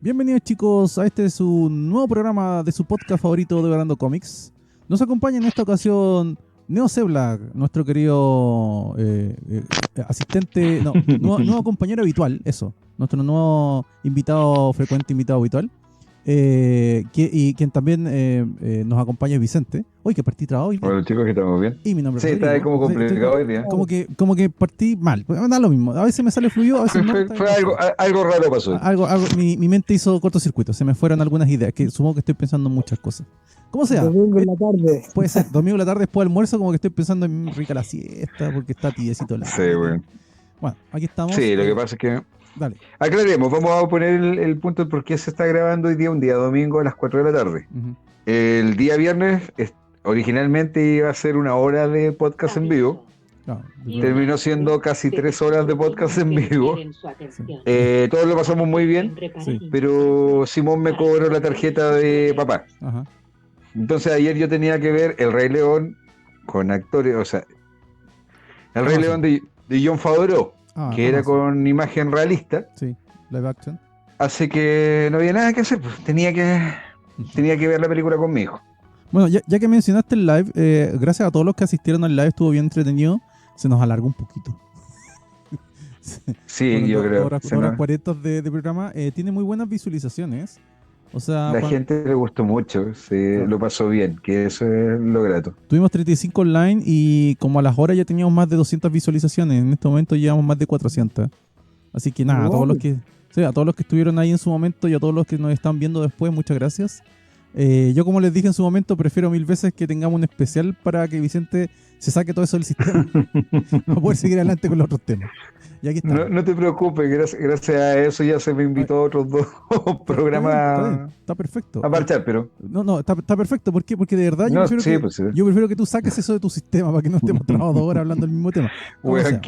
Bienvenidos chicos a este su nuevo programa de su podcast favorito de Grando Comics. Nos acompaña en esta ocasión Neo Seblag, nuestro querido asistente, nuevo compañero habitual, eso, nuestro nuevo invitado habitual. Y quien también nos acompaña es Vicente. Hoy que partí trabajo hoy día. Hola chicos, que estamos bien. Y mi nombre Sí, es está ahí Rodrigo. como complicado hoy día. Como que partí mal. Da lo mismo. A veces me sale fluido, a veces no. Fue algo raro pasó hoy. Mi mente hizo cortocircuito. Se me fueron algunas ideas. Que supongo que estoy pensando en muchas cosas. Como sea. Domingo en la tarde. Puede ser. Domingo en la tarde después del almuerzo, como que estoy pensando en rica la siesta, porque está tibiecito el Sí, aire. bueno. Bueno, aquí estamos. Sí, lo que pasa es que... Dale. Aclaremos, vamos a poner el punto de por qué se está grabando hoy día, un día domingo a las 4 de la tarde. Uh-huh. El día viernes originalmente iba a ser una hora de podcast en vivo. No, Terminó siendo casi 3 horas de podcast en vivo. Todos lo pasamos muy bien, sí. pero Simón me cobró la tarjeta de papá. Ajá. Entonces ayer yo tenía que ver El Rey León con actores, o sea, El Rey León de Jon Favreau, que era con imagen realista. Sí, live action. Así que no había nada que hacer, pues tenía que ver la película con mi hijo. Bueno, ya que mencionaste el live, gracias a todos los que asistieron al live, estuvo bien entretenido. Se nos alargó un poquito. Sí, yo creo. Horas 40 de programa. Tiene muy buenas visualizaciones. O sea, la gente le gustó mucho, lo pasó bien, que eso es lo grato. Tuvimos 35 online y como a las horas ya teníamos más de 200 visualizaciones. En este momento llevamos más de 400. Así que nada, a todos los que estuvieron ahí en su momento y a todos los que nos están viendo después, muchas gracias. Yo, como les dije en su momento, prefiero 1000 veces que tengamos un especial para que Vicente se saque todo eso del sistema para poder seguir adelante con los otros temas. Y aquí está. No te preocupes, gracias a eso ya se me invitó a otros dos programas. Está perfecto. A marchar, pero... No, está perfecto. ¿Por qué? Porque de verdad yo prefiero que tú saques eso de tu sistema para que no estemos trabajando 2 horas hablando del mismo tema. Bueno,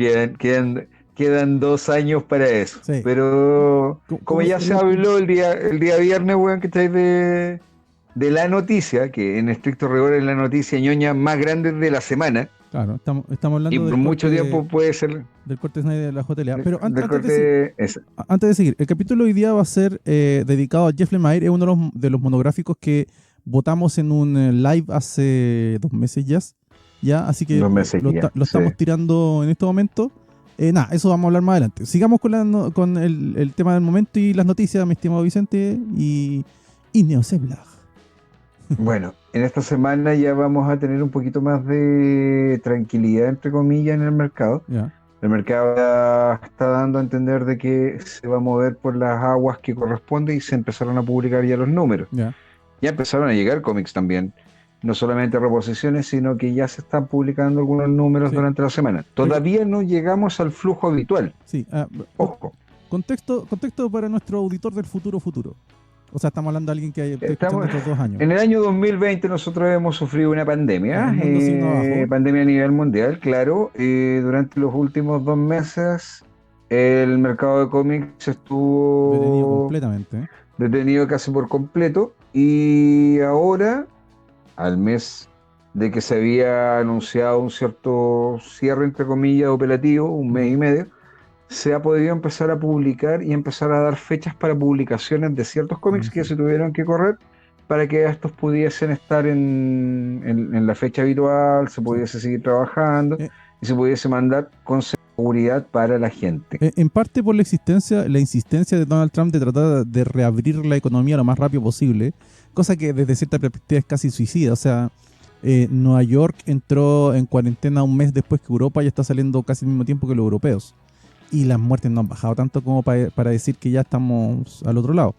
quedan 2 años para eso. Sí. Pero como ya se habló el día viernes, weón, que estáis de la noticia, que en estricto rigor es la noticia ñoña más grande de la semana. Claro, estamos hablando y por mucho tiempo puede ser del corte Snyder de la JLA. Pero antes de seguir, el capítulo de hoy día va a ser dedicado a Jeff Lemire. Es uno de los monográficos que votamos en un live hace 2 meses ya, así que lo estamos tirando en este momento. Eso vamos a hablar más adelante. Sigamos con el tema del momento y las noticias, mi estimado Vicente y Neo Seblag. Bueno, en esta semana ya vamos a tener un poquito más de tranquilidad, entre comillas, en el mercado. Yeah. El mercado ya está dando a entender de que se va a mover por las aguas que corresponde y se empezaron a publicar ya los números. Yeah. Ya empezaron a llegar cómics también. No solamente reposiciones, sino que ya se están publicando algunos números durante la semana. Todavía no llegamos al flujo habitual. Sí. Ojo. Contexto para nuestro auditor del futuro. O sea, estamos hablando de alguien que escuchando estos 2 años. En el año 2020 nosotros hemos sufrido una pandemia, pandemia a nivel mundial, claro. Durante los últimos 2 meses el mercado de cómics estuvo detenido completamente. Detenido casi por completo. Y ahora, al mes de que se había anunciado un cierto cierre, entre comillas, operativo, un mes y medio, se ha podido empezar a publicar y empezar a dar fechas para publicaciones de ciertos cómics que se tuvieron que correr para que estos pudiesen estar en la fecha habitual, se pudiese seguir trabajando y se pudiese mandar con seguridad para la gente. En parte por la insistencia de Donald Trump de tratar de reabrir la economía lo más rápido posible, cosa que desde cierta perspectiva es casi suicida. O sea, Nueva York entró en cuarentena un mes después que Europa y está saliendo casi al mismo tiempo que los europeos. Y las muertes no han bajado tanto como para decir que ya estamos al otro lado.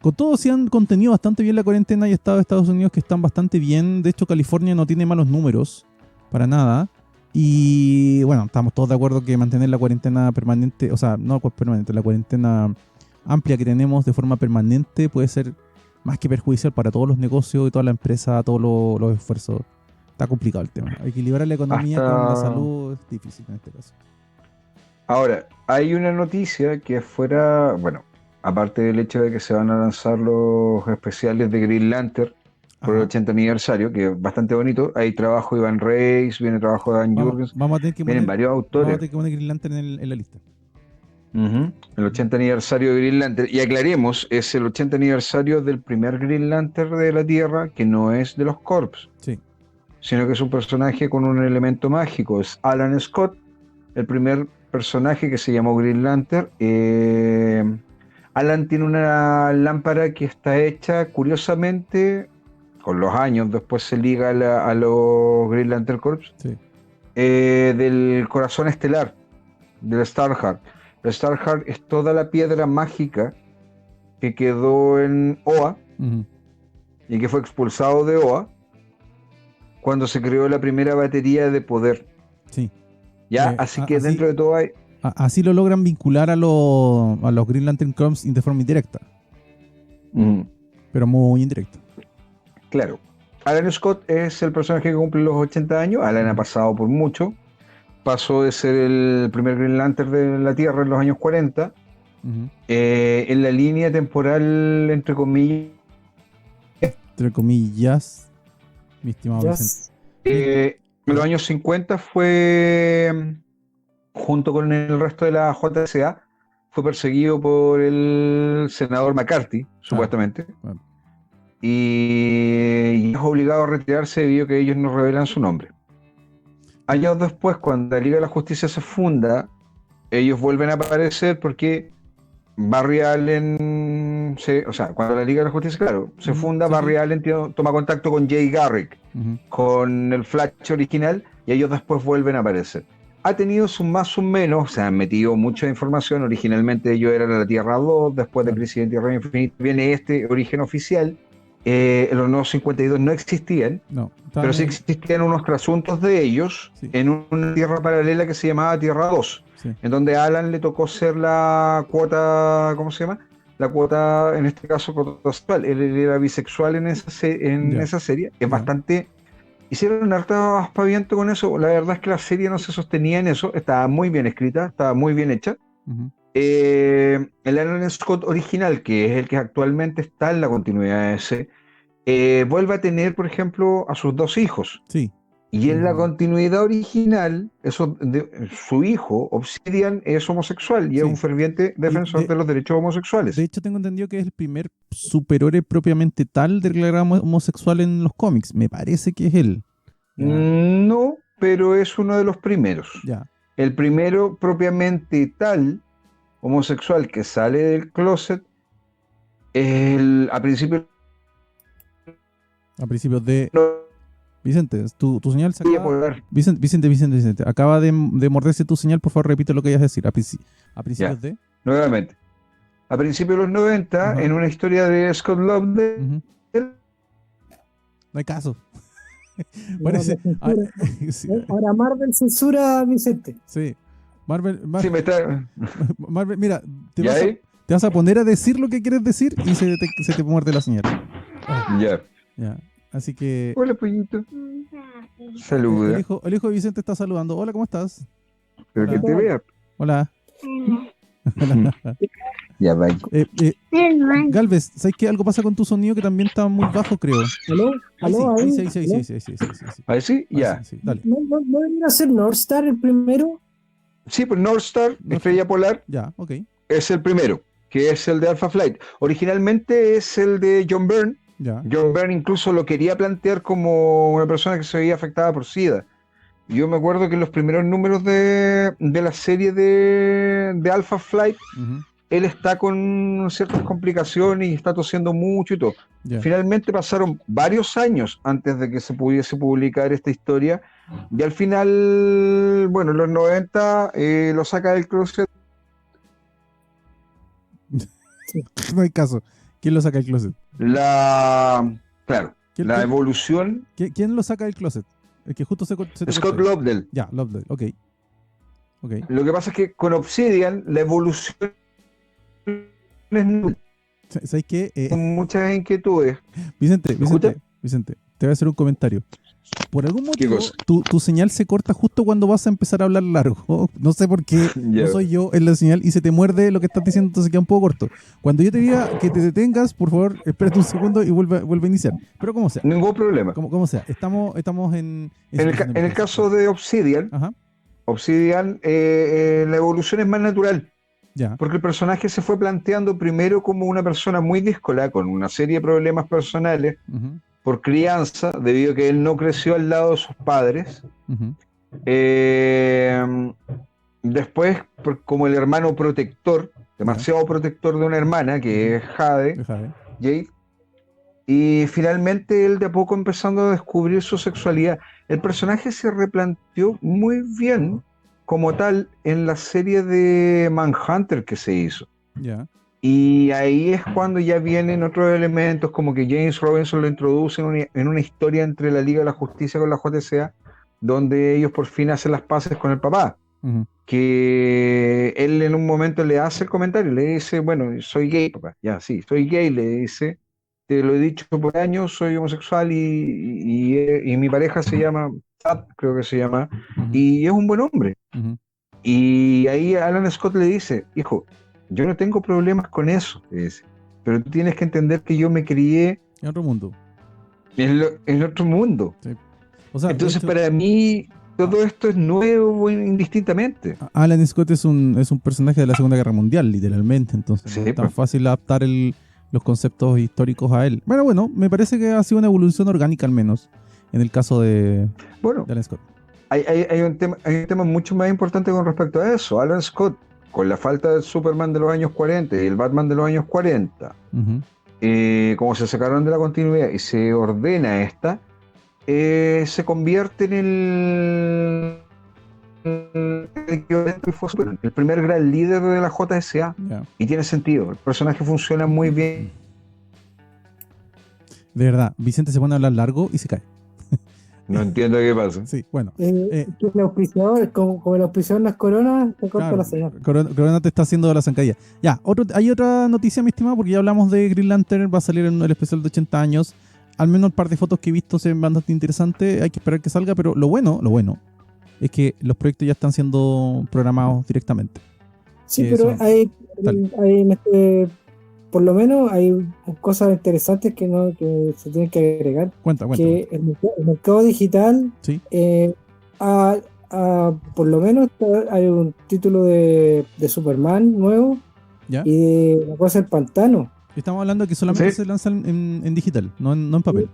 Con todo, sí han contenido bastante bien la cuarentena y estados de Estados Unidos que están bastante bien. De hecho, California no tiene malos números, para nada. Y bueno, estamos todos de acuerdo que mantener la cuarentena permanente, o sea, no permanente, la cuarentena amplia que tenemos de forma permanente puede ser más que perjudicial para todos los negocios y toda la empresa, todos los esfuerzos. Está complicado el tema. Equilibrar la economía con la salud es difícil en este caso. Ahora, hay una noticia que fuera, bueno, aparte del hecho de que se van a lanzar los especiales de Green Lantern por el 80 aniversario, que es bastante bonito. Hay trabajo de Ivan Reis, viene trabajo de Dan Jurgens, vamos a tener que vienen varios autores. Vamos a tener que poner Green Lantern en la lista. Ujú. El 80 aniversario de Green Lantern. Y aclaremos, es el 80 aniversario del primer Green Lantern de la Tierra, que no es de los Corps, Sí. sino que es un personaje con un elemento mágico. Es Alan Scott, el primer personaje que se llamó Green Lantern. Alan tiene una lámpara que está hecha, curiosamente, con los años, después se liga a los Green Lantern Corps, Sí. del corazón estelar, del Starheart. El Starheart es toda la piedra mágica que quedó en Oa Ujú. y que fue expulsado de Oa cuando se creó la primera batería de poder. Sí. Ya, así que Así, dentro de todo hay, así lo logran vincular a los Green Lantern Corps de forma indirecta, pero muy indirecta. claro. Alan Scott es el personaje que cumple los 80 años. Alan ha pasado por mucho. Pasó de ser el primer Green Lantern de la Tierra en los años 40. Ujú. En la línea temporal, entre comillas, Entre comillas, mi estimado Vicente. Yes. en los años 50 fue, junto con el resto de la JSA, fue perseguido por el senador McCarthy, supuestamente, Bueno, y es obligado a retirarse debido a que ellos no revelan su nombre. Años después, cuando la Liga de la Justicia se funda, ellos vuelven a aparecer porque Barry Allen, o sea, cuando la Liga de la Justicia, claro, se Ujú, funda, sí, Barry sí. Allen toma contacto con Jay Garrick, ujú, con el Flash original, y ellos después vuelven a aparecer. Ha tenido sus más, sus menos, se han metido mucha información. Originalmente ellos eran la Tierra 2, después de claro. Crisis en Tierra Infinita viene este origen oficial. Los nuevos 52 no existían, No, pero estaban sí ahí. existían unos trasuntos de ellos Sí, en una tierra paralela que se llamaba Tierra 2, sí. en donde a Alan le tocó ser la cuota, ¿cómo se llama? La cuota, en este caso, cuota sexual. Él era bisexual en en Ya, esa serie. Es ya. bastante... Hicieron harto aspaviento con eso. La verdad es que la serie no se sostenía en eso. Estaba muy bien escrita, estaba muy bien hecha. Ujú. El Alan Scott original, que es el que actualmente está en la continuidad de ese, vuelve a tener, por ejemplo, a sus dos hijos. Sí. Y en la continuidad original, su hijo, Obsidian, es homosexual y es un Sí. ferviente Y defensor de los derechos de homosexuales. hecho, tengo entendido que es el primer superhéroe propiamente tal declarado homosexual en los cómics. Me parece que es él. Ya, No, pero es uno de los primeros. ya. El primero propiamente tal homosexual que sale del closet a principios A principios de. no Vicente, tu señal se voy a acaba. poder. Vicente. Acaba de morderse tu señal. Por favor, repite lo que ibas a decir. A principios Ya, de. nuevamente. A principios de los 90, Ajá. en una historia de Scott Lobdell, Ujú. No hay caso. No, Parece. no ah, censura. sí, Ahora Marvel censura a Vicente. sí. Marvel, sí me está. Marvel, mira, te ¿Ya vas, ahí? te vas a poner a decir lo que quieres decir y se te muerde la señal. Ah, Ya. ya. Así que Hola, pollito. el Saluda. el hijo de Vicente está saludando. Hola, ¿cómo estás? Pero que Hola. te vea. Hola. Ya, bye. Galvez, ¿sabes qué? Algo pasa con tu sonido que también está muy bajo, creo. ¿Aló? Ahí sí, ¿Aló? ahí ¿Ahí? sí, ahí sí, ahí sí, ¿Aló? ahí sí, ahí sí, ahí sí, ahí sí. ¿Ahí sí? Ahí sí, Ya. sí, dale. ¿No debería ser Northstar el primero? Sí, pues North Star, No, Estrella Polar, ya, ok. es el primero, que es el de Alpha Flight. Originalmente es el de John Byrne. Ya. John Byrne incluso lo quería plantear como una persona que se veía afectada por SIDA. Yo me acuerdo que en los primeros números de la serie de Alpha Flight, Ujú, él está con ciertas complicaciones y está tosiendo mucho y todo. ya. Finalmente pasaron varios años antes de que se pudiese publicar esta historia y al final, bueno, en los 90 lo saca del closet. No hay caso. ¿Quién lo saca del closet? Claro, ¿Quién, la quién- evolución, quién lo saca del closet? El que justo se te Scott cortó ahí. Lobdell. Ya, Loveday, ok. Ok. Lo que pasa es que con Obsidian la evolución es nula, ¿Sabes qué? con muchas inquietudes. Vicente, escucha? Vicente, te voy a hacer un comentario. Por algún ¿Qué motivo, cosa? tu señal se corta justo cuando vas a empezar a hablar largo. No sé por qué, Ya. no soy yo en la señal y se te muerde lo que estás diciendo, entonces queda un poco corto. Cuando yo te diga que te detengas, por favor, espérate un segundo y vuelve a iniciar. Pero como sea, Ningún problema. como sea, estamos en En situación de el emergencia. caso de Obsidian, Ajá, la evolución es más natural. Ya. porque el personaje se fue planteando primero como una persona muy díscola, con una serie de problemas personales Ujú, por crianza, debido a que él no creció al lado de sus padres. ujú, Eh, Después, como el hermano protector, ya. demasiado protector de una hermana, que Ujú. es Jade, Deja ver. Jade, y finalmente él de a poco empezando a descubrir su sexualidad. El personaje se replanteó muy bien como tal en la serie de Manhunter que se hizo. Ya. Y ahí es cuando ya vienen otros elementos, como que James Robinson lo introduce en una historia entre la Liga de la Justicia con la JCA, donde ellos por fin hacen las paces con el papá. Ujú, Que él en un momento le hace el comentario, le dice, bueno, soy gay, papá, ya, sí, soy gay, le dice, te lo he dicho por años, soy homosexual y mi pareja se llama, Pat, creo que se llama, ujú, y es un buen hombre. ujú. Y ahí Alan Scott le dice, hijo, yo no tengo problemas con eso, le dice, pero tú tienes que entender que yo me crié En otro mundo. en otro mundo. Sí. O sea, de Entonces, hecho, para mí, a- todo esto es nuevo indistintamente. Alan Scott es un personaje de la Segunda Guerra Mundial, literalmente. Entonces no es Sí, tan pues. fácil adaptar los conceptos históricos a él. Bueno, me parece que ha sido una evolución orgánica al menos en el caso Bueno, de Alan Scott. hay un tema mucho más importante con respecto a eso. Alan Scott, con la falta del Superman de los años 40 y el Batman de los años 40, Ujú. como se sacaron de la continuidad y se ordena esta, se convierte en el equivalente que fue Superman, el primer gran líder de la JSA. Ya. Y tiene sentido, el personaje funciona muy bien. De verdad, Vicente se pone a hablar largo y se cae. No entiendo qué pasa. Sí, bueno. Que el auspiciador, como el auspiciador no es Corona, se corta Claro, la señal. Corona te está haciendo la zancadilla. Ya, hay otra noticia, mi estimado, porque ya hablamos de Green Lantern, va a salir en el especial de 80 años. Al menos el par de fotos que he visto se ven bastante interesantes, hay que esperar que salga, pero lo bueno, es que los proyectos ya están siendo programados directamente. Sí, Que pero son, hay, dale, hay en por lo menos hay cosas interesantes que se tienen que agregar. cuenta. Que el mercado digital, Sí, eh, ha- por lo menos hay un título de Superman nuevo ya. y de La Cosa del Pantano. Estamos hablando de que solamente Sí, se lanzan en digital, no en papel.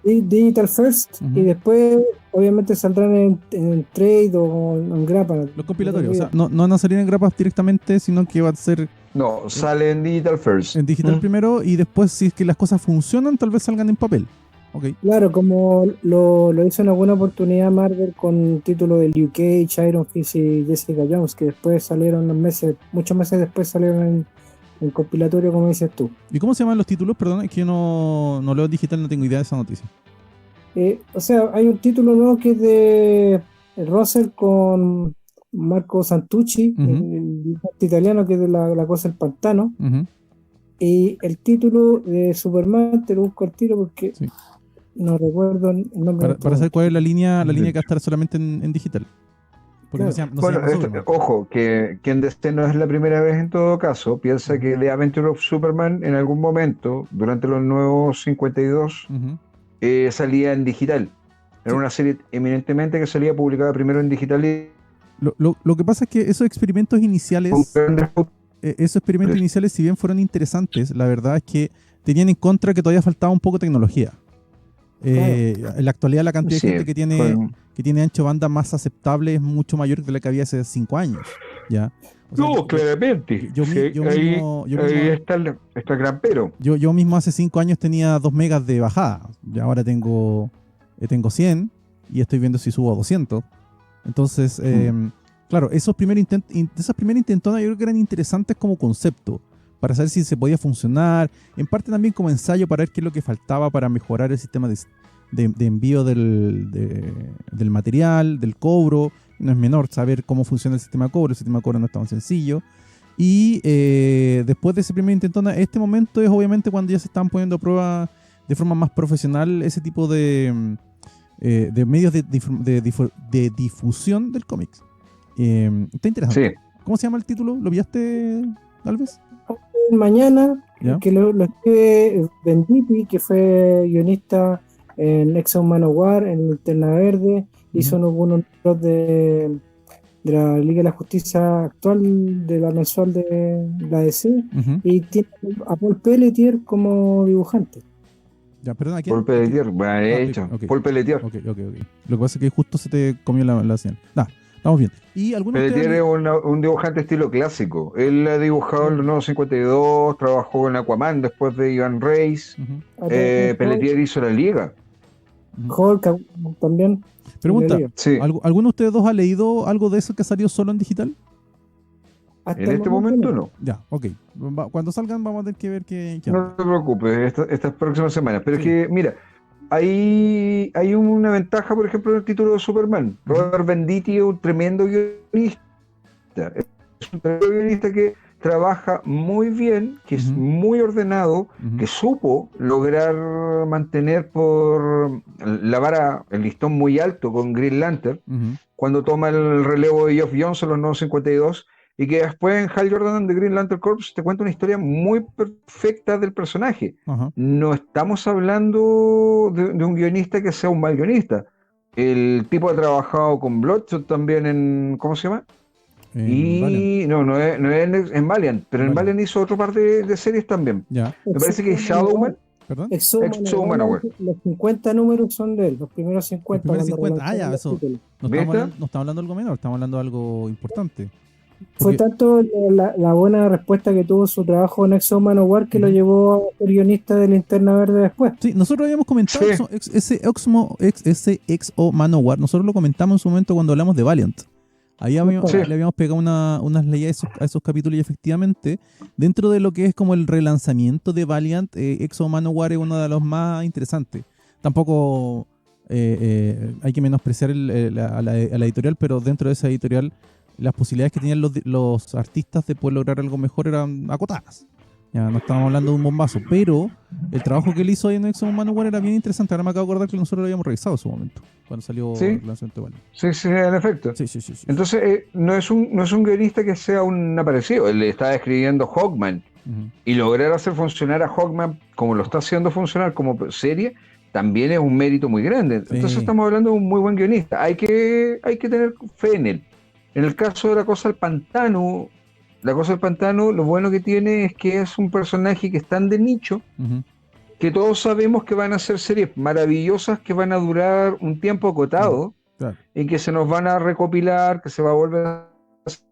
Digital First, y Ujú. después obviamente saldrán en trade o en grapa. Los No tengo compilatorios, o sea, idea. no van a salir en grapas directamente, sino que va a ser no, en, sale en Digital First. en digital primero y después, si es que las cosas funcionan, tal vez salgan en papel. Ok. Claro, como lo hizo en alguna oportunidad Marvel con título del Luke Cage, Iron Fist y Jessica Jones, que después salieron muchos meses después salieron en compilatorio, como dices tú. ¿Y cómo se llaman los títulos? Perdón, es que yo no leo digital, no tengo idea de esa noticia. O sea, hay un título nuevo que es de Russell con Marco Santucci, Ujú, el dibujante italiano, que es de la Cosa del Pantano. ujú, Y el título de Superman, te lo busco al tiro porque sí. no recuerdo el nombre de este Para saber momento. cuál es la línea que va a estar solamente en digital. Porque Claro. no se Bueno, llama Superman. ojo, que en DC no es la primera vez en todo caso. Piensa Ujú, que The Adventure of Superman en algún momento, durante los nuevos 52, ujú. salía en digital. Era Sí. una serie eminentemente que salía publicada primero en digital y Lo que pasa es que con grandes esos experimentos autores. iniciales, si bien fueron interesantes, la verdad es que tenían en contra que todavía faltaba un poco de tecnología. Claro. En la actualidad la cantidad de Sí, gente que tiene ancho banda más aceptable es mucho mayor que la que había hace 5 años. ¿Ya? O sea, no, claramente. Sí, ahí está el gran pero. yo mismo hace 5 años tenía 2 megas de bajada. Y ahora tengo 100 y estoy viendo si subo a 200. Entonces, claro, esas primeras intentonas yo creo que eran interesantes como concepto, para saber si se podía funcionar, en parte también como ensayo para ver qué es lo que faltaba para mejorar el sistema de envío del material, del cobro. No es menor saber cómo funciona el sistema de cobro no es tan sencillo. Y después de ese primer intentona, este momento es obviamente cuando ya se están poniendo a prueba de forma más profesional ese tipo de medios de difusión del cómic. Está Sí, interesante. ¿Cómo se llama el título? ¿Lo pillaste, tal vez? Mañana, ¿Ya? que lo escribe Venditti, que fue guionista en Exo Manowar, en Linterna Verde, hizo Ujú. algunos libros de la Liga de la Justicia actual, de la mensual de la DC, Ujú. y tiene a Paul Pelletier como dibujante. Ya, perdón, ¿a quién? Paul Pelletier, bien Ah, hecho. ok. Paul Pelletier. Ok. Lo que pasa es que justo se te comió la señal. Estamos bien. ¿Y alguno de ustedes Pelletier es un dibujante estilo clásico. Él ha dibujado en los Nuevos 52, trabajó en Aquaman después de Ivan Reis. Ujú, Pelletier hizo la Liga. ujú. Hulk también. Pregunta, Sí, ¿alguno de ustedes dos ha leído algo de eso que salió solo en digital? Hasta en el este momento momento no. no. Ya, ok. Cuando salgan vamos a tener que ver qué No onda. te preocupes, estas próximas semanas. Pero es Sí. que, mira, hay una ventaja, por ejemplo, en el título de Superman. Ujú, Robert Venditti es un tremendo guionista. Es un tremendo guionista que trabaja muy bien, que es ujú, muy ordenado, ujú, que supo lograr mantener por la vara, el listón muy alto con Green Lantern, ujú. cuando toma el relevo de Geoff Jones en los nuevos 52, y que después en Hal Jordan de Green Lantern Corps te cuenta una historia muy perfecta del personaje. Ajá. No estamos hablando de un guionista que sea un mal guionista. El tipo ha trabajado con Bloodshot también en, ¿cómo se llama? En Valiant. Y no es en Valiant, pero En en Valiant. Valiant hizo otro par de series también. Ya. Me parece que Shadowman, ¿Perdón? ex-Manowar. Los 50 números son de él, los primeros Los 50 primeros cuando 50. Ah, relanzaron ya, los eso. títulos. ¿Viste? No estamos hablando de algo menor, estamos hablando de algo importante. Fue Porque, tanto la buena respuesta que tuvo su trabajo en Exo Manowar que lo ujú. llevó a ser guionista de Linterna Verde después. Sí, nosotros habíamos comentado Sí, ese Exo Manowar, nosotros lo comentamos en su momento cuando hablamos de Valiant. Ahí sí. le habíamos pegado unas leyes a esos capítulos y efectivamente, dentro de lo que es como el relanzamiento de Valiant, Exo Manowar es uno de los más interesantes. Tampoco hay que menospreciar a la editorial, pero dentro de esa editorial las posibilidades que tenían los artistas de poder lograr algo mejor eran acotadas. Ya no estábamos hablando de un bombazo, pero el trabajo que él hizo ahí en Exo Manowar era bien interesante. Ahora me acabo de acordar que nosotros lo habíamos revisado en su momento, cuando salió Sí, el lanzamiento de Valiant. sí, en efecto. Sí. Entonces, no es un guionista que sea un aparecido. Él estaba escribiendo Hawkman Ujú. y lograr hacer funcionar a Hawkman como lo está haciendo funcionar como serie también es un mérito muy grande. Entonces, Sí. estamos hablando de un muy buen guionista. Hay que tener fe en él. En el caso de La Cosa del Pantano, lo bueno que tiene es que es un personaje que es tan de nicho Ujú. que todos sabemos que van a ser series maravillosas que van a durar un tiempo Mm, acotado claro, y que se nos van a recopilar, que se va a volver a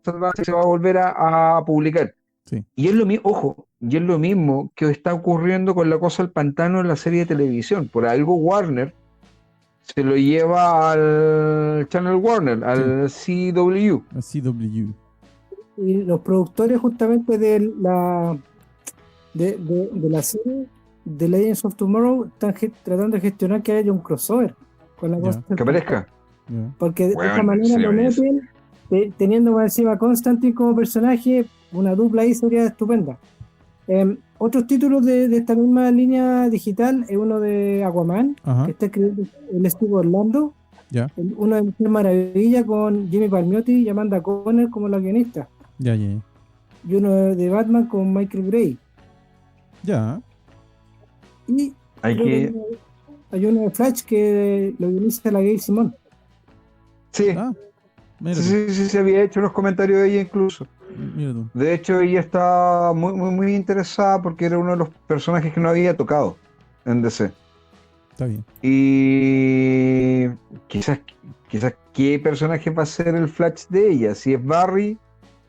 salvar, se va a volver a publicar. sí. Y es lo mismo, ojo, y es lo mismo que está ocurriendo con La Cosa del Pantano en la serie de televisión. Por algo Warner se lo lleva al Channel Warner, Sí, al CW. la CW. Y los productores justamente de la serie de Legends of Tomorrow están tratando de gestionar que haya un crossover con la cosa Ya, del Que pantano, aparezca. ya. porque de esa Bueno, manera sería lo buenísimo. meten, teniendo más encima a Constantine como personaje, una dupla ahí sería estupenda. Otros títulos de esta misma línea digital es uno de Aquaman, Ajá, que está escribiendo el Steve Orlando, ya, uno de Mujer Maravilla con Jimmy Palmiotti y Amanda Conner como la guionista, ya. y uno de Batman con Michael Gray. Ya, Y Hay creo que que. hay uno de Flash que lo inicia la Gail Simón. Sí, ah, mira sí, tú, sí, sí, se había hecho unos comentarios de ella incluso. mira tú. De hecho, ella está muy, muy, muy interesada porque era uno de los personajes que no había tocado en DC. Está bien. Y quizás qué personaje va a ser el Flash de ella. Si es Barry,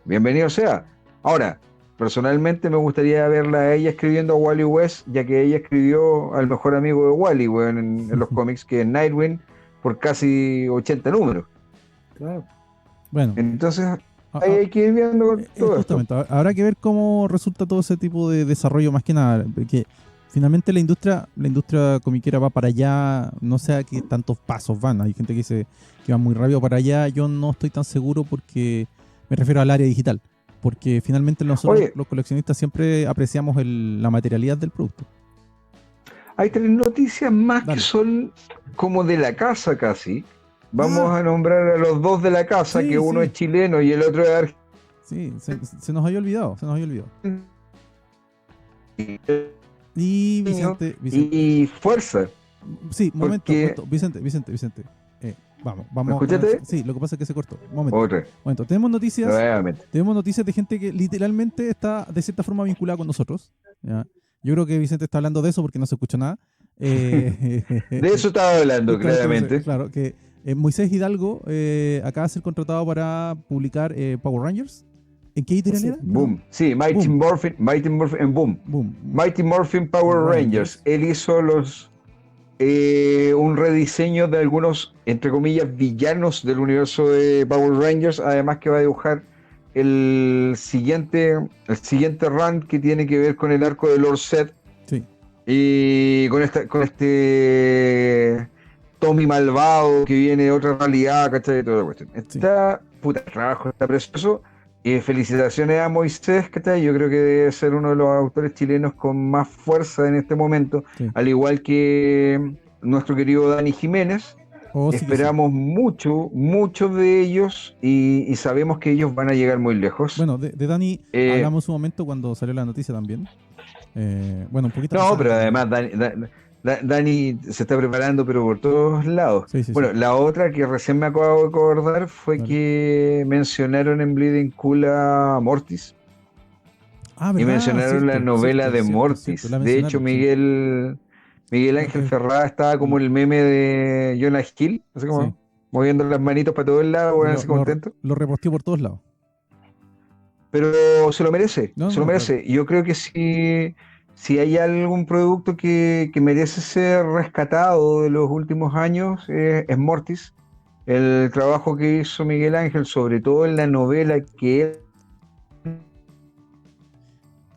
bienvenido sea. Ahora, personalmente me gustaría verla a ella escribiendo a Wally West, ya que ella escribió al mejor amigo de Wally, weón, en los cómics, que es Nightwing, por casi 80 números. Claro. Bueno, Entonces, a- ahí a- hay que ir viendo con todo esto. justamente, habrá que ver cómo resulta todo ese tipo de desarrollo más que nada, porque finalmente la industria comiquera va para allá, no sé a qué tantos pasos van. Hay gente que dice que va muy rápido para allá, yo no estoy tan seguro porque me refiero al área digital, porque finalmente nosotros Oye, los coleccionistas siempre apreciamos la materialidad del producto. hay 3 noticias más que Dale. son como de la casa casi. Vamos Ah, a nombrar a los dos de la casa, que sí, uno sí, es chileno y el otro es sí, se nos había olvidado, se nos había olvidado. argentino. Y Vicente, Y fuerza. Sí, momento, Porque, momento. Vicente. Vamos, ¿me vamos. escuchaste? Sí, lo que pasa es que se cortó. Otra, Momento. Tenemos noticias. nuevamente. Tenemos noticias de gente que literalmente está de cierta forma vinculada con nosotros. ¿Ya? Yo creo que Vicente está hablando de eso porque no se escucha nada. De eso estaba hablando, claramente. Claro, que Moisés Hidalgo acaba de ser contratado para publicar Power Rangers. ¿En qué editorial Sí. era? Boom. Sí, Boom. Mighty Morphin en Boom. Boom. Mighty Morphin Power Rangers. Él hizo un rediseño de algunos, entre comillas, villanos del universo de Power Rangers. Además que va a dibujar el siguiente run que tiene que ver con el arco de Lord Zed. Sí. Y con este Tommy malvado que viene de otra realidad, ¿cachai? Toda la cuestión. Puta, el trabajo está precioso. Y felicitaciones a Moisés, ¿cachai? Yo creo que debe ser uno de los autores chilenos con más fuerza en este momento, Sí. al igual que nuestro querido Dani Jiménez. Oh, sí que sí. Esperamos mucho de ellos y sabemos que ellos van a llegar muy lejos. Bueno, de Dani hablamos un momento cuando salió la noticia también. Bueno, un poquito. No, pero además Dani se está preparando, pero por todos lados. Sí, sí, Bueno, sí. la otra que recién me acabo de acordar fue Dale. que mencionaron en Bleeding Cool a Mortis. Ah, Y ¿verdad? mencionaron la novela de Mortis. La De hecho, mencionaron, Miguel Ángel Ferrada estaba como el meme de Jonah Hill, así como Sí. moviendo las manitos para todos lados, bueno, así contento. Lo reposteó por todos lados. Pero se lo merece, No, se lo no, merece. claro. Y yo creo que si hay algún producto que merece ser rescatado de los últimos años, es Mortis. El trabajo que hizo Miguel Ángel, sobre todo en la novela que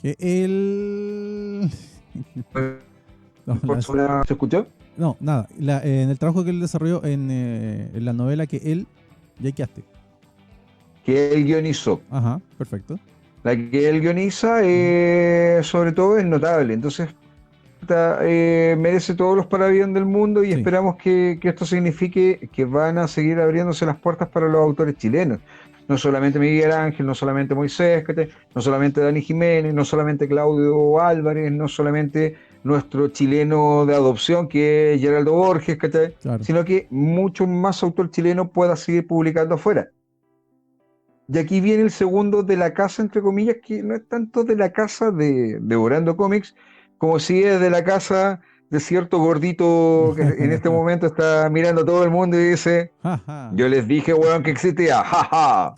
Que él... No, ¿se escuchó? no, nada. En el trabajo que él desarrolló en la novela que él ya quedaste. Que él guionizó. Ajá, perfecto. La que él guioniza, sobre todo, es notable. Entonces, merece todos los parabienes del mundo y Sí. esperamos que esto signifique que van a seguir abriéndose las puertas para los autores chilenos. No solamente Miguel Ángel, no solamente Moisés, no solamente Dani Jiménez, no solamente Claudio Álvarez, no solamente nuestro chileno de adopción que es Geraldo Borges, Claro. sino que mucho más autor chileno pueda seguir publicando afuera. Y aquí viene el segundo de la casa, entre comillas, que no es tanto de la casa de Devorando Cómics, como si es de la casa de cierto gordito que en este momento está mirando a todo el mundo y dice, yo les dije, weón, que existía, jaja.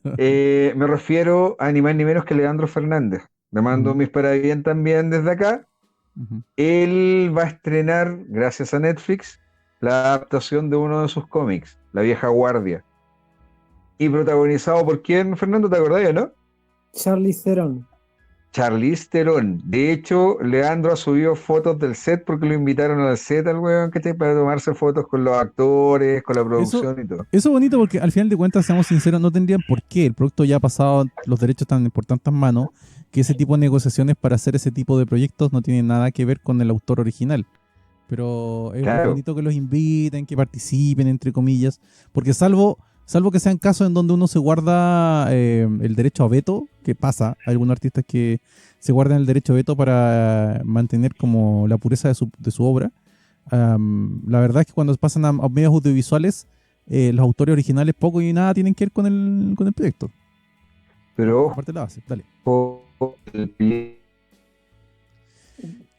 Me refiero a ni más ni menos que Leandro Fernández. Le mando mis parabienes también desde acá. Él va a estrenar, gracias a Netflix, la adaptación de uno de sus cómics, La Vieja Guardia. Y protagonizado por quién, Fernando, ¿te acordás, no? Charlize Theron. Charlize Theron. De hecho, Leandro ha subido fotos del set porque lo invitaron al set al weón, ¿cachai? Para tomarse fotos con los actores, con la producción y todo. Eso es bonito porque al final de cuentas, seamos sinceros, no tendrían por qué. El producto ya ha pasado, los derechos están por tantas manos, que ese tipo de negociaciones para hacer ese tipo de proyectos no tienen nada que ver con el autor original. Pero es Claro. bonito que los inviten, que participen, entre comillas, porque salvo que sean casos en donde uno se guarda el derecho a veto, que pasa, hay algunos artistas que se guardan el derecho a veto para mantener como la pureza de su obra. La verdad es que cuando pasan a medios audiovisuales, los autores originales poco y nada tienen que ver con el proyecto. Pero ojo, Aparte de la base, dale.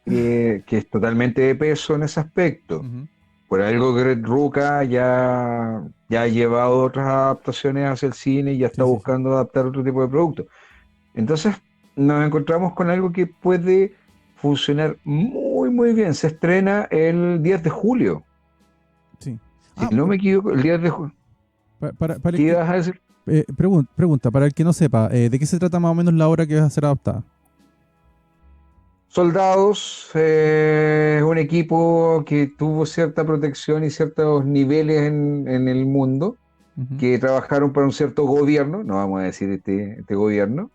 Que es totalmente de peso en ese aspecto. Por algo Greg Rucka ya ha llevado otras adaptaciones hacia el cine y ya está buscando adaptar otro tipo de producto. Entonces nos encontramos con algo que puede funcionar muy bien. Se estrena el 10 de julio. Sí. Si no me equivoco, el 10 de julio. ¿Qué ibas a decir? Pregunta, para el que no sepa, ¿de qué se trata más o menos la obra que va a ser adaptada? Soldados, un equipo que tuvo cierta protección y ciertos niveles en el mundo, que trabajaron para un cierto gobierno, no vamos a decir este gobierno.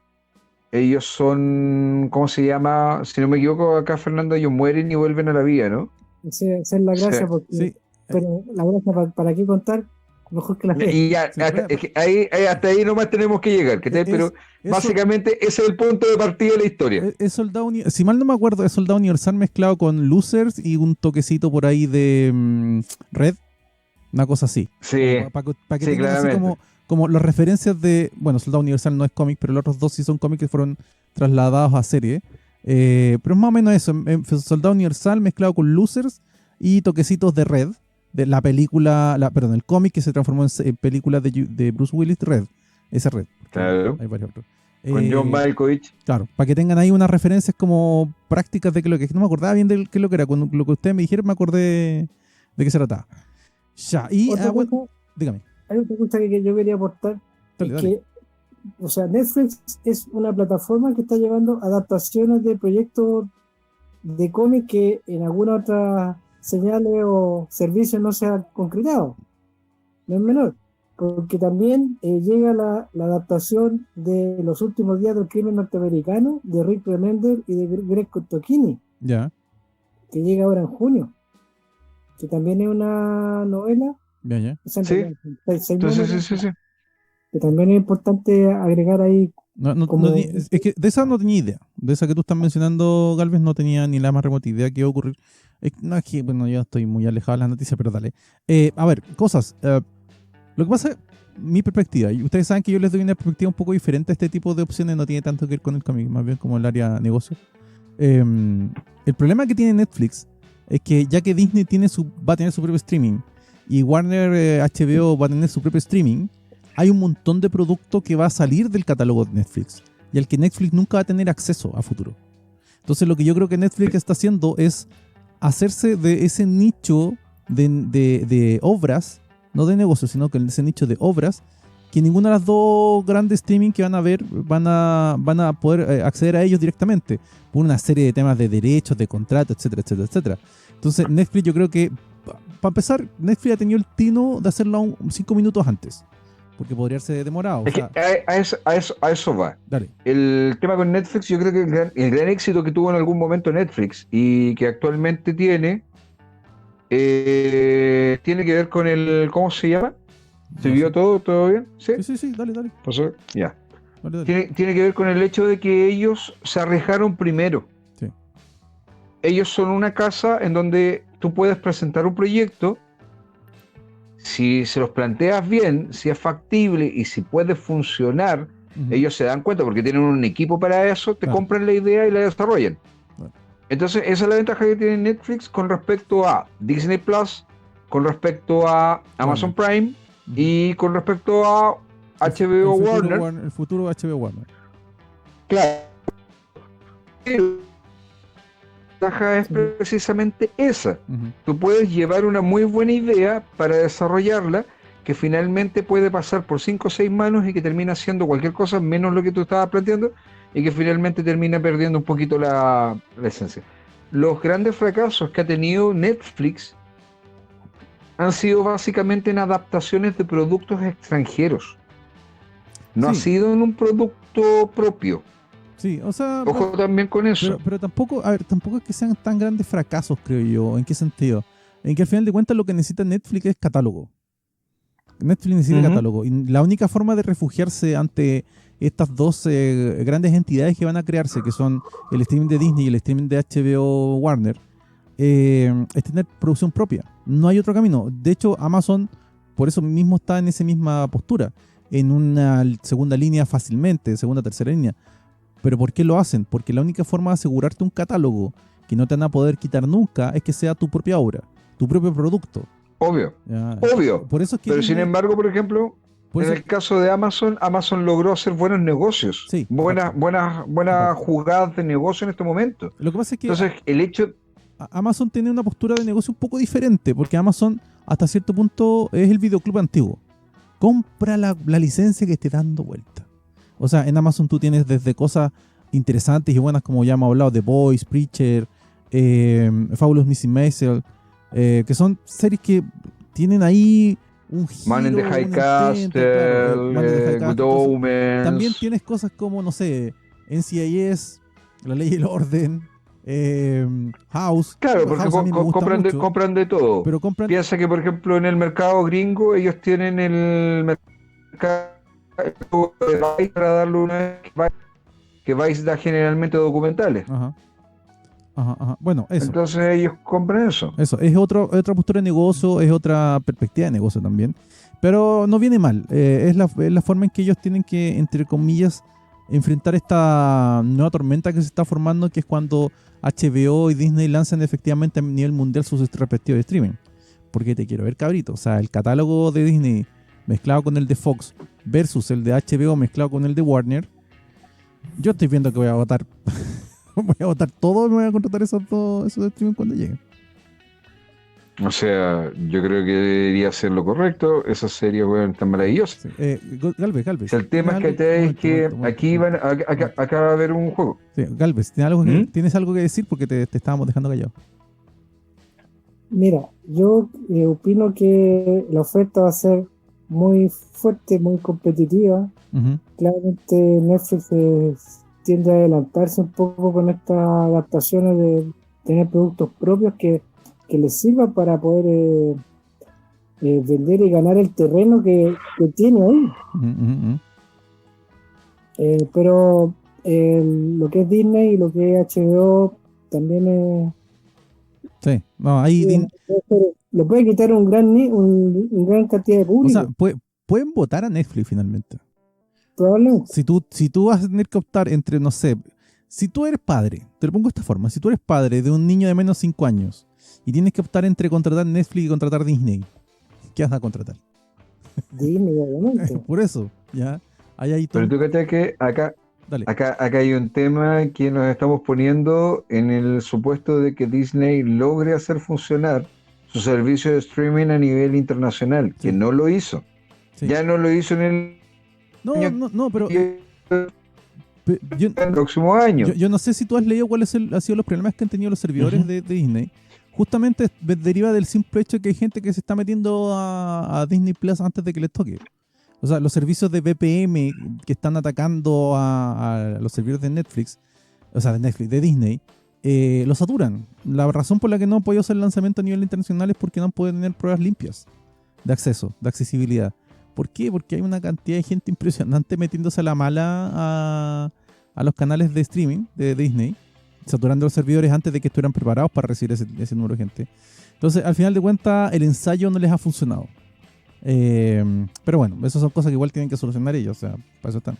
Ellos son, ¿cómo se llama? Si no me equivoco, acá Fernando, ellos mueren y vuelven a la vida, ¿no? Esa es la gracia, Sí. porque Sí. pero la gracia, ¿para qué contar? mejor que la B. Y ya, Sí, es que hasta ahí nomás tenemos que llegar, ¿cachai? Pero eso- básicamente ese es el punto de partida de la historia. es si mal no me acuerdo, es Soldado Universal mezclado con Losers y un toquecito por ahí de Red, una cosa así. Sí, Para que sí, tengan así claramente. como las referencias de, bueno, Soldado Universal no es cómic, pero los otros dos sí son cómics que fueron trasladados a serie. Pero es más o menos eso, Soldado Universal mezclado con Losers y toquecitos de Red, de la película, perdón, el cómic que se transformó en película de Bruce Willis, Red, ese Red. Claro. Hay varios otros. Con John Malkovich. Claro, para que tengan ahí unas referencias como prácticas de que lo que no me acordaba bien de qué es lo que era. Cuando lo que ustedes me dijeron me acordé de qué se trataba. Ya, y Otra bueno, cosa, dígame. hay otra cosa que yo quería aportar, Dale, es dale. que, o sea, Netflix es una plataforma que está llevando adaptaciones de proyectos de cómic que en alguna otra señales o servicios no se ha concretado. No es menor, porque también llega la adaptación de Los últimos días del crimen norteamericano de Rick Remender y de Greg Tocchini, Ya, que llega ahora en junio, que también es una novela, ya. o sea, en Sí. realidad, seis Entonces, números, sí. que también es importante agregar ahí No como es que de esa no tenía idea. De esa que tú estás mencionando, Galvez, no tenía ni la más remota idea que iba a ocurrir. No, es que, bueno, yo estoy muy alejado de las noticias, pero dale. A ver, cosas. Lo que pasa, mi perspectiva, y ustedes saben que yo les doy una perspectiva un poco diferente a este tipo de opciones, no tiene tanto que ver con el cómic, más bien como el área negocio. El problema que tiene Netflix es que ya que Disney va a tener su propio streaming y Warner HBO va a tener su propio streaming, hay un montón de producto que va a salir del catálogo de Netflix y al que Netflix nunca va a tener acceso a futuro. Entonces lo que yo creo que Netflix está haciendo es hacerse de ese nicho de obras, no de negocios, sino que ese nicho de obras que ninguna de las dos grandes streaming que van a ver van a poder acceder a ellos directamente por una serie de temas de derechos, de contratos, etcétera, etcétera, etcétera. Entonces Netflix, yo creo que para empezar, Netflix ha tenido el tino de hacerlo 5 minutos antes, porque podría ser demorado. O Es que sea, a eso va. dale. El tema con Netflix, yo creo que el gran éxito que tuvo en algún momento Netflix y que actualmente tiene que ver con ¿cómo se llama? ¿Se No vio sé. todo bien? ¿Sí? Sí, dale. ¿Pasó? Ya. Dale. Tiene que ver con el hecho de que ellos se arriesgaron primero. Sí. Ellos son una casa en donde tú puedes presentar un proyecto, si se los planteas bien, si es factible y si puede funcionar, Ujú. ellos se dan cuenta porque tienen un equipo para eso, te Claro. compran la idea y la desarrollan. Claro. Entonces, esa es la ventaja que tiene Netflix con respecto a Disney Plus, con respecto a Amazon Prime Ujú. y con respecto a HBO Warner. El futuro HBO Warner. Claro. La ventaja es precisamente esa. Ujú. Tú puedes llevar una muy buena idea para desarrollarla, que finalmente puede pasar por 5 o 6 manos y que termina siendo cualquier cosa menos lo que tú estabas planteando y que finalmente termina perdiendo un poquito la esencia. Los grandes fracasos que ha tenido Netflix han sido básicamente en adaptaciones de productos extranjeros. No ha Sí. sido en un producto propio. Sí, o sea, Ojo también con eso. pero tampoco, a ver, tampoco es que sean tan grandes fracasos, creo yo. ¿En qué sentido? En que al final de cuentas lo que necesita Netflix es catálogo. Netflix necesita Ujú. catálogo. Y la única forma de refugiarse ante estas dos grandes entidades que van a crearse, que son el streaming de Disney y el streaming de HBO Warner, es tener producción propia. No hay otro camino. De hecho, Amazon por eso mismo está en esa misma postura, en una segunda línea fácilmente, segunda, tercera línea. ¿Pero por qué lo hacen? Porque la única forma de asegurarte un catálogo que no te van a poder quitar nunca es que sea tu propia obra, tu propio producto. Obvio. ¿Ya? Obvio. Por eso es que Pero sin Disney- embargo, por ejemplo, por en eso- el caso de Amazon, Amazon logró hacer buenos negocios, Sí, buenas aparte. jugadas de negocio en este momento. Lo que pasa es que Entonces, el hecho, Amazon tiene una postura de negocio un poco diferente, porque Amazon hasta cierto punto es el videoclub antiguo. Compra la licencia que esté dando vuelta. O sea, en Amazon tú tienes desde cosas interesantes y buenas como ya hemos hablado, The Boys, Preacher, Fabulous Missing Maisel, que son series que tienen ahí un giro, Man in the High un Castle, intento, claro, Man in the High Good Castle. Entonces, Omens. también tienes cosas como, no sé, NCIS, La Ley y el Orden, House. Claro, porque House a mí me gusta mucho, compran de todo. pero compran... Piensa que, por ejemplo, en el mercado gringo, ellos tienen el mercado de Vice para darle una que Vice da generalmente documentales. Ajá, ajá, ajá. Bueno, eso. Entonces ellos compran eso. Eso, es otra postura de negocio, es otra perspectiva de negocio también. Pero no viene mal. Es la forma en que ellos tienen que, entre comillas, enfrentar esta nueva tormenta que se está formando, que es cuando HBO y Disney lanzan efectivamente a nivel mundial sus respectivos streaming. Porque te quiero ver, cabrito. O sea, el catálogo de Disney mezclado con el de Fox versus el de HBO mezclado con el de Warner. Yo estoy viendo que voy a votar. Voy a votar todo y me voy a contratar esos streaming cuando lleguen. O sea, yo creo que debería ser lo correcto. Esa serie, weón, tan maravillosa. Sí. Galvez. O sea, el tema es que aquí acá va a haber un juego. Sí, Galvez, ¿tienes algo que decir? Porque te estábamos dejando callado. Mira, yo opino que la oferta va a ser muy fuerte, muy competitiva. Uh-huh. Claramente Netflix tiende a adelantarse un poco con estas adaptaciones de tener productos propios que les sirva para poder vender y ganar el terreno que tiene ahí. Uh-huh. Pero lo que es Disney y lo que es HBO también es... Sí, no, ahí... le puede quitar un gran cantidad de público. O sea, pueden votar a Netflix finalmente. Probablemente. Si tú vas a tener que optar entre, no sé, si tú eres padre, te lo pongo de esta forma, si tú eres padre de un niño de menos de 5 años y tienes que optar entre contratar Netflix y contratar Disney, ¿qué vas a contratar? Disney, obviamente. Por eso, ya. Ahí Pero tú cachai que acá Dale. Acá hay un tema que nos estamos poniendo en el supuesto de que Disney logre hacer funcionar su servicio de streaming a nivel internacional, que no lo hizo. Sí. Ya no lo hizo en el pero el próximo año. Yo no sé si tú has leído cuáles han sido los problemas que han tenido los servidores de Disney. Justamente deriva del simple hecho que hay gente que se está metiendo a Disney Plus antes de que les toque. O sea, los servicios de VPN que están atacando a los servidores de Netflix, o sea, de Disney, los saturan. La razón por la que no han podido hacer el lanzamiento a nivel internacional es porque no pueden tener pruebas limpias de acceso, de accesibilidad. ¿Por qué? Porque hay una cantidad de gente impresionante metiéndose a la mala a los canales de streaming de Disney, saturando los servidores antes de que estuvieran preparados para recibir ese número de gente. Entonces, al final de cuentas, el ensayo no les ha funcionado. Pero bueno, esas son cosas que igual tienen que solucionar ellos, o sea, para eso están.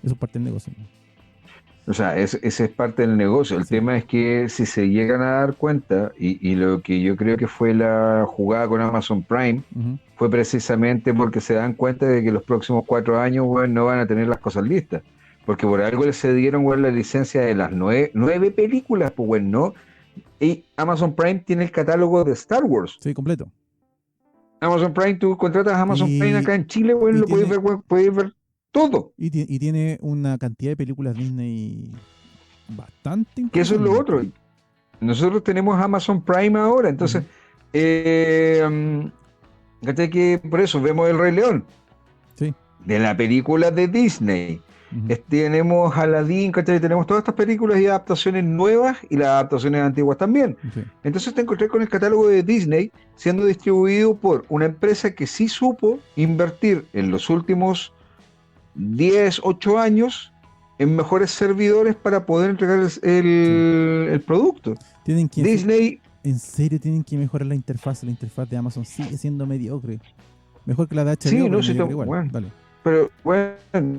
Eso es parte del negocio. O sea, ese es parte del negocio. El tema es que si se llegan a dar cuenta, y lo que yo creo que fue la jugada con Amazon Prime, fue precisamente porque se dan cuenta de que los próximos 4 años, bueno, no van a tener las cosas listas. Porque por algo les cedieron, bueno, la licencia de las 9 películas, pues bueno, ¿no? Y Amazon Prime tiene el catálogo de Star Wars. Sí, completo. Amazon Prime, tú contratas a Amazon Prime acá en Chile, bueno, lo puedes ver todo. Y tiene una cantidad de películas Disney bastante importante. Que eso es lo otro. Nosotros tenemos Amazon Prime ahora, entonces, fíjate que por eso vemos El Rey León. Sí. De la película de Disney. Tenemos Aladdin, ¿cachai? Tenemos todas estas películas y adaptaciones nuevas y las adaptaciones antiguas también. Sí. Entonces te encontré con el catálogo de Disney siendo distribuido por una empresa que sí supo invertir en los últimos 8 años en mejores servidores para poder entregar el producto. Disney... En serio tienen que mejorar la interfaz. La interfaz de Amazon sigue siendo mediocre. Mejor que la de HBO. Sí, no, sí, igual. Bueno. Dale. Pero bueno,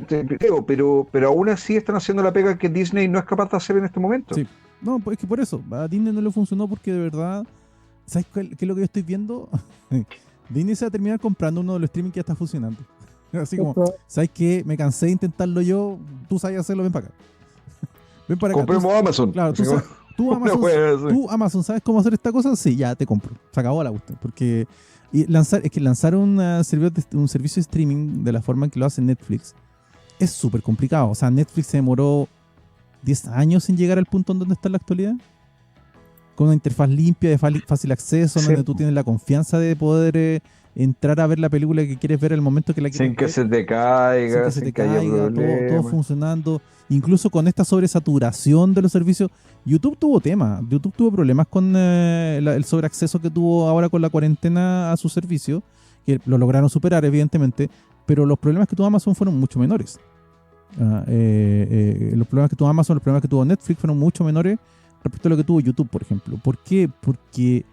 te creo, pero aún así están haciendo la pega que Disney no es capaz de hacer en este momento. Sí. No, pues es que por eso, a Disney no le funcionó porque de verdad, ¿sabes qué es lo que yo estoy viendo? Disney se va a terminar comprando uno de los streaming que ya está funcionando. Así como, ¿sabes qué? Me cansé de intentarlo yo, tú sabes hacerlo, ven para acá. Ven para acá. Compremos Amazon. Claro, tú Amazon, ¿sabes cómo hacer esta cosa? Sí, ya te compro. Se acabó la cuestión. Porque lanzar un servicio de streaming de la forma en que lo hace Netflix es súper complicado. O sea, Netflix se demoró 10 años en llegar al punto en donde está en la actualidad. Con una interfaz limpia, de fácil acceso, donde tú tienes la confianza de poder entrar a ver la película que quieres ver al momento que la quieres ver. Sin que se te caiga, todo funcionando. Incluso con esta sobresaturación de los servicios, YouTube tuvo temas, YouTube tuvo problemas con el sobreacceso que tuvo ahora con la cuarentena a su servicio, que lo lograron superar evidentemente, pero los problemas que tuvo Amazon fueron mucho menores. Los problemas que tuvo Amazon, los problemas que tuvo Netflix fueron mucho menores respecto a lo que tuvo YouTube, por ejemplo. ¿Por qué? Porque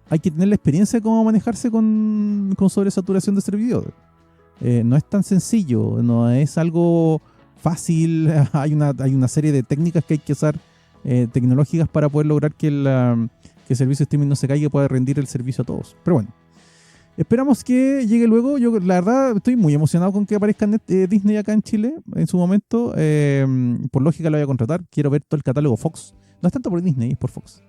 hay que tener la experiencia de cómo manejarse con sobresaturación de servidores. No es tan sencillo, no es algo fácil. Hay una serie de técnicas que hay que usar tecnológicas para poder lograr que el servicio de streaming no se caiga y pueda rendir el servicio a todos. Pero bueno, esperamos que llegue luego. Yo la verdad estoy muy emocionado con que aparezca Disney acá en Chile en su momento. Por lógica lo voy a contratar. Quiero ver todo el catálogo Fox. No es tanto por Disney, es por Fox.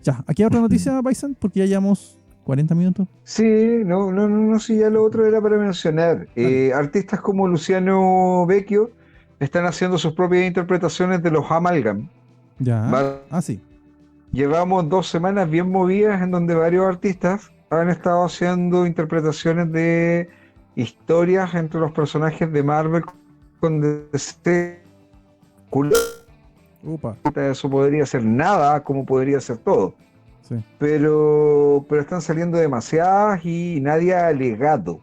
Ya, aquí hay otra noticia, Bison, porque ya llevamos 40 minutos. Sí, no, sí, ya lo otro era para mencionar. Artistas como Luciano Vecchio están haciendo sus propias interpretaciones de los Amalgam. Ya. Sí. Llevamos 2 semanas bien movidas en donde varios artistas han estado haciendo interpretaciones de historias entre los personajes de Marvel con DC. Upa. Eso podría ser nada como podría ser todo. Sí. Pero están saliendo demasiadas y nadie ha alegado.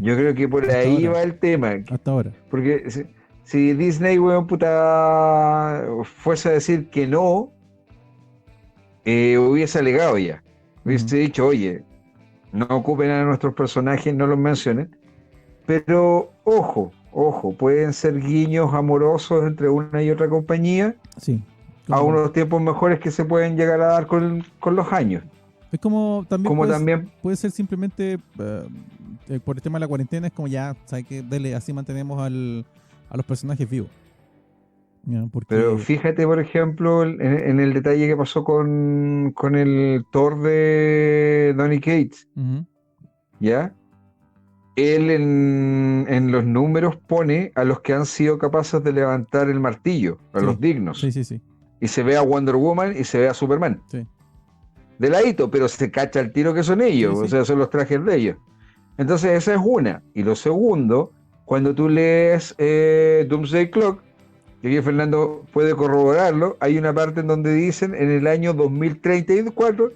Yo creo que por ahí va el tema. Hasta ahora. Porque si Disney, weón, puta, fuese a decir que no, hubiese alegado ya. Hubiese dicho, oye, no ocupen a nuestros personajes, no los mencionen. Pero ojo, pueden ser guiños amorosos entre una y otra compañía. Sí. A unos tiempos mejores que se pueden llegar a dar con los años. Es como también puede ser simplemente por el tema de la cuarentena, es como ya, ¿sabes qué? Dele, así mantenemos a los personajes vivos. Ya, Pero fíjate, por ejemplo, en el detalle que pasó con el Thor de Donny Cates. Uh-huh. ¿Ya? Él en los números pone a los que han sido capaces de levantar el martillo, a los dignos. Sí. Y se ve a Wonder Woman y se ve a Superman. Sí. De ladito, pero se cacha el tiro que son ellos, o sea, son los trajes de ellos. Entonces esa es una. Y lo segundo, cuando tú lees Doomsday Clock, y aquí Fernando puede corroborarlo, hay una parte en donde dicen en el año 2034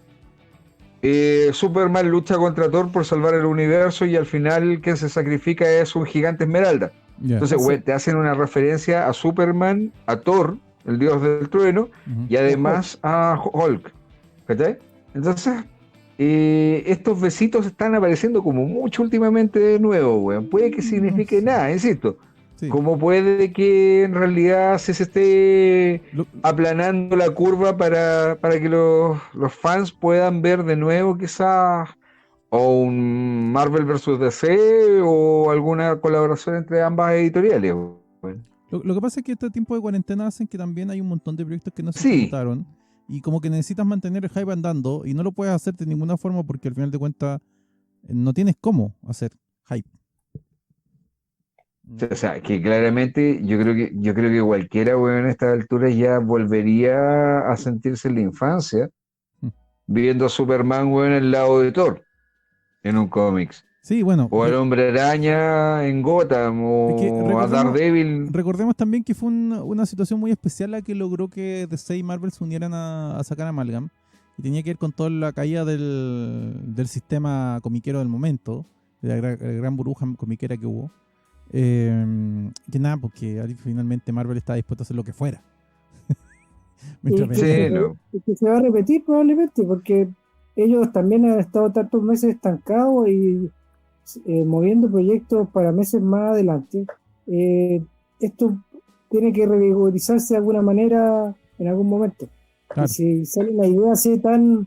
Superman lucha contra Thor por salvar el universo y al final quien se sacrifica es un gigante esmeralda. Entonces, te hacen una referencia a Superman, a Thor, el dios del trueno, y además a Hulk. ¿Cachai? Entonces, estos besitos están apareciendo como mucho últimamente de nuevo, weón. Puede que signifique nada, insisto. Sí. Como puede que en realidad se esté aplanando la curva para que los fans puedan ver de nuevo quizás o un Marvel vs. DC o alguna colaboración entre ambas editoriales. Bueno. Lo que pasa es que este tiempo de cuarentena hacen que también hay un montón de proyectos que no se ejecutaron y como que necesitas mantener el hype andando y no lo puedes hacer de ninguna forma porque al final de cuentas no tienes cómo hacer hype. O sea, que claramente yo creo que cualquiera, weón, a esta altura ya volvería a sentirse en la infancia viendo a Superman, weón, al lado de Thor en un cómics. Sí, bueno. O al Hombre Araña en Gotham, o a Daredevil. Recordemos también que fue una situación muy especial la que logró que DC y Marvel se unieran a sacar Amalgam. Y tenía que ver con toda la caída del sistema comiquero del momento, de la gran burbuja comiquera que hubo. Que nada, porque finalmente Marvel está dispuesto a hacer lo que fuera. Que se va a repetir probablemente, porque ellos también han estado tantos meses estancados y moviendo proyectos para meses más adelante. Esto tiene que revigorizarse de alguna manera en algún momento. Claro. Y si sale una idea así tan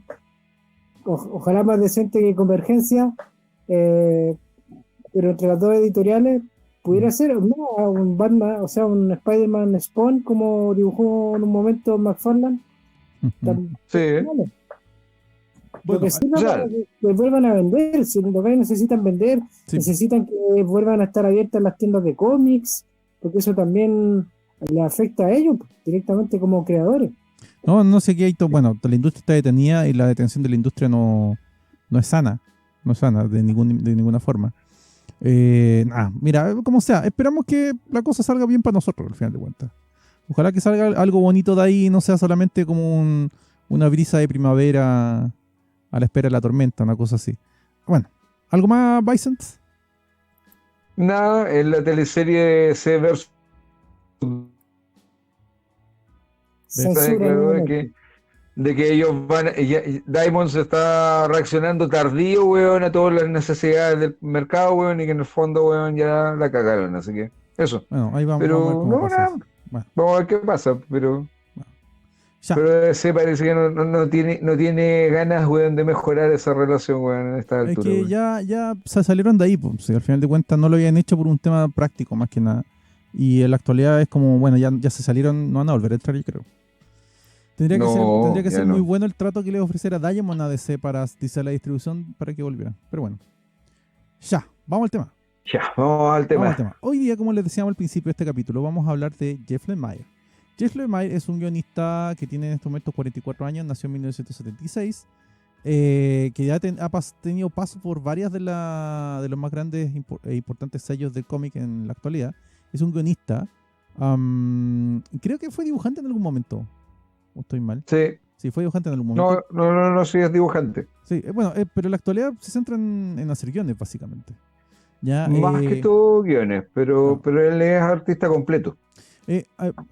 ojalá más decente que Convergencia, pero entre las dos editoriales pudiera ser un Batman, o sea, un Spider-Man Spawn como dibujó en un momento McFarlane. Sí. Porque para que vuelvan a vender, si los que necesitan vender, necesitan que vuelvan a estar abiertas las tiendas de cómics, porque eso también le afecta a ellos directamente como creadores. No sé qué hay. Bueno, la industria está detenida y la detención de la industria no es sana. No es sana de ninguna forma. Mira, como sea, esperamos que la cosa salga bien para nosotros al final de cuentas. Ojalá que salga algo bonito de ahí y no sea solamente como una brisa de primavera a la espera de la tormenta, una cosa así. Bueno, ¿algo más, Vicent? Nada, en la teleserie Severus se Censura declaró nuevamente. de que ellos van, Diamond se está reaccionando tardío, weón, a todas las necesidades del mercado, weón, y que en el fondo, weón, ya la cagaron, así que eso. Bueno, ahí vamos a ver Pero cómo no, pasa eso. nada, Bueno, vamos a ver qué pasa, bueno. Ya. pero se parece que no tiene ganas, weón, de mejorar esa relación, weón, en esta Es altura, que weón. ya se salieron de ahí, pues. Sí, al final de cuentas no lo habían hecho por un tema práctico más que nada. Y en la actualidad es como, bueno, ya se salieron, no van a volver a entrar, yo creo. Tendría No, que ser ya muy no. bueno el trato que le ofreciera Diamond a DC para dice la distribución para que volviera. Pero bueno, ya, vamos al tema. Ya, vamos al Vamos al tema. tema. Hoy día, como les decíamos al principio de este capítulo, vamos a hablar de Jeff Lemire. Jeff Lemire es un guionista que tiene en estos momentos 44 años, nació en 1976, que ya ha tenido paso por varias de los más grandes e importantes sellos del cómic en la actualidad. Es un guionista. Creo que fue dibujante en algún momento. ¿O estoy mal? Sí, Sí, fue dibujante en algún momento. no soy dibujante. Sí, bueno, pero en la actualidad se centra en hacer guiones, básicamente. Ya, Más que todo guiones, claro. pero él es artista completo.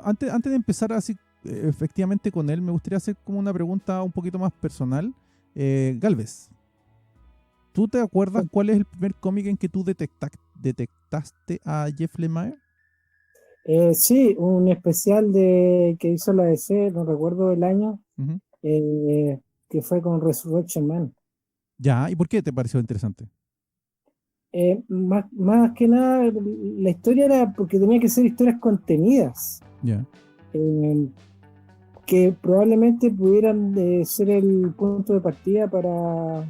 Antes de empezar así efectivamente con él, me gustaría hacer como una pregunta un poquito más personal. Galvez, ¿tú te acuerdas cuál es el primer cómic en que tú detectaste a Jeff Lemire? Sí, un especial que hizo la DC, no recuerdo el año, Ujú. que fue con Resurrection Man. Ya, ¿y por qué te pareció interesante? Más que nada, la historia era porque tenía que ser historias contenidas, Ya, eh, que probablemente pudieran ser el punto de partida para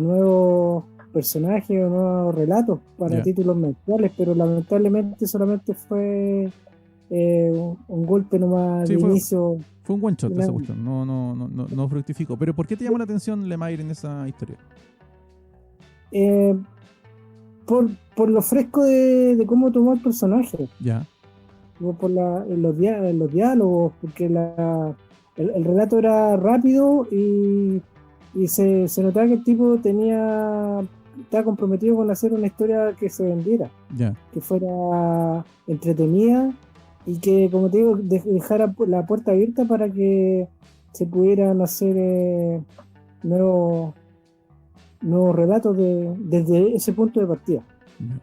nuevos personajes o nuevos relatos, para ya. títulos mensuales, pero lamentablemente solamente fue un golpe nomás Sí, de fue, inicio. fue un one shot esa Una- cuestión, no fructificó. Pero ¿por qué te llamó la atención Lemire en esa historia? eh, por lo fresco de cómo tomó el personaje, Ya, en los diálogos, porque el relato era rápido y se notaba que el tipo estaba comprometido con hacer una historia que se vendiera, ya. que fuera entretenida y que, como te digo, dejara la puerta abierta para que se pudieran hacer nuevos, nuevos relatos desde ese punto de partida. Ya.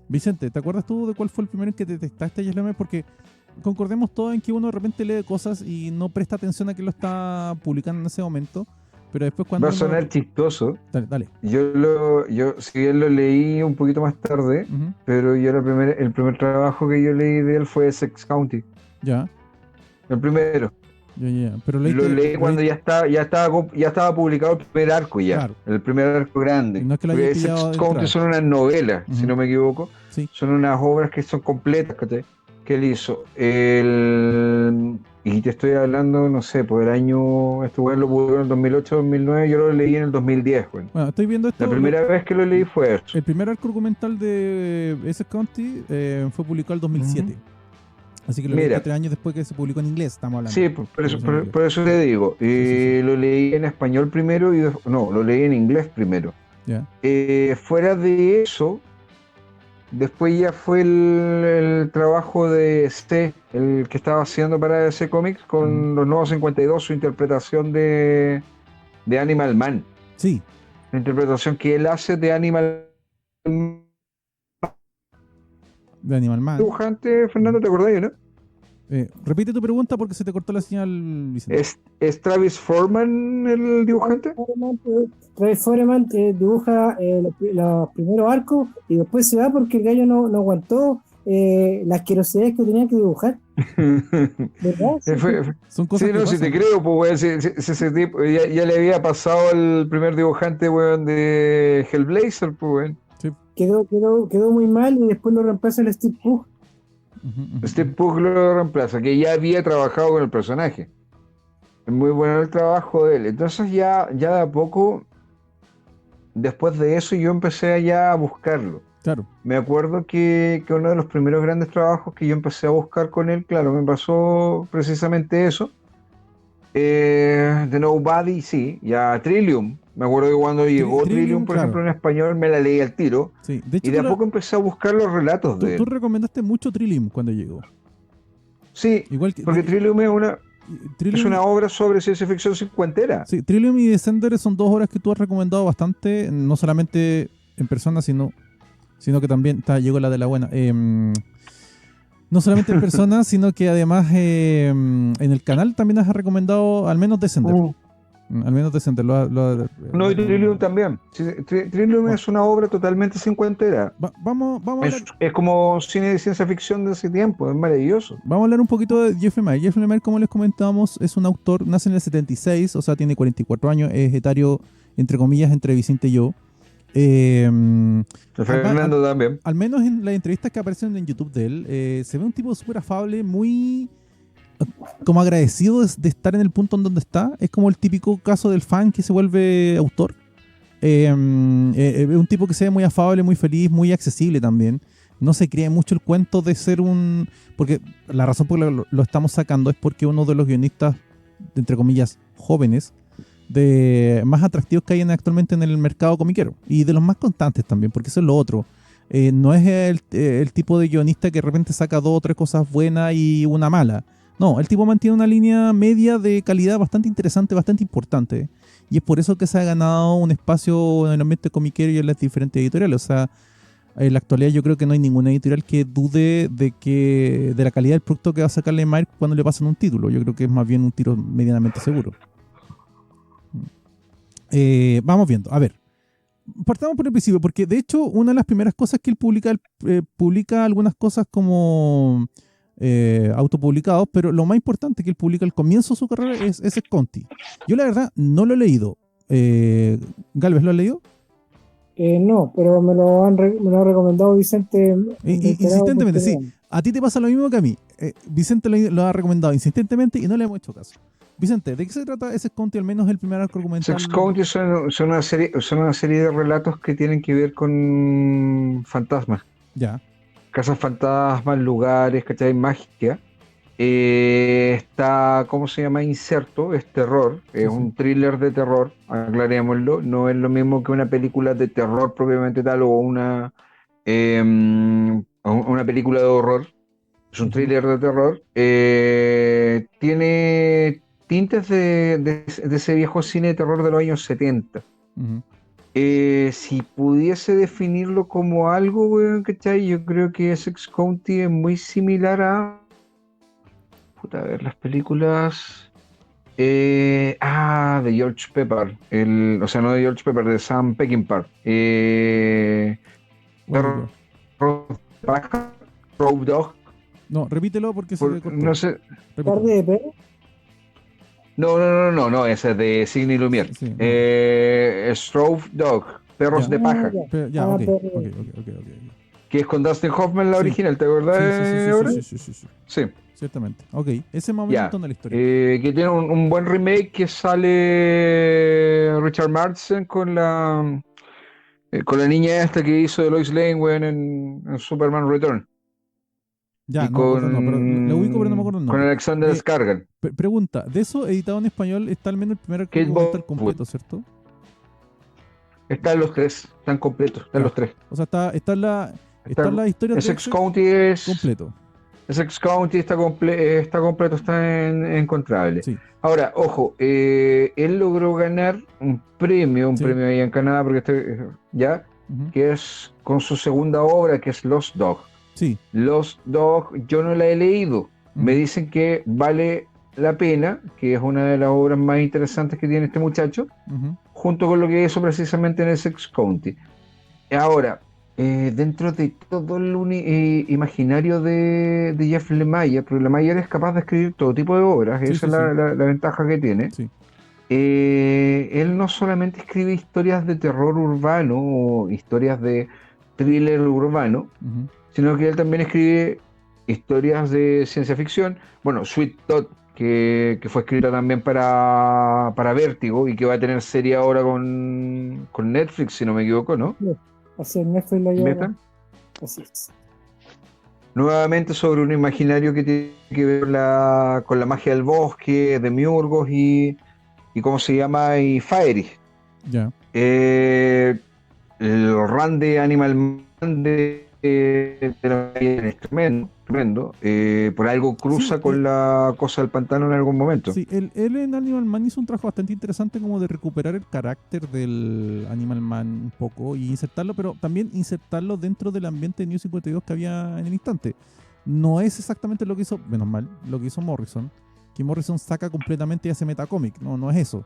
Vicente, ¿te acuerdas tú de cuál fue el primero en que detectaste a Jeff Lemire? Porque concordemos todos en que uno de repente lee cosas y no presta atención a que lo está publicando en ese momento, pero después Va cuando a uno... sonar chistoso. Dale, dale. Yo si bien lo leí un poquito más tarde, Ujú. pero el primer trabajo que yo leí de él fue Sex County. Ya, El primero. ya. Pero Lo leí cuando ya estaba publicado el primer arco ya. claro, El primer arco y grande. no es que lo hayas Porque pillado Sex de County entrada. son unas novelas, si Ujú. no me equivoco. Sí, Son unas obras que son completas, ¿cachai? Que él hizo. Y te estoy hablando, no sé, por el año. Este weón lo publicó en el 2008, 2009, yo lo leí en el 2010, weón. bueno, estoy viendo La esto. primera vez que lo leí fue eso. El primer arco argumental de Essex County fue publicado en 2007. Así que lo leíste Mira, 3 años después que se publicó en inglés, estamos hablando. sí, por eso, Publicación en inglés. por eso te digo. Sí. Lo leí en español primero no, lo leí en inglés primero. Ya. Fuera de eso, después ya fue el trabajo de el que estaba haciendo para ese Comics con los nuevos 52, su interpretación de Animal Man. Sí, La interpretación que él hace de Animal Man. de Animal Man. Dibujante, Fernando, ¿te acordás, no? Repite tu pregunta porque se te cortó la señal, Vicente. ¿Es Travis Foreman el dibujante? Travis Foreman dibuja los primeros arcos y después se va porque el gallo no aguantó las asquerosidades que tenía que dibujar. ¿Verdad? Son cosas Sí, que no, si te pasan. creo, pues, weón, si ese tipo ya le había pasado al primer dibujante, weón, de Hellblazer, pues, weón. Sí. Quedó muy mal y después lo reemplaza el Steve Pugh. Steve Pugh lo reemplaza, que ya había trabajado con el personaje. Es muy bueno el trabajo de él. Entonces ya de a poco, después de eso, yo empecé ya a buscarlo. Claro. Me acuerdo que uno de los primeros grandes trabajos que yo empecé a buscar con él, claro, me pasó precisamente eso. De Nobody, sí, ya Trillium. Me acuerdo que cuando llegó Trillium, Trillium, por ejemplo, claro. en español, me la leí al tiro. Sí. De Y hecho, de a poco empecé a buscar los relatos de tú él. recomendaste mucho Trillium cuando llegó. Sí, Igual que porque Trillium es Trillium, una obra sobre ciencia ficción cincuentera. sí, Trillium y Descender son dos obras que tú has recomendado bastante, no solamente en persona, sino que también llegó la de la buena. No solamente en persona, sino que además en el canal también has recomendado al menos Descender. Mm. Al menos Descender No, lo y has Trillium recomendado. también. Sí, Trillium Bueno, es una obra totalmente cincuentera. vamos a hablar. Es como cine de ciencia ficción de ese tiempo, es maravilloso. Vamos a hablar un poquito de Jeffrey Lemire. Jeffrey Lemire, como les comentábamos, es un autor, nace en el 76, o sea, tiene 44 años, es etario, entre comillas, entre Vicente y yo. Eh, al, ma- al- Fernando también. al menos en las entrevistas que aparecen en YouTube de él, se ve un tipo súper afable, muy como agradecido de estar en el punto en donde está. Es como el típico caso del fan que se vuelve autor. Es un tipo que se ve muy afable, muy feliz, muy accesible también. No se cree mucho el cuento de ser un... Porque la razón por la que lo estamos sacando es porque uno de los guionistas, entre comillas, jóvenes, de más atractivos que hay actualmente en el mercado comiquero. Y de los más constantes también, porque eso es lo otro. No es el tipo de guionista que de repente saca dos o tres cosas buenas y una mala. No, el tipo mantiene una línea media de calidad bastante interesante, bastante importante. Y es por eso que se ha ganado un espacio en el ambiente comiquero y en las diferentes editoriales. O sea, en la actualidad yo creo que no hay ninguna editorial que dude de la calidad del producto que va a sacarle Mike cuando le pasan un título. Yo creo que es más bien un tiro medianamente seguro. Vamos viendo. A ver, partamos por el principio, porque de hecho una de las primeras cosas que él publica algunas cosas como autopublicados, pero lo más importante que él publica al comienzo de su carrera es Conti. Yo la verdad no lo he leído. Galvez, ¿lo has leído? No, pero me lo ha recomendado Vicente reiterado Insistentemente, sí. oportunidades. A ti te pasa lo mismo que a mí. Vicente lo ha recomendado insistentemente y no le hemos hecho caso. Vicente, ¿de qué se trata ese Conti? Al menos el primer arco Sex argumental. County son una serie de relatos que tienen que ver con fantasmas, Ya. casas fantasmas, lugares, ¿cachai? Magia. Está, ¿cómo se llama? Inserto, es terror, es Sí, sí. un thriller de terror, aclarémoslo, no es lo mismo que una película de terror propiamente tal o una película de horror, es un Ujú, thriller de terror. Tiene tintes de ese viejo cine de terror de los años 70. ujú. Si pudiese definirlo como algo, weón, ¿cachai? Yo creo que Essex County es muy similar a... Puta, a ver, las películas... de George Pepper. O sea, no de George Pepper, de Sam Peckinpah. ¿Cuál de todo? Perro de Paja, Road Dog. No, repítelo porque se te No cortó. sé. Repítelo. Tarde de perro. No, ese es de Sidney Lumière. Sí, no. Strobe Dog, Perros Ya. de Paja, Ya. Ya, ok, Perro. ok. que es con Dustin Hoffman la Sí, original, ¿te acordás ahora? sí. Sí, Ciertamente. Ok, ese es más o menos el ya. tono de la historia. Que tiene un buen remake que sale Richard Madsen con la niña esta que hizo de Lois Lane, weón, en Superman Return. Ya, Y no me acuerdo, no, pero lo ubico, pero no me acuerdo el con nombre. Alexander Skarsgård. Pregunta, de eso editado en español está al menos el primer arco Kate argumental Bosworth. completo, ¿cierto? Están los tres, están completos, están Ya. los tres. O sea, están las historias de Essex ese County es... completo. Essex County está completo, está encontrable. Sí, Ahora, ojo, él logró ganar un sí. premio ahí en Canadá, porque ya, Ujú, que es con su segunda obra, que es Lost Dog. sí. Lost Dog, yo no la he leído. Me Ujú, dicen que vale la pena, que es una de las obras más interesantes que tiene este muchacho, ujú, junto con lo que hizo precisamente en Essex County. Ahora, dentro de todo el imaginario de Jeff Lemire, porque Lemire es capaz de escribir todo tipo de obras, sí, esa sí, es sí. la ventaja que tiene. Sí. Él no solamente escribe historias de terror urbano o historias de thriller urbano, Ujú. sino que él también escribe historias de ciencia ficción. Bueno, Sweet Todd, que fue escrita también para Vértigo y que va a tener serie ahora con Netflix, si no me equivoco, ¿no? Sí. Así en Netflix la lleva. ¿Meta? Así es. Nuevamente sobre un imaginario que tiene que ver con la magia del bosque, de Miurgos y ¿cómo se llama? Y Faeris. Ya. El run de Animal Man de la es tremendo, tremendo. Por algo Sí, cruza con la cosa del pantano en algún momento. sí, él en Animal Man hizo un trabajo bastante interesante como de recuperar el carácter del Animal Man un poco y insertarlo, pero también insertarlo dentro del ambiente de New 52 que había en el instante. No es exactamente lo que hizo, menos mal, lo que hizo Morrison, que Morrison saca completamente y hace metacómic, no es eso.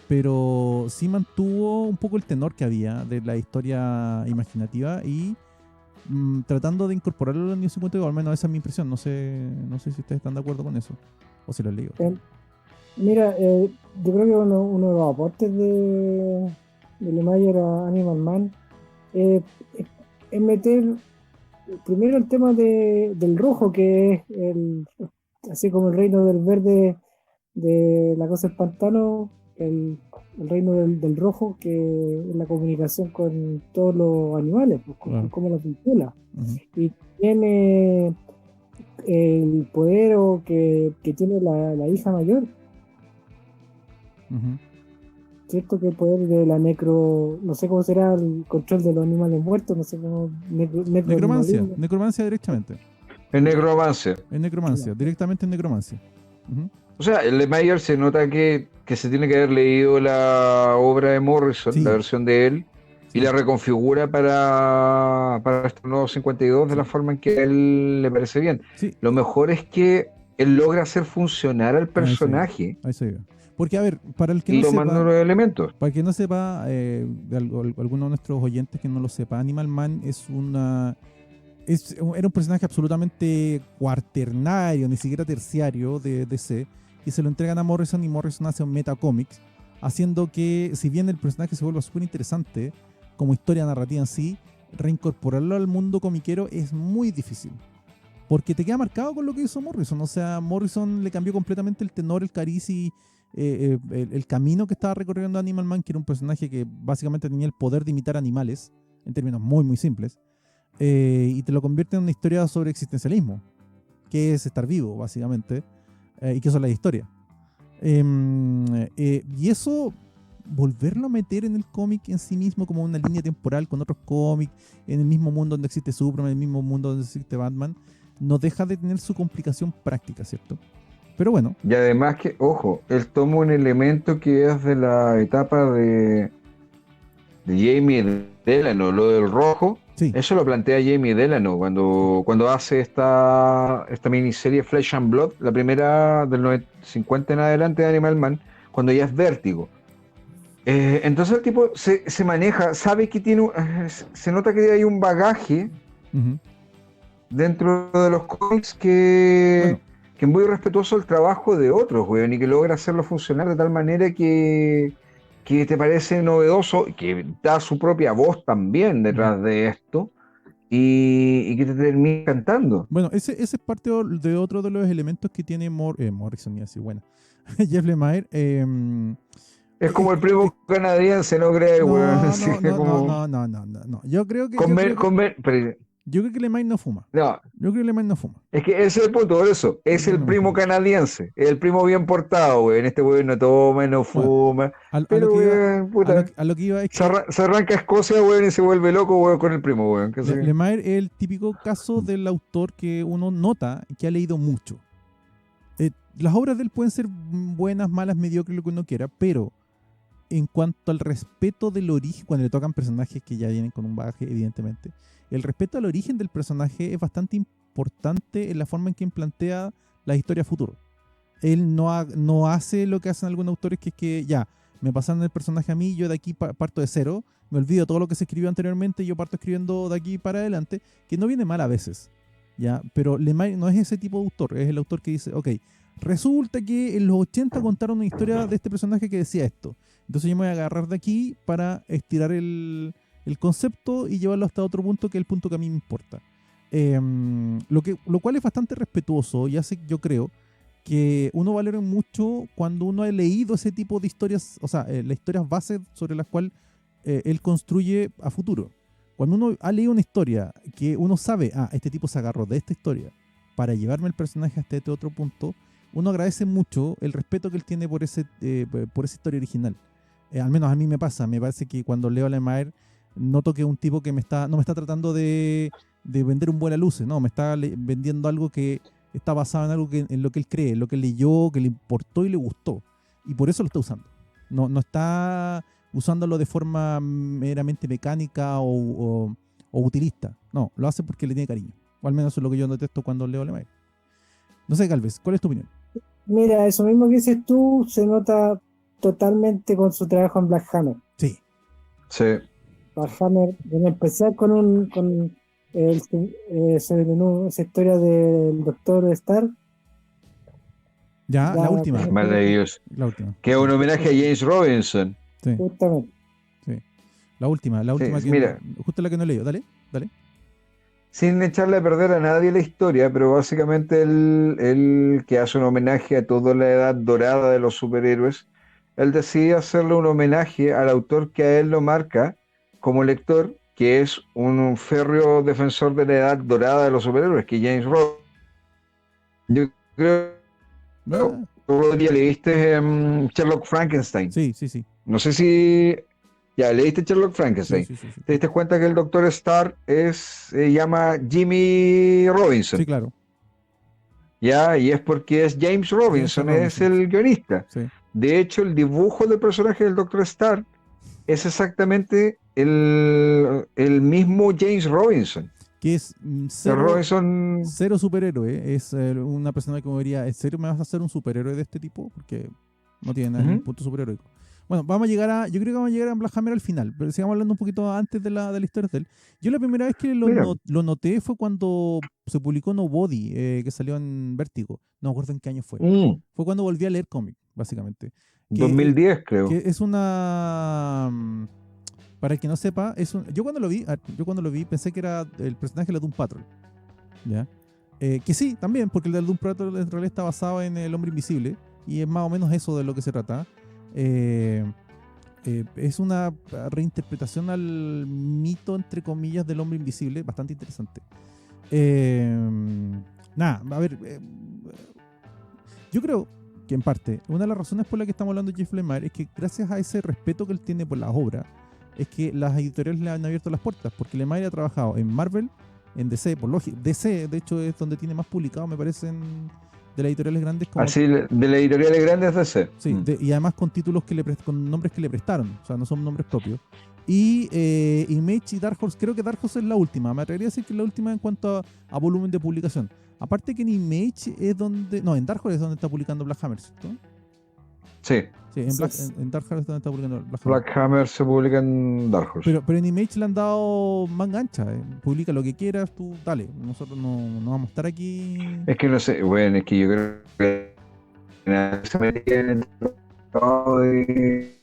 Pero sí mantuvo un poco el tenor que había de la historia imaginativa y tratando de incorporarlo a los New 52, al menos esa es mi impresión. No sé si ustedes están de acuerdo con eso o si lo han leído. Eh, Mira, yo creo que uno de los aportes de Lemaier a Animal Man eh, es, es meter primero el tema del rojo, que es así como el reino del verde de la cosa del pantano, el reino del rojo, que es la comunicación con todos los animales, pues, con Claro. cómo los vincula. Ujú. Y tiene el poder que tiene la hija mayor. Ujú. ¿Cierto? Que el poder de la no sé cómo será el control de los animales muertos, no sé cómo, Necromancia, necroanimalismo. necromancia directamente. El Necromancer. En necromancia, Claro. directamente en necromancia. Ujú. O sea, el Mayer se nota que se tiene que haber leído la obra de Morrison, la Sí, versión de él, y sí, la reconfigura para este nuevo 52 de la sí, forma en que a él le parece bien. sí. Lo mejor es que él logra hacer funcionar al Ahí se iba, personaje ahí se iba. Porque, a ver, para el que y no tomando sepa, los elementos. para el que no sepa, alguno de nuestros oyentes que no lo sepa, Animal Man era un personaje absolutamente cuaternario, ni siquiera terciario de DC, y se lo entregan a Morrison y Morrison hace un metacómics, haciendo que, si bien el personaje se vuelva súper interesante como historia narrativa en sí, reincorporarlo al mundo comiquero es muy difícil. Porque te queda marcado con lo que hizo Morrison. O sea, Morrison le cambió completamente el tenor, el cariz y el camino que estaba recorriendo Animal Man, que era un personaje que básicamente tenía el poder de imitar animales, en términos muy, muy simples, y te lo convierte en una historia sobre existencialismo, que es estar vivo, básicamente, y que eso es la historia. Y eso, volverlo a meter en el cómic en sí mismo como una línea temporal con otros cómics, en el mismo mundo donde existe Superman, en el mismo mundo donde existe Batman, no deja de tener su complicación práctica, ¿cierto? Pero bueno, Y además que, ojo, él toma un elemento que es de la etapa de Jamie Delano, lo del rojo. sí, Eso lo plantea Jamie Delano sí. cuando hace esta miniserie Flesh and Blood, la primera del 50 en adelante de Animal Man, cuando ya es Vértigo. Entonces el tipo se maneja, sabe que se nota que hay un bagaje Ujú. dentro de los cómics que, Bueno, que es muy respetuoso del trabajo de otros, weón, y que logra hacerlo funcionar de tal manera que te parece novedoso, que da su propia voz también ujú. detrás de esto, y que te termina cantando. Bueno, ese es parte de otro de los elementos que tiene Morrison, y así, bueno, Jeff Lemire. Es como el primo canadiense, ¿no crees, weón? No, Así no, que no, no, como... no, no, no, no, no. Yo creo que, Con, yo creo que, pero, yo creo que Lemire no fuma. no, Yo creo que Lemire no fuma. es que ese es el punto, por eso. Yo Es creo que el no primo fuma. canadiense, es el primo bien portado, weón. Este weón no toma, no Bueno, fuma, a lo pero que iba, weón, puta. a lo que iba es que Se arranca a Escocia, weón, y se vuelve loco, weón, con el primo, weón. Lemire es el típico caso del autor que uno nota que ha leído mucho. Las obras de él pueden ser buenas, malas, mediocres, lo que uno quiera, pero en cuanto al respeto del origen, cuando le tocan personajes que ya vienen con un bagaje, evidentemente, el respeto al origen del personaje es bastante importante en la forma en que plantea la historia futuro. Él no hace lo que hacen algunos autores, que es que ya, me pasan el personaje a mí, yo de aquí parto de cero, me olvido todo lo que se escribió anteriormente y yo parto escribiendo de aquí para adelante, que no viene mal a veces, ¿ya? Pero Lemire no es ese tipo de autor, es el autor que dice, ok, resulta que en los 80 contaron una historia de este personaje que decía esto, entonces yo me voy a agarrar de aquí para estirar el concepto y llevarlo hasta otro punto, que es el punto que a mí me importa. Lo cual es bastante respetuoso y hace, yo creo, que uno valora mucho cuando uno ha leído ese tipo de historias, o sea, las historias bases sobre las cuales él construye a futuro. Cuando uno ha leído una historia que uno sabe, este tipo se agarró de esta historia para llevarme el personaje hasta este otro punto, uno agradece mucho el respeto que él tiene por esa historia original. Al menos a mí me parece que cuando leo a Lemire noto que es un tipo que no me está tratando de vender un vuelo a luces, no, me está vendiendo algo que está basado en algo en lo que él cree, en lo que él leyó, que le importó y le gustó. Y por eso lo está usando. No está usándolo de forma meramente mecánica o utilista. No, lo hace porque le tiene cariño. O al menos eso es lo que yo detesto cuando leo a Lemire. No sé, Galvez, ¿cuál es tu opinión? Mira, eso mismo que dices tú se nota totalmente con su trabajo en Black Hammer. Sí. Sí. Black Hammer, en empezar con esa historia del Doctor Star. Ya, la última. Maravilloso. La última. Que es un homenaje a James Robinson. Sí. Justamente. Sí. La última Sí, mira. Justo la que no leo. Dale. Sin echarle a perder a nadie la historia, pero básicamente él que hace un homenaje a toda la edad dorada de los superhéroes, él decide hacerle un homenaje al autor que a él lo marca como lector, que es un férreo defensor de la edad dorada de los superhéroes, que es James Robinson. Yo creo Ah, que otro día leíste Sherlock Frankenstein. sí. No sé si ya leíste Sherlock Frankenstein. Sí. ¿Te diste cuenta que el Doctor Starr se llama Jimmy Robinson? Sí, claro. Ya, y es porque es James Robinson, es el guionista. Sí. De hecho, el dibujo del personaje del Doctor Starr es exactamente el mismo James Robinson. Que es Robinson, cero superhéroe. Es una persona que me diría, ¿en serio me vas a hacer un superhéroe de este tipo? Porque no tiene ningún punto superheroico. Bueno, yo creo que vamos a llegar a Black Hammer al final, pero sigamos hablando un poquito antes de la historia de él. Yo la primera vez que lo noté fue cuando se publicó Nobody, que salió en Vértigo. No me acuerdo en qué año fue. Fue cuando volví a leer cómic, básicamente. 2010 creo. Que es una... Para el que no sepa, yo cuando lo vi pensé que era el personaje de la Doom Patrol. ¿Ya? Que sí, también, porque el de Doom Patrol en realidad está basado en El Hombre Invisible, y es más o menos eso de lo que se trata. Es una reinterpretación al mito, entre comillas, del hombre invisible, bastante interesante. A ver, yo creo que en parte, una de las razones por las que estamos hablando de Jeff Lemire es que gracias a ese respeto que él tiene por las obras, es que las editoriales le han abierto las puertas, porque Lemire ha trabajado en Marvel, en DC, por lógica. DC, de hecho, es donde tiene más publicado, me parecen, de las editoriales grandes. Así, de las editoriales grandes DC. Sí, y además con títulos con nombres que le prestaron, o sea, no son nombres propios. Y Image y Dark Horse, creo que Dark Horse es la última, me atrevería a decir que es la última en cuanto a volumen de publicación. Aparte que en Image es donde, no, en Dark Horse es donde está publicando Black Hammer, ¿cierto? Sí. Sí, en Dark Horse es donde está publicando Black Hammer. Black Hammer se publica en Dark Horse. Pero en Image le han dado manga ancha, publica lo que quieras, tú dale, nosotros no vamos a estar aquí. Es que no sé, bueno, es que yo creo que se metía en el trabajo de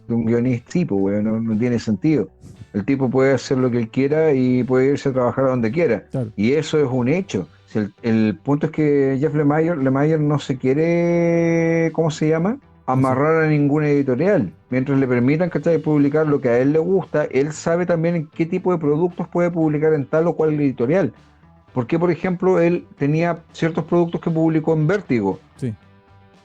un guionista tipo, weón, no tiene sentido. El tipo puede hacer lo que él quiera y puede irse a trabajar a donde quiera. Claro. Y eso es un hecho. Si el punto es que Jeff Lemire no se quiere, ¿cómo se llama? Amarrar a ninguna editorial. Mientras le permitan, ¿cachai?, publicar lo que a él le gusta, él sabe también en qué tipo de productos puede publicar en tal o cual editorial. Porque, por ejemplo, él tenía ciertos productos que publicó en Vértigo. Sí.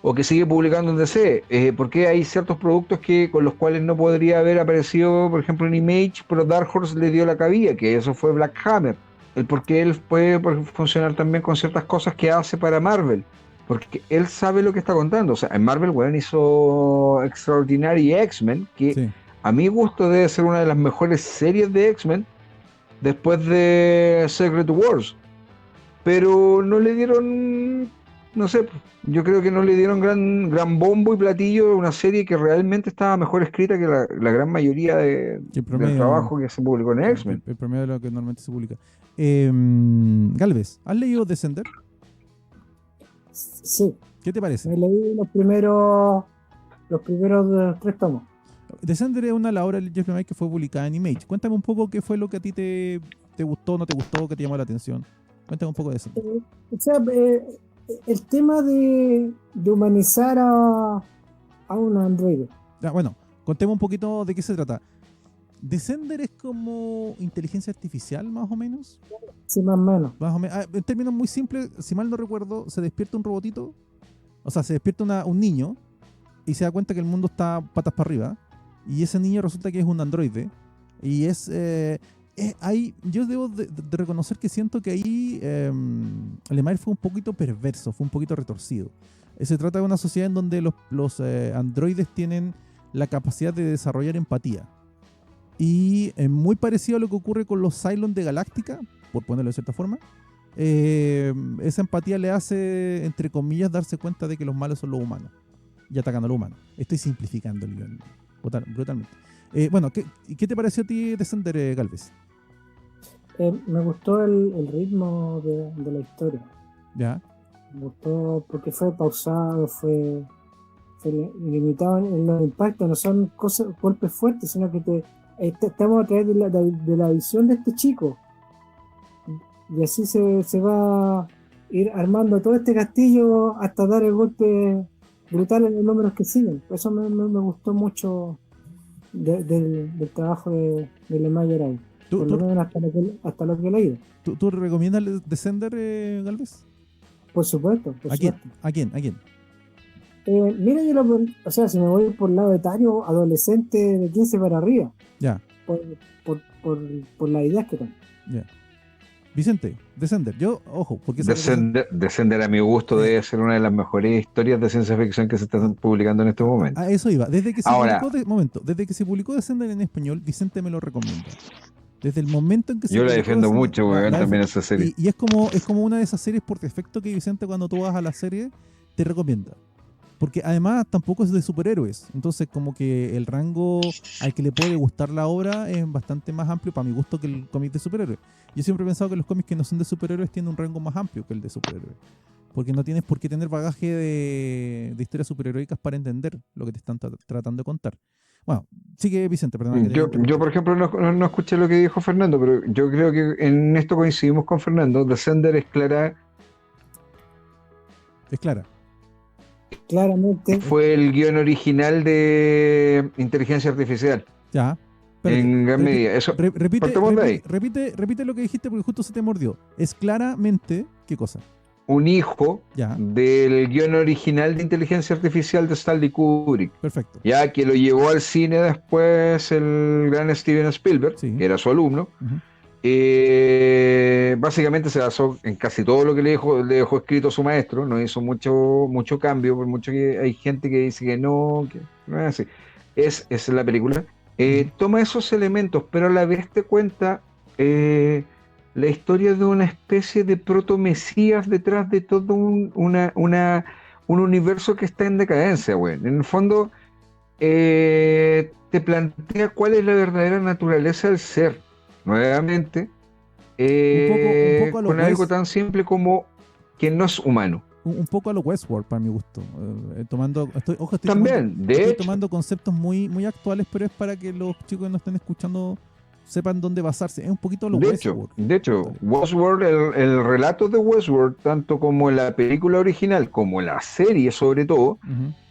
O que sigue publicando en DC. ¿Por qué hay ciertos productos con los cuales no podría haber aparecido, por ejemplo, en Image, pero Dark Horse le dio la cabida? Que eso fue Black Hammer. El por qué él puede funcionar también con ciertas cosas que hace para Marvel. Porque él sabe lo que está contando. O sea, en Marvel, bueno, hizo Extraordinary X-Men, que Sí. a mi gusto debe ser una de las mejores series de X-Men después de Secret Wars. Pero no le dieron, no sé, yo creo que no le dieron gran bombo y platillo a una serie que realmente estaba mejor escrita que la gran mayoría del trabajo que se publicó en X-Men. El promedio de lo que normalmente se publica. Galvez, ¿has leído Descender? Sí. ¿Qué te parece? Me leí los primeros 3 tomos. Descender es una de las obras de Jeff Lemire que fue publicada en Image. Cuéntame un poco qué fue lo que a ti te gustó, no te gustó, que te llamó la atención. Cuéntame un poco de eso. O sea, el tema de humanizar a un androide. Bueno, contemos un poquito de qué se trata. Descender es como inteligencia artificial, más o menos. Sí, más o menos. Más o menos. En términos muy simples, si mal no recuerdo, se despierta un robotito, o sea, se despierta un niño y se da cuenta que el mundo está patas para arriba. Y ese niño resulta que es un androide. Y yo debo de reconocer que siento que ahí Lemire fue un poquito perverso, fue un poquito retorcido. Se trata de una sociedad en donde los androides tienen la capacidad de desarrollar empatía. Y muy parecido a lo que ocurre con los Cylon de Galáctica, por ponerlo de cierta forma. Esa empatía le hace, entre comillas, darse cuenta de que los malos son los humanos y atacan a los humanos. Estoy simplificando el guión brutalmente. Bueno, ¿qué te pareció a ti Descender, Galvez? Me gustó el ritmo de la historia. Ya. Me gustó porque fue pausado, fue limitado en los impactos. No son golpes fuertes, sino que estamos a través de la visión de este chico. Y así se va a ir armando todo este castillo hasta dar el golpe brutal en los números que siguen. Eso me gustó mucho del trabajo de Lemire ahí. Por lo menos hasta lo que he leído. ¿Tú recomiendas Descender, Galvez? Por supuesto. ¿A quién? Mira, o sea, si me voy por el lado etario, adolescente de 15 para arriba. Ya. Por las ideas que tengo. Ya. Vicente, Descender. Yo, ojo, porque Descender a mi gusto debe ser una de las mejores historias de ciencia ficción que se están publicando en este momento. A eso iba. Desde que se publicó Descender en español, Vicente me lo recomienda. Desde el momento en que yo la defiendo mucho, weón, también esa serie. Y es como una de esas series por defecto que Vicente, cuando tú vas a la serie, te recomienda. Porque además tampoco es de superhéroes. Entonces, como que el rango al que le puede gustar la obra es bastante más amplio, para mi gusto, que el cómic de superhéroes. Yo siempre he pensado que los cómics que no son de superhéroes tienen un rango más amplio que el de superhéroes. Porque no tienes por qué tener bagaje de historias superheroicas para entender lo que te están tratando de contar. Bueno, sigue Vicente, perdón. Yo, por ejemplo, no escuché lo que dijo Fernando, pero yo creo que en esto coincidimos con Fernando. Descender es clara. Es clara. Claramente. Fue el guión original de Inteligencia Artificial. Ya. En gran medida. Eso, repite lo que dijiste porque justo se te mordió. Es claramente, ¿qué cosa? Un hijo del guión original de Inteligencia Artificial de Stanley Kubrick. Perfecto. Ya que lo llevó al cine después el gran Steven Spielberg, que era su alumno. Uh-huh. Básicamente se basó en casi todo lo que le dejó escrito su maestro. No hizo mucho cambio, por mucho que hay gente que dice que no es así. Es la película. Toma esos elementos, pero a la vez te cuenta la historia de una especie de proto-mesías detrás de todo un universo que está en decadencia, güey. En el fondo, te plantea cuál es la verdadera naturaleza del ser. Nuevamente, un poco con algo tan simple como que no es humano. Un poco a lo Westworld, para mi gusto. Estoy tomando conceptos muy, muy actuales, pero es para que los chicos que nos estén escuchando sepan dónde basarse. Es un poquito a lo Westworld. De hecho, Westworld, el relato de Westworld, tanto como la película original como la serie sobre todo,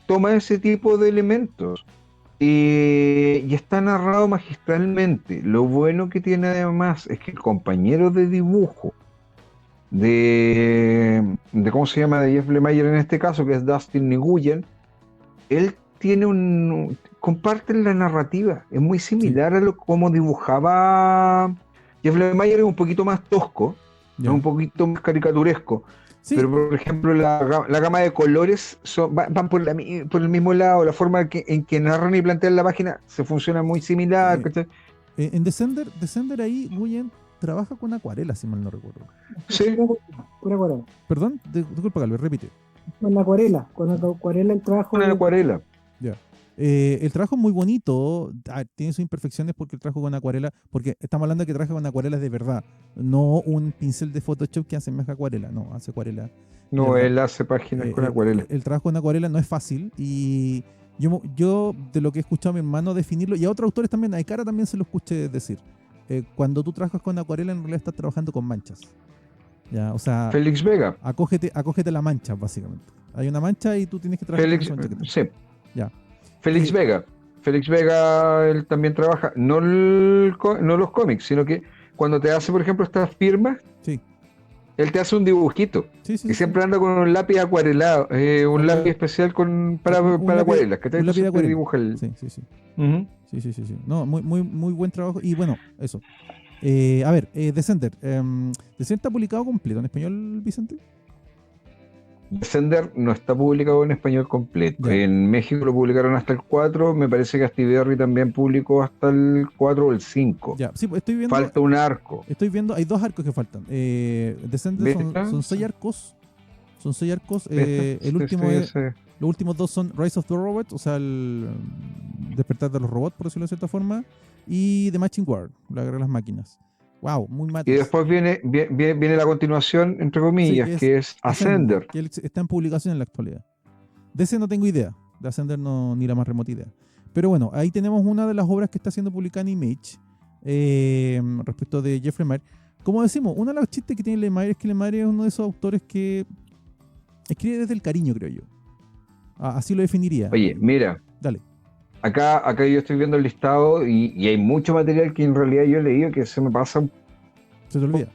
toma ese tipo de elementos. Y está narrado magistralmente. Lo bueno que tiene además es que el compañero de dibujo de ¿cómo se llama? De Jeff Lemire en este caso, que es Dustin Nguyen, él comparten la narrativa, es muy similar a como dibujaba Jeff Lemire, es un poquito más tosco, es un poquito más caricaturesco. Sí. Pero por ejemplo la gama de colores van por el mismo lado, la forma en que narran y plantean la página se funciona muy similar. En Descender ahí Nguyen trabaja con acuarela, si mal no recuerdo. Sí. Pura acuarela. Perdón, disculpa, Galvez, repite. Con acuarela el trabajo. Con acuarela. Ya. El trabajo es muy bonito, tiene sus imperfecciones porque el trabajo con acuarela, porque estamos hablando de que trabaja con acuarelas de verdad, no un pincel de Photoshop que hace más acuarela, no, hace acuarela. No, él hace páginas con acuarela. El trabajo con acuarela no es fácil y yo de lo que he escuchado a mi hermano definirlo, y a otros autores también, a Ikara también se lo escuché decir, cuando tú trabajas con acuarela en realidad estás trabajando con manchas. Ya, o sea, Félix Vega. Acógete la mancha, básicamente. Hay una mancha y tú tienes que trabajar con esa mancha que sí. Ya. Félix Vega. Félix Vega, él también trabaja, no los cómics, sino que cuando te hace, por ejemplo, estas firmas, Sí, él te hace un dibujito. sí, sí, Y sí. siempre anda con un lápiz acuarelado, un lápiz especial para acuarelas, que Un lápiz entonces de te acuarela. dibuja el... Sí, sí, sí. Ujú. Sí, sí, sí, sí. No, muy, muy, muy buen trabajo. Y bueno, eso. A ver, Descender. ¿Descender está publicado completo en español, Vicente? Descender no está publicado en español completo. Ya, En México lo publicaron hasta el 4, me parece que Astiberri también publicó hasta el 4 o el 5. ya. Sí, pues Falta un arco. estoy viendo, hay dos arcos que faltan. Descender ¿Viste? son seis arcos. Son seis arcos. ¿Viste? El Sí, último sí, es, ese. los últimos dos son Rise of the Robots, o sea, el despertar de los robots, por decirlo de cierta forma, y The Matching War, la guerra de las máquinas. Wow, muy Y Matrix. después viene la continuación, entre Sí, comillas, que es que es Ascender. que él está en publicación en la actualidad. De ese no tengo idea, de Ascender no, ni la más remota idea. Pero bueno, ahí tenemos una de las obras que está siendo publicada en Image respecto de Jeffrey Lemire. Como decimos, uno de los chistes que tiene Lemire es que Lemire es uno de esos autores que escribe desde el cariño, creo yo. Así lo definiría. Oye, mira, Dale, acá yo estoy viendo el listado y hay mucho material que en realidad yo he leído que se me pasa un se te olvida.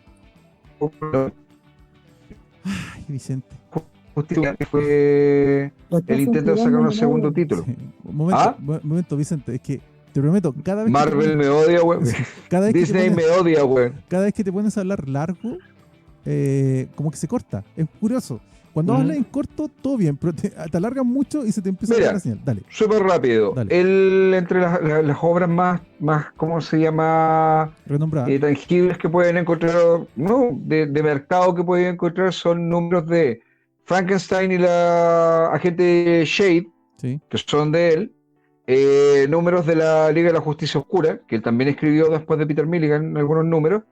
poco. Ay, Vicente. Justamente fue Lo estás el intento de sacar censurando, un segundo ¿no? título. Sí. Momento, ¿Ah? momento, Vicente, es que te prometo, cada vez que Marvel me odia, güey. cada vez que te Disney pones, me odia, güey. cada vez que te pones a hablar largo, como que se corta. Es curioso. Cuando Ujú. hablas en corto, todo bien, pero te alargas mucho y se te empieza a Mira. caer la señal. Dale, Súper rápido. Dale. Él, entre las obras más, ¿cómo se llama? renombrada. Tangibles que pueden encontrar, no, de mercado que pueden encontrar son números de Frankenstein y la agente Shade, Sí, que son de él. Números de la Liga de la Justicia Oscura, que él también escribió después de Peter Milligan, algunos números.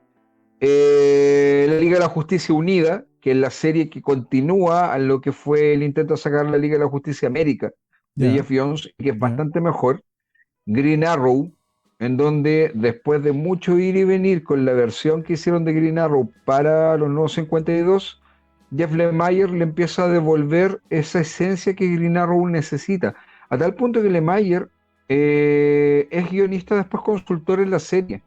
La Liga de la Justicia Unida, que es la serie que continúa a lo que fue el intento de sacar la Liga de la Justicia América de ya, Jeff Jones, que es ya. bastante mejor. Green Arrow, en donde después de mucho ir y venir con la versión que hicieron de Green Arrow para los nuevos 52, Jeff Lemire le empieza a devolver esa esencia que Green Arrow necesita, a tal punto que Lemire es guionista, después consultor en la serie.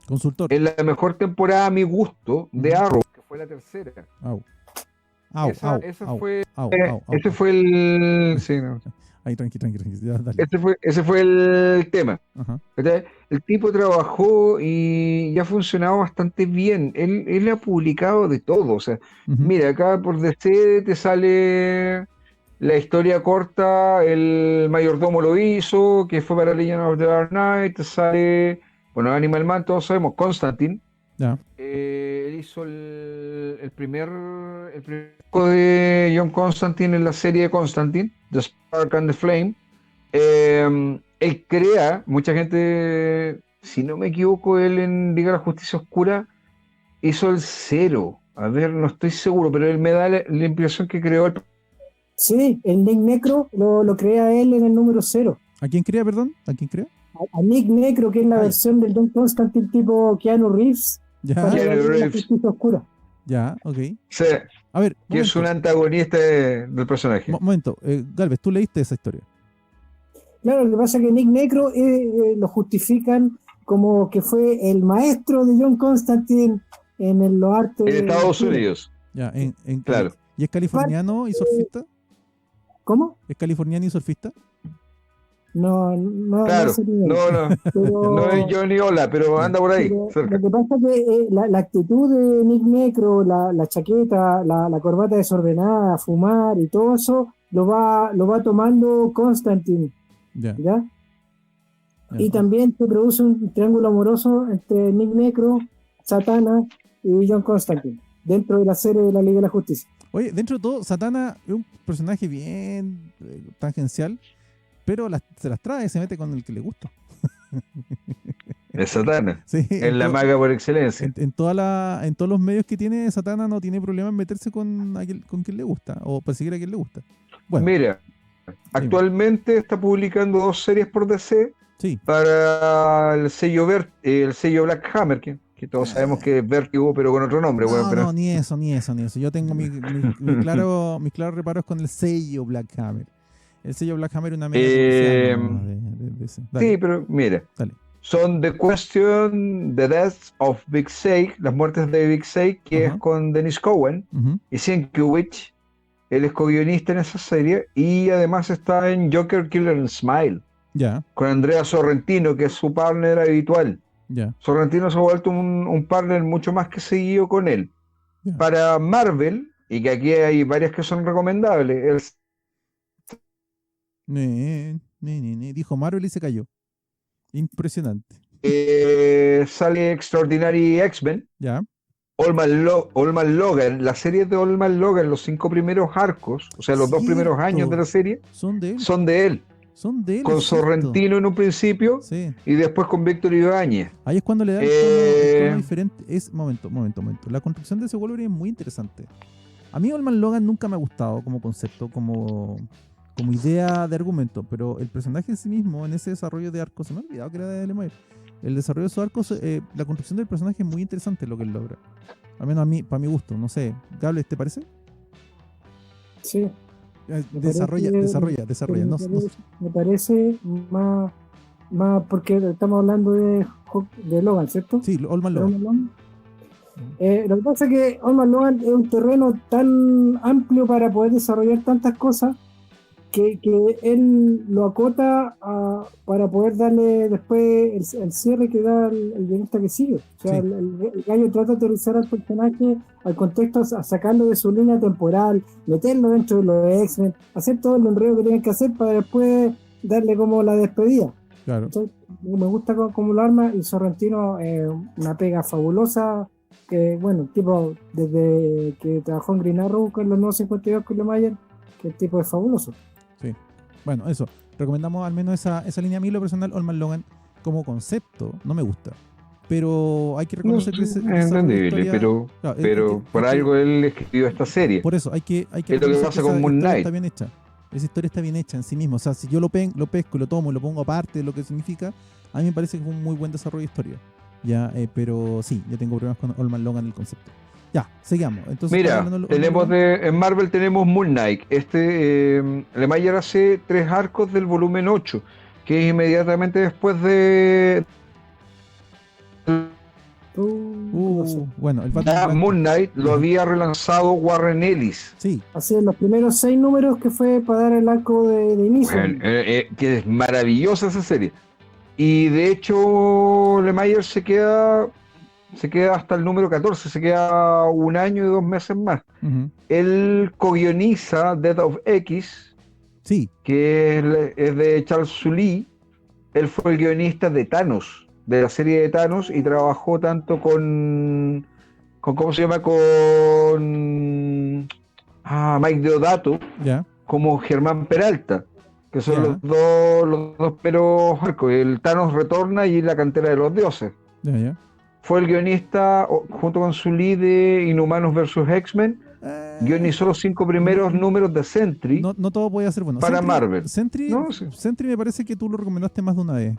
Consultor. En la mejor temporada a mi gusto de Ujú. Arrow, que fue la tercera. Au. Au, Esa, au, esa au, fue, au, au, au, ese au. fue el, sí, no. Ahí, tranqui, tranqui, tranqui. Ya, dale. Ese fue el tema. Ajá. ¿Cachai? El tipo trabajó y ha funcionado bastante bien. Él ha publicado de todo. O sea, Ujú. mira, acá por DC te sale la historia corta, el mayordomo lo hizo, que fue para Legend of the Dark Knight, te sale, bueno, Animal Man, todos sabemos, Constantine. Ya. Él hizo el primer disco de John Constantine en la serie de Constantine, The Spark and the Flame. Él crea, mucha gente, si no me equivoco, él en Liga de la Justicia Oscura hizo el cero. A ver, no estoy seguro, pero él me da la impresión que creó el... Sí, el Nick Necro lo crea él en el número 0. ¿A quién crea, perdón? ¿A quién crea? A Nick Necro, que es la Ay. versión del John Constantine tipo Keanu Reeves Ya, para la Keanu Liga de la Reeves. Justicia Oscura. ya, ok. Sí, A ver, que es momento, un antagonista del personaje. momento. Galvez, tú leíste esa historia. Claro, lo que pasa es que Nick Necro lo justifican como que fue el maestro de John Constantine en los artes. En Estados Chile. Unidos, Ya, claro. ¿Y es californiano y surfista? ¿Cómo? ¿Es californiano y surfista? No Claro, ese nivel. no Pero, es Johnny Ola, pero anda por ahí, pero cerca. lo que pasa es que la actitud de Nick Necro, la chaqueta, la corbata desordenada, fumar y todo eso, lo va tomando Constantine, Ya. ¿ya? ya. Y también se produce un triángulo amoroso entre Nick Necro, Satana y John Constantine, dentro de la serie de la Liga de la Justicia. Oye, dentro de todo, Satana es un personaje bien tangencial, pero se las trae, se mete con el que le gusta. Es Satana, Sí, es la maga por excelencia. en todos los medios que tiene, Satana no tiene problema en meterse con quien le gusta, o perseguir a quien le gusta. Bueno, Mira, actualmente está publicando 2 series por DC sí, para el sello Black Hammer, que todos sabemos que es Vertigo, pero con otro nombre. Bueno, pero no, ni eso. Yo tengo mis claros reparos con el sello Black Hammer. El sello Black Hammer es una media Eh, publicidad nomás de ese. Dale, Sí, pero mira, dale. son The Question, The Deaths of Big Sake, las muertes de Big Sake, que Ajá. es con Dennis Cowan Ujú. y Sienkiewicz. Él es co-guionista en esa serie y además está en Joker, Killer and Smile Ya, con Andrea Sorrentino, que es su partner habitual. ya, Sorrentino se ha vuelto un partner mucho más que seguido con él. ya. Para Marvel, y que aquí hay varias que son recomendables, Dijo Marvel y se cayó. Impresionante. sale Extraordinary X-Men, Ya. All Man Logan, la serie de All Man Logan, los 5 primeros arcos, o sea, los 2 primeros años de la serie, Son de él. son de él, Son de él, con es cierto. Sorrentino en un principio Sí. y después con Víctor Ibáñez. Ahí es cuando le da el tono Eh, diferente. Momento. La construcción de ese Wolverine es muy interesante. A mí Olman Logan nunca me ha gustado como concepto, como idea de argumento, pero el personaje en sí mismo, en ese desarrollo de arcos, se me ha olvidado que era de Lemire. El desarrollo de esos arcos, la construcción del personaje es muy interesante lo que él logra. Al menos a mí, para mi gusto, no sé. Gables, ¿te parece? Sí, Desarrolla. me parece más porque estamos hablando de Logan, ¿cierto? Sí, Olman ¿De Logan. Olman Logan? Lo que pasa es que Olman Logan es un terreno tan amplio para poder desarrollar tantas cosas que él lo acota para poder darle después el cierre que da el guionista que sigue. O sea, Sí. el gallo trata de aterrizar al personaje, al contexto, a sacarlo de su línea temporal, meterlo dentro de los X-Men, hacer todo el enredo que tienen que hacer para después darle como la despedida. Claro. Entonces, me gusta cómo lo arma, y Sorrentino una pega fabulosa, que bueno, tipo desde que trabajó en Green Arrow con los nuevos 52 con Mayer, que el tipo es fabuloso. Sí. Bueno, eso. Recomendamos al menos esa línea. A mí, lo personal, Olman Logan como concepto no me gusta. Pero hay que no, reconocer que es ese desarrollo de entendible, historia. Claro, pero por algo él escribió esta serie. Por eso, hay que Es lo que reconocer pasa esa con Moon historia Knight. está bien hecha. Esa historia está bien hecha en sí misma. O sea, si yo lo pesco y lo tomo y lo pongo aparte de lo que significa, a mí me parece que fue un muy buen desarrollo de historia. Ya, pero sí, yo tengo problemas con Olman Logan el concepto. Ya, seguimos. Entonces, Mira, en Marvel tenemos Moon Knight. Lemire hace 3 arcos del volumen 8, que es inmediatamente después de bueno, el Batman Black. Moon Knight lo había relanzado Warren Ellis. Sí. Así es, los primeros 6 números que fue para dar el arco de inicio. Bueno, que es maravillosa esa serie. Y de hecho, Lemire se queda hasta el número 14, se queda 1 año y 2 meses más. Uh-huh. Él co-guioniza Death of X, sí, que es de Charles Soule. Él fue el guionista de Thanos, de la serie de Thanos, y trabajó tanto con ¿cómo se llama? Con Mike Deodato, ya, como Germán Peralta, que son Ya. los dos peros arcos, el Thanos Retorna y La Cantera de los Dioses. ya. Fue el guionista, junto con Soule, de Inhumanos vs. X-Men. Guionizó los 5 primeros números de Sentry. No todo puede ser bueno. Para Marvel. Sentry, No, sí. Sentry me parece que tú lo recomendaste más de una vez.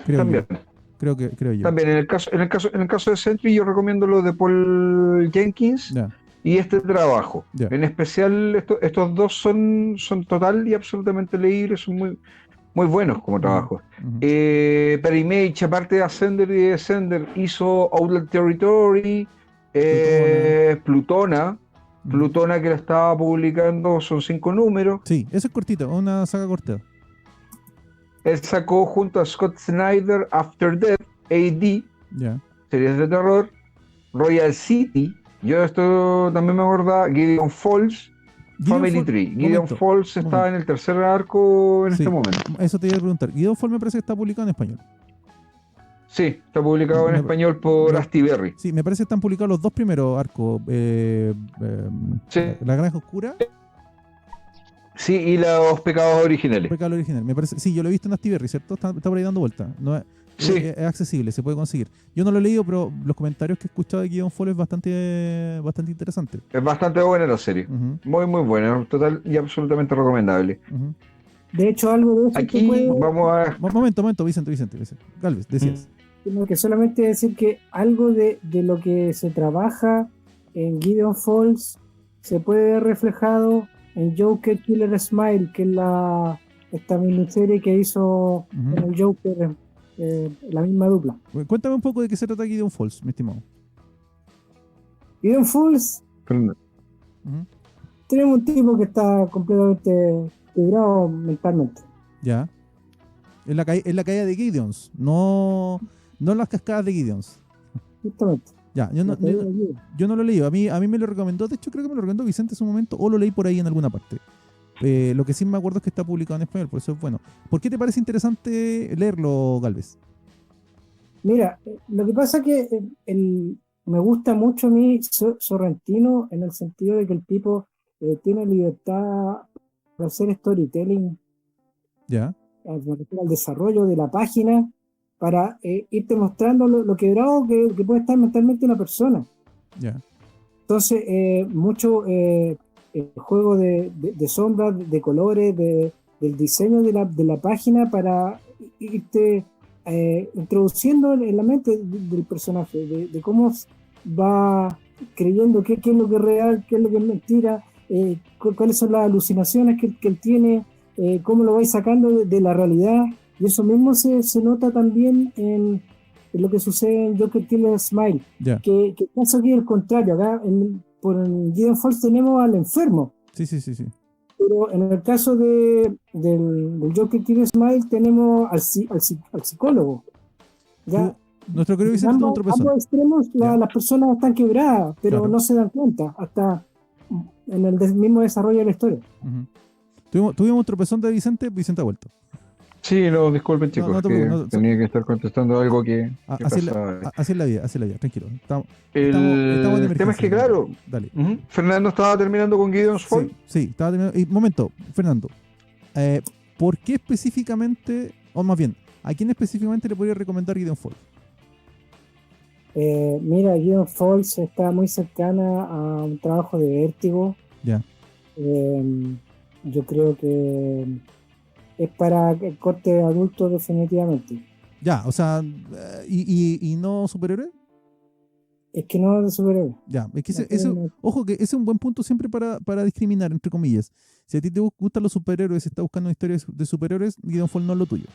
También. Creo yo. También en el caso de Sentry, yo recomiendo lo de Paul Jenkins Ya. y este trabajo. Ya. En especial, estos dos son total y absolutamente leíbles, son muy, muy buenos como trabajo. Uh-huh. Para Image, aparte de Ascender y Descender, hizo Outland Territory, Plutona, que la estaba publicando, son 5 números. Sí, eso es cortito, una saga corta. Él sacó junto a Scott Snyder After Death, AD, series de terror, Royal City. Yo esto también me acordaba, Gideon Falls, Family Tree. Gideon Falls está en el tercer arco en este momento. Eso te iba a preguntar. Gideon Falls me parece que está publicado en español. Sí, está publicado en español por Astiberri. Sí, me parece que están publicados los 2 primeros arcos. Sí. La Granja Oscura. Sí, y los Pecados Originales. Pecado original. Me parece, sí, yo lo he visto en Astiberri, ¿cierto? Está por ahí dando vuelta. No, sí. Es accesible, se puede conseguir. Yo no lo he leído, pero los comentarios que he escuchado de Gideon Falls es bastante interesante. Es bastante buena la serie. Uh-huh. Muy, muy buena. Total y absolutamente recomendable. Uh-huh. De hecho, algo de eso aquí vamos a... Momento, Vicente. Galvez, decías. Tengo que solamente decir que algo de lo que se trabaja en Gideon Falls se puede ver reflejado en Joker Killer Smile, que es esta miniserie que hizo Ujú. en el Joker, la misma dupla. Cuéntame un poco de qué se trata Gideon Falls, mi estimado. Gideon Falls, Fernando. Ujú. tenemos un tipo que está completamente quebrado mentalmente. Ya. Es la caída de Gideons, no las cascadas de Gideons. Justamente. Ya, yo no, La caída yo, de Gideon. yo no lo he leído. A mí me lo recomendó, de hecho creo que me lo recomendó Vicente en su momento, o lo leí por ahí en alguna parte. Lo que sí me acuerdo es que está publicado en español, por eso es bueno. ¿Por qué te parece interesante leerlo, Galvez? Mira, lo que pasa es que me gusta mucho a mí Sorrentino en el sentido de que el tipo tiene libertad para hacer storytelling, Ya, me refiero al desarrollo de la página, para irte mostrando lo quebrado que puede estar mentalmente una persona. ya. Entonces, mucho juego de sombras, de colores, del diseño de la página para irte introduciendo en la mente del personaje, de cómo va creyendo qué es lo que es real, qué es lo que es mentira, cuáles son las alucinaciones que él tiene, cómo lo vais sacando de la realidad. Y eso mismo se nota también en lo que sucede en Joker Killer Smile. Ya. Que pasa aquí el contrario. Acá por Gideon Falls tenemos al enfermo, Sí, sí, sí, sí. pero en el caso del Joker Killer Smile tenemos al psicólogo. Ya, Nuestro querido Vicente tuvo un tropezón. ambos extremos Ya. las personas están quebradas, pero Claro. no se dan cuenta hasta en el mismo desarrollo de la historia. Ujú. Tuvimos un tropezón de Vicente ha vuelto. Sí, no, disculpen chicos, no te que preocupes, tenía que estar contestando algo que así, pasaba. así es la vida, tranquilo. Estamos en El tema es emergencia. que, claro, Dale. Fernando estaba terminando con Gideon's Fall. Sí, estaba terminando. Y, momento, Fernando. ¿Por qué específicamente, o más bien, a quién específicamente le podría recomendar Gideon Fall? Mira, Gideon Falls está muy cercana a un trabajo de Vértigo. Ya. Yo creo que es para el corte adulto definitivamente. Ya, o sea, y no superhéroe. Es que no es de superhéroe. Ya, es que No, ojo que ese es un buen punto siempre para discriminar, entre comillas. Si a ti te gustan los superhéroes, si estás buscando historias de superhéroes, Gideon Fall no es lo tuyo.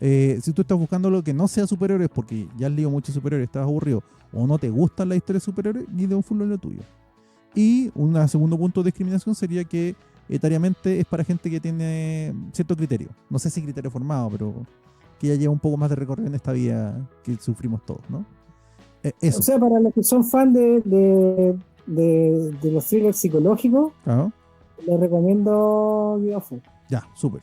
Si tú estás buscando lo que no sea superhéroes, porque ya has leído muchos superhéroes, estás aburrido, o no te gustan las historias de superhéroes, Gideon Fall no es lo tuyo. Y un segundo punto de discriminación sería que etariamente es para gente que tiene cierto criterio. No sé si criterio formado, pero que ya lleva un poco más de recorrido en esta vida que sufrimos todos, ¿no? Eso. o sea, para los que son fan de los thrillers psicológicos, Claro. les recomiendo Gideon Falls. Ya, súper.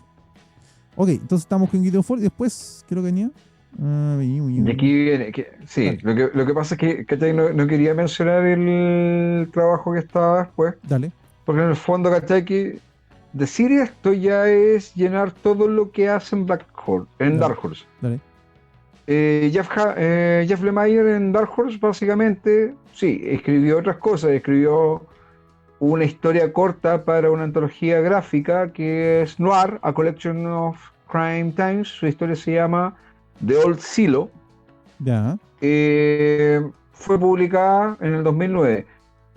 Ok, entonces estamos con Gideon Fall y después, ¿qué es lo que venía? Y aquí viene, sí, Dale. lo que pasa es que ¿cachai? No quería mencionar el trabajo que estaba después, Dale. porque en el fondo, ¿cachai? Que decir esto ya es llenar todo lo que hace en Dale. Dark Horse. Dale. Jeff Lemire en Dark Horse básicamente, sí, escribió otras cosas, escribió una historia corta para una antología gráfica que es Noir, A Collection of Crime Times. Su historia se llama The Old Silo. Ya. Fue publicada en el 2009,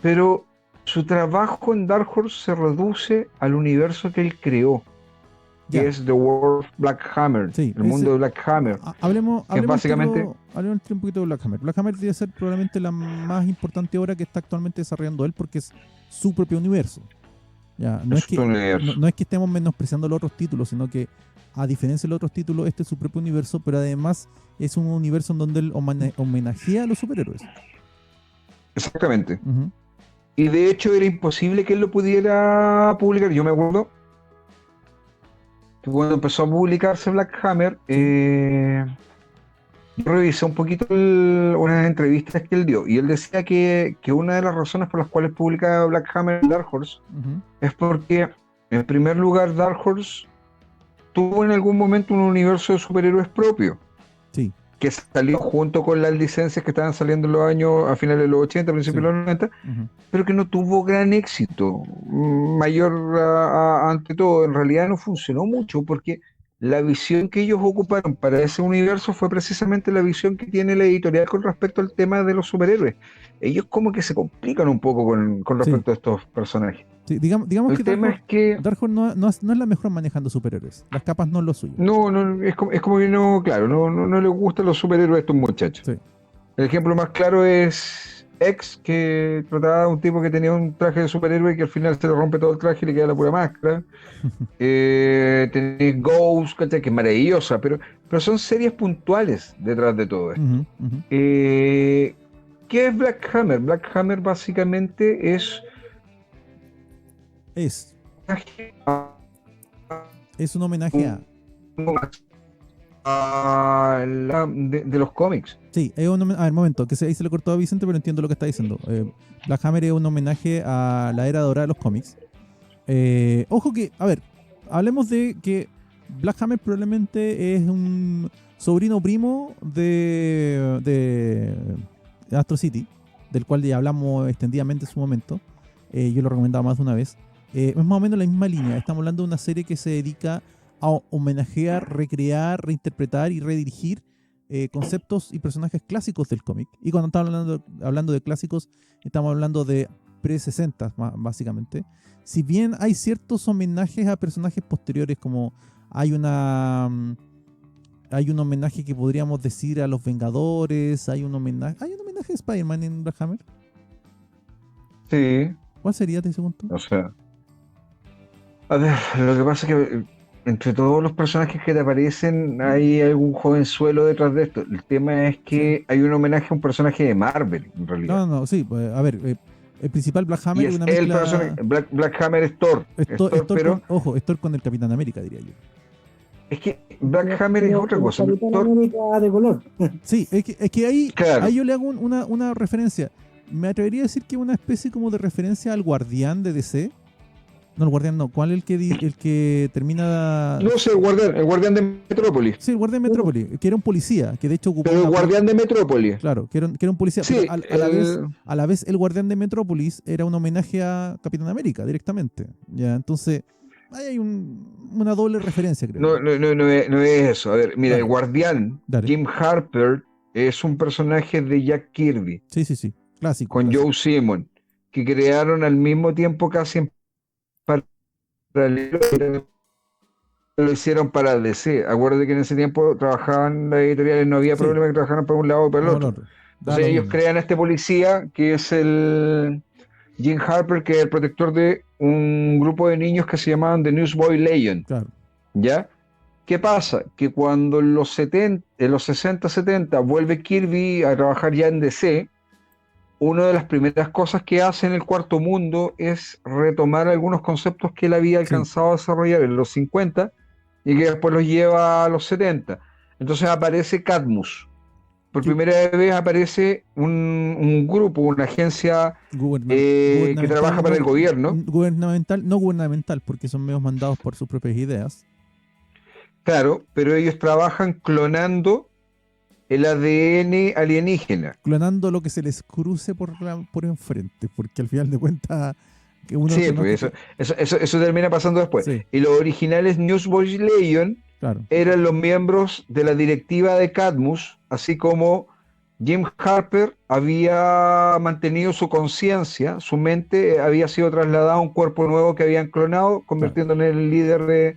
pero su trabajo en Dark Horse se reduce al universo que él creó, que Ya. es The World of Black Hammer, Sí, el mundo de Black Hammer. Hablemos básicamente- hablemos un poquito de Black Hammer. Black Hammer debe ser probablemente la más importante obra que está actualmente desarrollando él porque es su propio universo. Ya, no es su universo. no es que estemos menospreciando los otros títulos, sino que a diferencia de los otros títulos, este es su propio universo, pero además es un universo en donde él homenajea a los superhéroes. Exactamente. Ujú. Y de hecho era imposible que él lo pudiera publicar. Yo me acuerdo que cuando empezó a publicarse Black Hammer, yo revisé un poquito unas entrevistas que él dio, y él decía que una de las razones por las cuales publicaba Black Hammer en Dark Horse Ujú. es porque, en primer lugar, Dark Horse tuvo en algún momento un universo de superhéroes propio, Sí. que salió junto con las licencias que estaban saliendo en los años, a finales de los 80, principios de los 90, Ujú. pero que no tuvo gran éxito. Mayor ante todo, en realidad no funcionó mucho porque la visión que ellos ocuparon para ese universo fue precisamente la visión que tiene la editorial con respecto al tema de los superhéroes. Ellos como que se complican un poco con Sí, respecto a estos personajes. sí, digamos El que tema es que Dark Horse no es la mejor manejando superhéroes. Las capas no es lo suyo. no, es como que no, claro, no les gustan los superhéroes a estos muchachos. Sí. El ejemplo más claro es X, que trataba de un tipo que tenía un traje de superhéroe que al final se le rompe todo el traje y le queda la pura máscara. Tenéis Ghost, ¿cachai? Que es maravillosa, pero son series puntuales detrás de todo esto. Ujú, ujú. ¿Qué es Black Hammer? Black Hammer básicamente es Es un homenaje a... de los cómics. Sí, es un homenaje... A ver, momento, ahí se le cortó a Vicente, pero entiendo lo que está diciendo. Black Hammer es un homenaje a la era dorada de los cómics. Ojo que, a ver, hablemos de que Black Hammer probablemente es un sobrino primo de Astro City, del cual ya hablamos extendidamente en su momento. Yo lo recomendaba más de una vez. Es más o menos la misma línea. Estamos hablando de una serie que se dedica a homenajear, recrear, reinterpretar y redirigir conceptos y personajes clásicos del cómic. Y cuando estamos hablando de clásicos, estamos hablando de pre-60, básicamente. Si bien hay ciertos homenajes a personajes posteriores, como hay un homenaje que podríamos decir a los Vengadores, hay un homenaje a Spider-Man en Black Hammer. Sí, ¿Cuál sería, te pregunto? o sea, a ver, lo que pasa es que entre todos los personajes que te aparecen hay algún jovenzuelo detrás de esto. El tema es que Sí. hay un homenaje a un personaje de Marvel, en realidad. No, sí, pues, a ver, el principal Black Y Hammer es es una el personaje, mezcla. Black Hammer es Thor. Es Thor, pero Ojo, es Thor con el Capitán América, diría yo. es que Black Hammer es otra cosa. Capitán Thor, América de color. Sí, es que ahí claro, yo le hago una referencia. Me atrevería a decir que es una especie como de referencia al Guardián de DC. No, el Guardián no. ¿Cuál es el que termina? no sé, el guardián de Metrópolis. Sí, el Guardián de Metrópolis, que era un policía, que de hecho ocupó Pero el guardián de Metrópolis. Claro, que era un policía, Sí, pero a la vez el Guardián de Metrópolis era un homenaje a Capitán América directamente. Ya, entonces, ahí hay una doble referencia, creo yo. no es eso. A ver, mira, el Dale, guardián, dale. Jim Harper, es un personaje de Jack Kirby Sí. Clásico, con clásico. Joe Simon, que crearon al mismo tiempo casi en paralelo, lo hicieron para DC. Acuérdate que en ese tiempo trabajaban las editoriales, no había Sí, problema que trabajaran para un lado o para el no, otro. da Entonces lo ellos mismo. crean a este policía que es el Jim Harper, que es el protector de un grupo de niños que se llamaban The Newsboy Legion. Claro. ¿Ya? ¿Qué pasa? Que cuando en los 60-70 vuelve Kirby a trabajar ya en DC, una de las primeras cosas que hace en el Cuarto Mundo es retomar algunos conceptos que él había Sí, alcanzado a desarrollar en los 50 y que después los lleva a los 70. Entonces aparece Cadmus. Por que primera vez aparece un grupo, una agencia que trabaja para el gobierno. no gubernamental, porque son medios mandados por sus propias ideas. Claro, pero ellos trabajan clonando el ADN alienígena. Clonando lo que se les cruce por enfrente, porque al final de cuentas que uno Sí, conoce pues eso termina pasando después. sí, Y los originales Newsboys Legion claro. eran los miembros de la directiva de Cadmus, así como Jim Harper había mantenido su conciencia, su mente había sido trasladada a un cuerpo nuevo que habían clonado, convirtiéndolo en el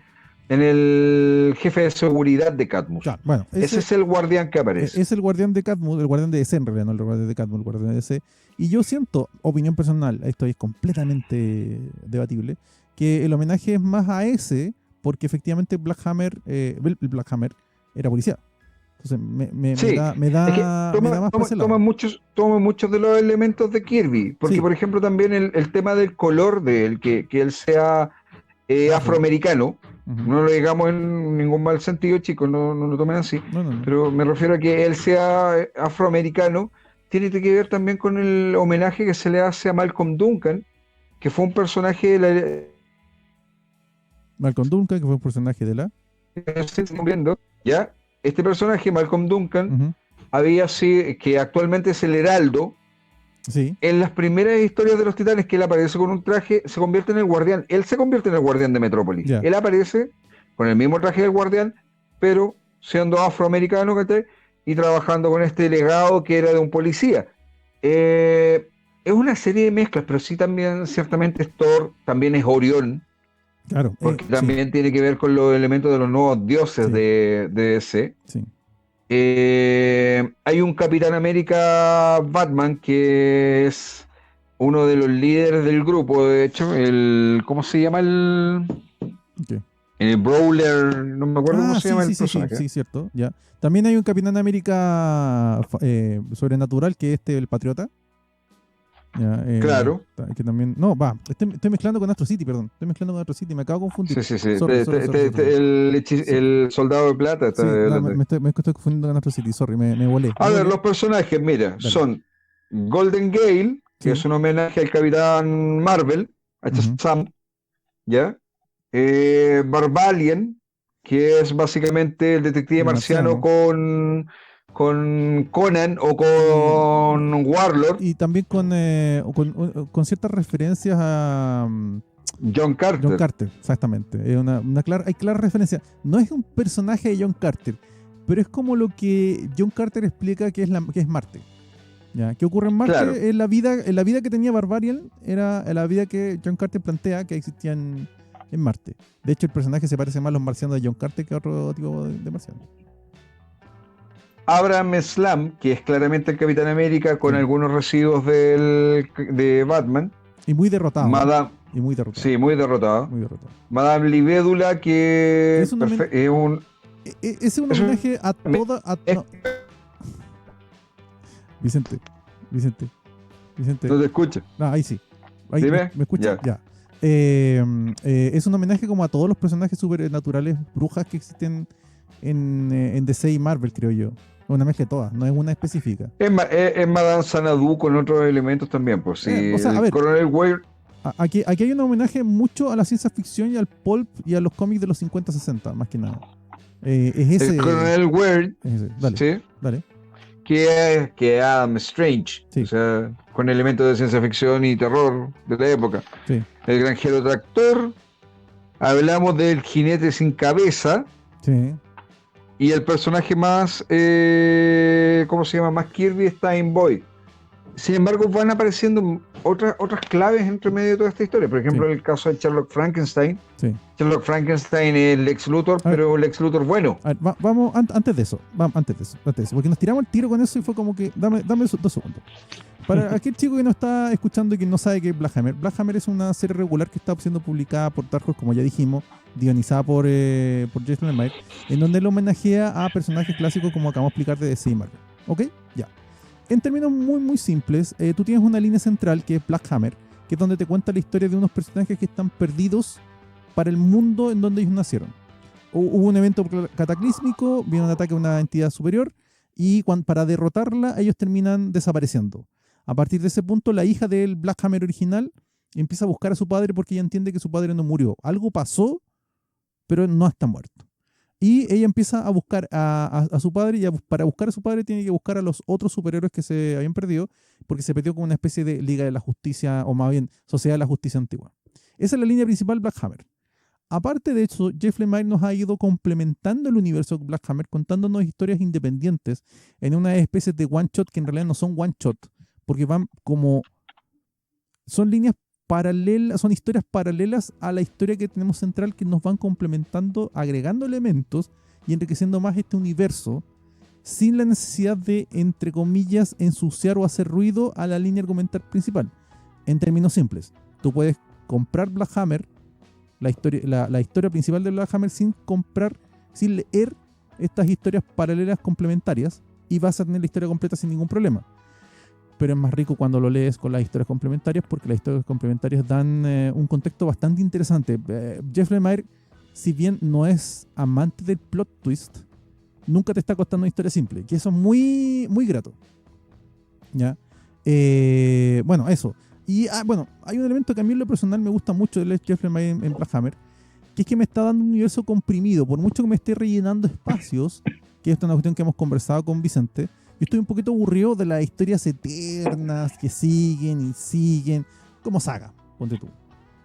en el jefe de seguridad de Cadmus. Claro, bueno, Ese es el guardián que aparece. es el guardián de Cadmus, el guardián de DC en realidad, no el guardián de Cadmus, el guardián de DC. Y yo siento, opinión personal, esto es completamente debatible, que el homenaje es más a ese, porque efectivamente el Black Hammer era policía. Entonces Sí, me es que da más por ese lado. toma muchos de los elementos de Kirby, porque Sí, por ejemplo también el tema del color de él, que él sea afro. afroamericano, Ujú. no lo digamos en ningún mal sentido, chicos, no lo tomen así, No. pero me refiero a que él sea afroamericano, tiene que ver también con el homenaje que se le hace a Malcolm Duncan, que fue un personaje de la... Malcolm Duncan, que fue un personaje de la... ¿Están viendo? ¿Ya? Este personaje, Malcolm Duncan, Ujú. había sido, que actualmente es el Heraldo. Sí, En las primeras historias de los Titanes que él aparece con un traje, se convierte en el guardián. Él se convierte en el guardián de Metrópolis. ya. Él aparece con el mismo traje del Guardián, pero siendo afroamericano, ¿cachai? Y trabajando con este legado que era de un policía. Es una serie de mezclas, pero sí también ciertamente es Thor, también es Orión, Claro, porque sí, también tiene que ver con los elementos de los nuevos dioses sí, de DC. sí. Hay un Capitán América Batman que es uno de los líderes del grupo, de hecho, ¿cómo se llama Ok. el Brawler? No me acuerdo cómo Ah, se sí, llama sí, el sí, sí, personaje. sí, cierto, ya. También hay un Capitán América sobrenatural, que es el Patriota. Ya, Claro, que también... No, va, estoy mezclando con Astro City, perdón. Estoy mezclando con Astro City, me acabo de confundir. sí, sí, sí. Sorry, sorry, sorry, sorry, sorry. Sí, El Soldado de Plata está sí, no, hablando ahí. me estoy confundiendo con Astro City, sorry, me volé, A me ver, volé. los personajes, mira, Dale. son Golden Gale, que Sí. es un homenaje al Capitán Marvel, a este Ujú. Sam, ¿ya? Barbalian, que es básicamente el detective El marciano marciano. con Conan o Y, con Warlord, y también con ciertas referencias a John John Carter. Carter, exactamente. Es hay clara referencia. No es un personaje de John Carter, pero es como lo que John Carter explica que es Marte. ¿Ya? ¿Qué ocurre en Claro. Marte? En la vida que tenía Barbarian era la vida que John Carter plantea que existía en Marte. De hecho, el personaje se parece más a los marcianos de John Carter que a otro tipo de marciano. Abraham Slam, que es claramente el Capitán América con Sí. algunos residuos de Batman. Y muy derrotado, ¿eh? Madame, Y muy derrotado. sí, muy derrotado. Muy derrotado. Madame Libédula, Que que es un homenaje. Es un es un- homenaje a toda. es- No. Vicente. Vicente. Vicente. no te escucho. Ah, ahí sí. Ahí, Dime. me escucha? Ya. Ya. Es un homenaje como a todos los personajes supernaturales, brujas que existen en DC y Marvel, creo yo. Una mezcla de todas, no es una específica. Es Madame Xanadu con otros elementos también. Pues sí, O sea, a el ver, Coronel Weir, aquí hay un homenaje mucho a la ciencia ficción y al pulp y a los cómics de los 50-60, más que nada. Es el ese. Coronel Weir, Es ese. Dale, sí, dale. que es Adam Strange, o Sí, sea, con elementos de ciencia ficción y terror de la época. sí, El Granjero Tractor, hablamos del Jinete sin Cabeza. sí. Y el personaje más, ¿cómo se llama? Más Kirby es Time Boy. Sin embargo, van apareciendo otras claves entre medio de toda esta historia. Por ejemplo, Sí, en el caso de Sherlock Frankenstein. sí. Sherlock Frankenstein es Lex Luthor, A ver, pero Lex Luthor bueno. a ver, vamos, antes de eso, porque nos tiramos el tiro con eso y fue como que, dame 2 segundos. Para aquel chico que no está escuchando y que no sabe qué es Black Hammer es una serie regular que está siendo publicada por Dark Horse, como ya dijimos, guionizada por Jason Lemire, en donde él homenajea a personajes clásicos como acabamos de explicar de DC y Marvel. ¿Ok? Ya. En términos muy, muy simples, tú tienes una línea central que es Black Hammer, que es donde te cuenta la historia de unos personajes que están perdidos para el mundo en donde ellos nacieron. Hubo un evento cataclísmico, viene un ataque a una entidad superior y para derrotarla ellos terminan desapareciendo. A partir de ese punto, la hija del Black Hammer original empieza a buscar a su padre porque ella entiende que su padre no murió. Algo pasó, pero no está muerto. Y ella empieza a buscar a su padre y para buscar a su padre tiene que buscar a los otros superhéroes que se habían perdido porque se perdió como una especie de Liga de la Justicia o más bien Sociedad de la Justicia Antigua. Esa es la línea principal Black Hammer. Aparte de eso, Jeff Lemire nos ha ido complementando el universo de Black Hammer, contándonos historias independientes en una especie de one shot que en realidad no son one shot, porque van como son líneas paralelas, son historias paralelas a la historia que tenemos central que nos van complementando, agregando elementos y enriqueciendo más este universo sin la necesidad de, entre comillas, ensuciar o hacer ruido a la línea argumental principal. En términos simples, tú puedes comprar Black Hammer, la historia principal de Black Hammer sin leer estas historias paralelas complementarias y vas a tener la historia completa sin ningún problema. Pero es más rico cuando lo lees con las historias complementarias porque las historias complementarias dan un contexto bastante interesante. Jeff Lemire, si bien no es amante del plot twist, nunca te está costando una historia simple, que eso es muy, muy grato. ¿Ya? Bueno, eso. Y bueno, hay un elemento que a mí en lo personal me gusta mucho de Jeff Lemire en Black Hammer, que es que me está dando un universo comprimido. Por mucho que me esté rellenando espacios, que esto es una cuestión que hemos conversado con Vicente, yo estoy un poquito aburrido de las historias eternas que siguen y siguen, como Saga, ponte tú.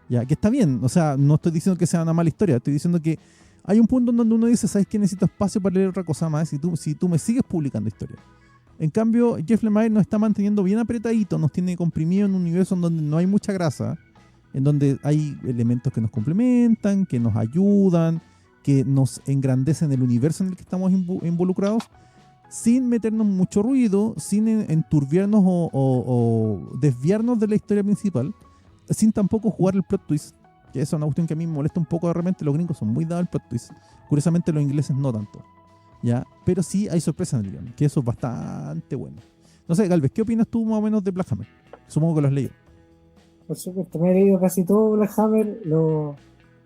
Ya, que está bien, o sea, no estoy diciendo que sea una mala historia, estoy diciendo que hay un punto en donde uno dice, ¿sabes qué? Necesito espacio para leer otra cosa más si tú me sigues publicando historia. En cambio, Jeff Lemire nos está manteniendo bien apretadito, nos tiene comprimido en un universo en donde no hay mucha grasa, en donde hay elementos que nos complementan, que nos ayudan, que nos engrandecen el universo en el que estamos involucrados, sin meternos mucho ruido, sin enturbiarnos o desviarnos de la historia principal, sin tampoco jugar el plot twist, que eso es una cuestión que a mí me molesta un poco de repente. Los gringos son muy dados al plot twist, curiosamente los ingleses no tanto, ¿ya? Pero sí hay sorpresas en el guión, que eso es bastante bueno. No sé, Galvez, ¿qué opinas tú más o menos de Black Hammer? Supongo que lo has leído. Por supuesto, me he leído casi todo Black Hammer, lo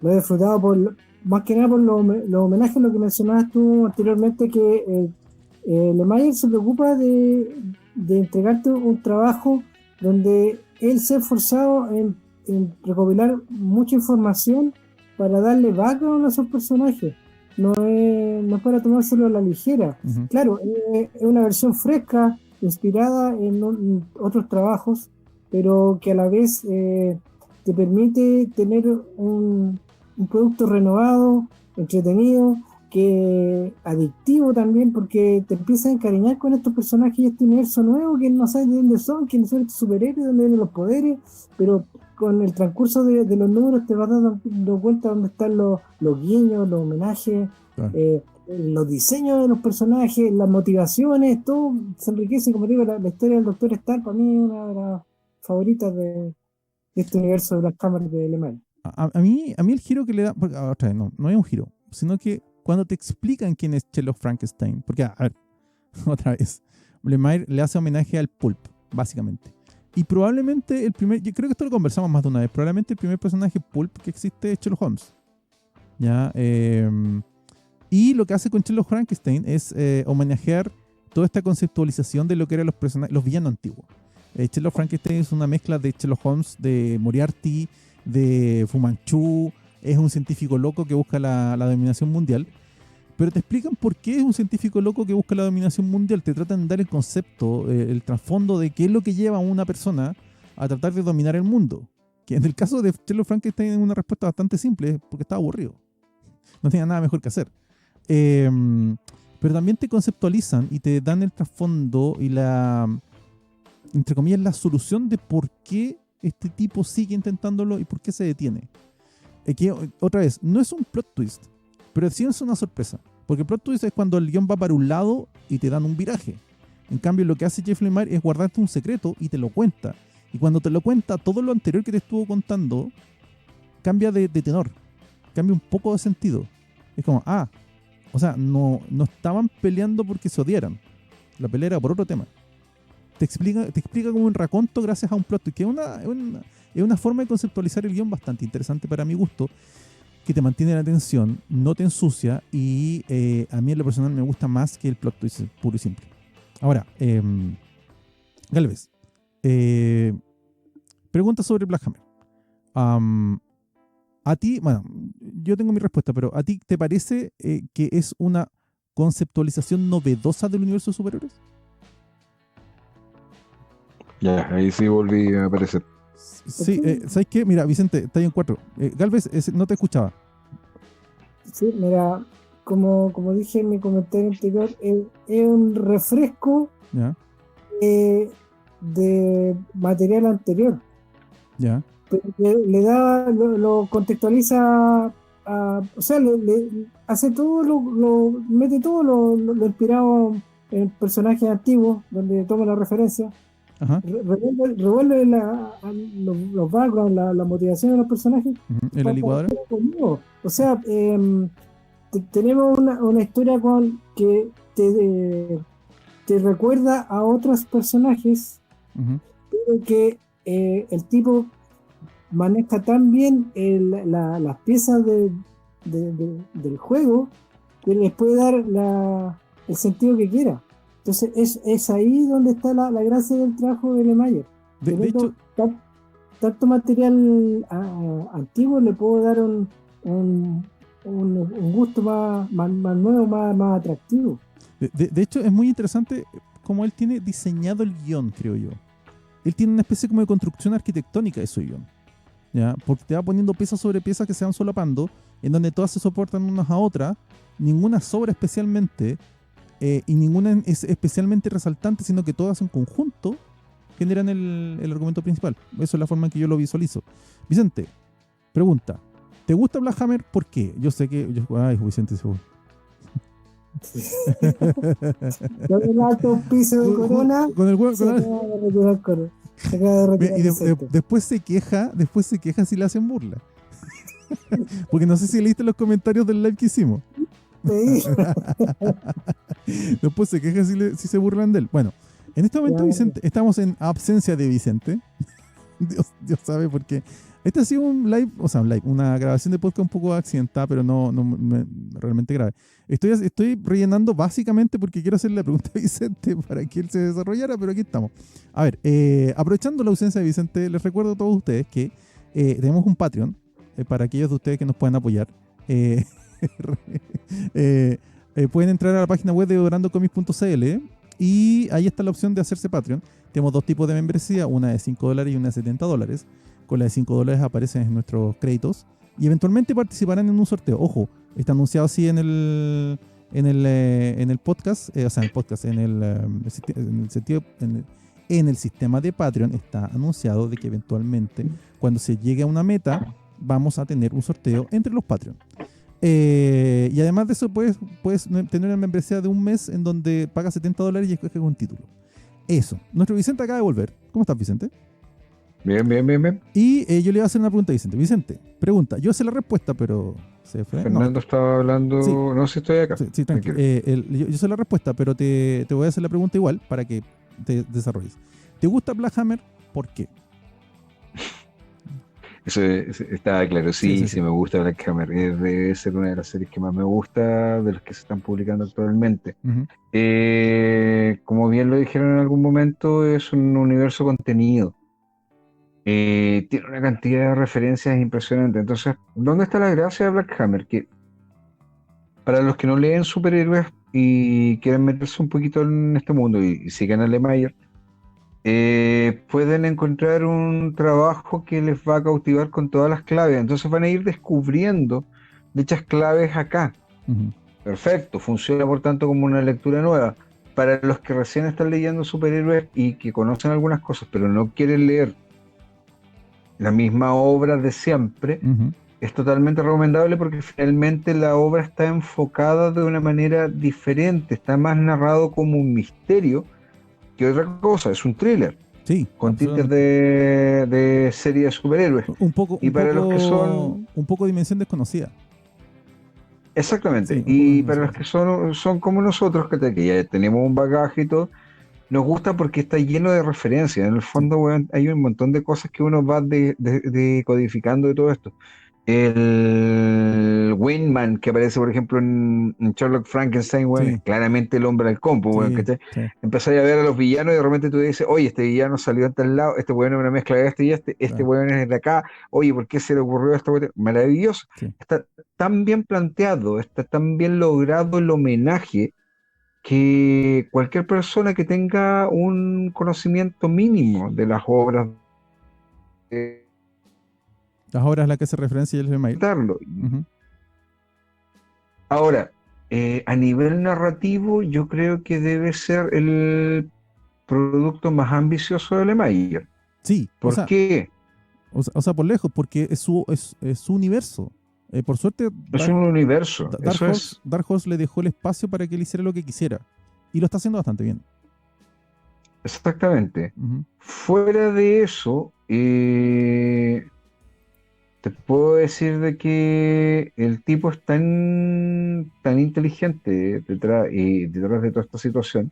he disfrutado más que nada por los homenajes, lo que mencionabas tú anteriormente, que Lemire se preocupa de entregarte un trabajo donde él se ha esforzado en recopilar mucha información para darle background a esos personajes. No es para tomárselo a la ligera. Uh-huh. Claro, es una versión fresca, inspirada en otros trabajos, pero que a la vez te permite tener un producto renovado, entretenido, que adictivo también, porque te empiezas a encariñar con estos personajes y este universo nuevo que no sabes de dónde son, quiénes son estos superhéroes, de dónde vienen los poderes, pero con el transcurso de los números te vas dando cuenta de dónde están los guiños, los homenajes, Claro. los diseños de los personajes, las motivaciones, todo se enriquece. Como digo, la historia del Doctor Stark para mí es una de las favoritas de este universo de las cámaras de Lemire. A mí el giro que le da, porque, otra vez, no es un giro, sino que cuando te explican quién es Sherlock Frankenstein, porque, a ver, otra vez, Lemire le hace homenaje al pulp, básicamente. Y probablemente yo creo que esto lo conversamos más de una vez, probablemente el primer personaje pulp que existe es Sherlock Holmes. ¿Ya? Y lo que hace con Sherlock Frankenstein es homenajear toda esta conceptualización de lo que eran los villanos antiguos. Sherlock Frankenstein es una mezcla de Sherlock Holmes, de Moriarty, de Fu Manchu. Es un científico loco que busca la dominación mundial. Pero te explican por qué es un científico loco que busca la dominación mundial. Te tratan de dar el concepto, el trasfondo de qué es lo que lleva a una persona a tratar de dominar el mundo. Que en el caso de Sherlock Frankenstein es una respuesta bastante simple, porque estaba aburrido. No tenía nada mejor que hacer. Pero también te conceptualizan y te dan el trasfondo y entre comillas, la solución de por qué este tipo sigue intentándolo y por qué se detiene. Que, otra vez, no es un plot twist, pero sí es una sorpresa. Porque el plot twist es cuando el guión va para un lado y te dan un viraje. En cambio, lo que hace Jeff Lemire es guardarte un secreto y te lo cuenta. Y cuando te lo cuenta, todo lo anterior que te estuvo contando cambia de tenor, cambia un poco de sentido. Es como, o sea, no estaban peleando porque se odiaran. La pelea era por otro tema. Te explica como un raconto gracias a un plot twist, que es una forma de conceptualizar el guión bastante interesante para mi gusto, que te mantiene la atención, no te ensucia y a mí en lo personal me gusta más que el plot twist puro y simple. Ahora, Galvez, pregunta sobre Black Hammer. A ti, bueno, yo tengo mi respuesta, pero ¿a ti te parece que es una conceptualización novedosa del universo de superhéroes? Ya, ahí sí volví a aparecer. Sí, ¿sabes qué? Mira, Vicente, está ahí en 4. Galvez, no te escuchaba. Sí, mira, como dije en mi comentario anterior, es un refresco Ya, de material anterior, ya. pero que le da, lo contextualiza, o sea, le hace todo, mete todo lo inspirado en personajes antiguos, donde toma la referencia. Ajá. Revuelve los backgrounds, la motivación de los personajes. ¿En la licuadora? O sea, tenemos una historia que te recuerda a otros personajes, pero que el tipo maneja tan bien las piezas del juego que les puede dar el sentido que quiera. Entonces es ahí donde está la gracia del trabajo de Lemire. De hecho, tanto material antiguo le puedo dar un gusto más nuevo, más atractivo. De hecho, es muy interesante cómo él tiene diseñado el guión, creo yo. Él tiene una especie como de construcción arquitectónica de su guión, ¿ya? Porque te va poniendo pieza sobre pieza que se van solapando en donde todas se soportan unas a otras, ninguna sobra especialmente, y ninguna es especialmente resaltante, sino que todas en conjunto generan el argumento principal. Eso es la forma en que yo lo visualizo. Vicente, pregunta, ¿te gusta Black Hammer? ¿Por qué? Yo sé que... ay, Vicente se fue. Con el alto piso de Corona, Con el huevo, se acaba de retirar Corona. Se acaba de retirar y Vicente. después se queja si le hacen burla. Porque no sé si leíste los comentarios del live que hicimos. Sí. Después se queja si se burlan de él. Bueno, en este momento, Ya. Vicente, estamos en absencia de Vicente. Dios sabe por qué. Este ha sido un live, o sea, una grabación de podcast un poco accidentada, pero no realmente grave. Estoy rellenando básicamente porque quiero hacerle la pregunta a Vicente para que él se desarrollara, pero aquí estamos. A ver, aprovechando la ausencia de Vicente, les recuerdo a todos ustedes que tenemos un Patreon para aquellos de ustedes que nos puedan apoyar. Pueden entrar a la página web de devorandocomics.cl y ahí está la opción de hacerse Patreon. Tenemos dos tipos de membresía, una de $5 y una de $70. Con la de $5 aparecen en nuestros créditos y eventualmente participarán en un sorteo. Ojo, está anunciado así en el podcast, o sea, en el podcast, en el sistema de Patreon está anunciado de que eventualmente, cuando se llegue a una meta, vamos a tener un sorteo entre los Patreon. Y además de eso, puedes tener una membresía de un mes en donde pagas $70 y escoges un título. Eso. Nuestro Vicente acaba de volver. ¿Cómo estás, Vicente? Bien. Y yo le iba a hacer una pregunta a Vicente. Vicente, pregunta. Yo sé la respuesta, pero se fue. Fernando estaba hablando. Sí. No sé si estoy acá. Sí, tranquilo. Yo sé la respuesta, pero te voy a hacer la pregunta igual para que te desarrolles. ¿Te gusta Black Hammer? ¿Por qué? Eso está claro, sí, Sí. me gusta Black Hammer. Debe ser una de las series que más me gusta de las que se están publicando actualmente. Uh-huh. Como bien lo dijeron en algún momento, es un universo contenido. Tiene una cantidad de referencias impresionante. Entonces, ¿dónde está la gracia de Black Hammer? Que para los que no leen superhéroes y quieren meterse un poquito en este mundo y sigan a Lemire, pueden encontrar un trabajo que les va a cautivar con todas las claves. Entonces van a ir descubriendo dichas claves acá. Uh-huh. Perfecto, funciona por tanto como una lectura nueva. Para los que recién están leyendo superhéroes y que conocen algunas cosas, pero no quieren leer la misma obra de siempre, Uh-huh. es totalmente recomendable porque finalmente la obra está enfocada de una manera diferente, está más narrado como un misterio que otra cosa, es un thriller Sí, con tintes de serie de superhéroes. un poco Los que son... un poco dimensión desconocida. Exactamente, Sí, y para los que son como nosotros, que ya tenemos un bagaje y todo, nos gusta porque está lleno de referencias. En el fondo, weón, hay un montón de cosas que uno va decodificando de todo esto. El Wingman que aparece, por ejemplo, en Sherlock Frankenstein, weón, Sí. es claramente el hombre al compo, weón, Sí, ¿cachai? sí. Empezáis a ver a los villanos y de repente tú dices, oye, este villano salió de tal lado, este weón es una mezcla de este y este Claro. weón es de acá, oye, ¿por qué se le ocurrió esto? Maravilloso. Sí. Está tan bien planteado, está tan bien logrado el homenaje que cualquier persona que tenga un conocimiento mínimo de las obras de Las obras a las que hace referencia el Email. darlo. Uh-huh. Ahora, a nivel narrativo, yo creo que debe ser el producto más ambicioso de Lemaier. Sí. ¿Por qué? O sea, por lejos, porque es su universo. Por suerte, Es un universo. Dark Horse le dejó el espacio para que él hiciera lo que quisiera. Y lo está haciendo bastante bien. Exactamente. Uh-huh. Fuera de eso, te puedo decir de que el tipo es tan inteligente detrás de toda esta situación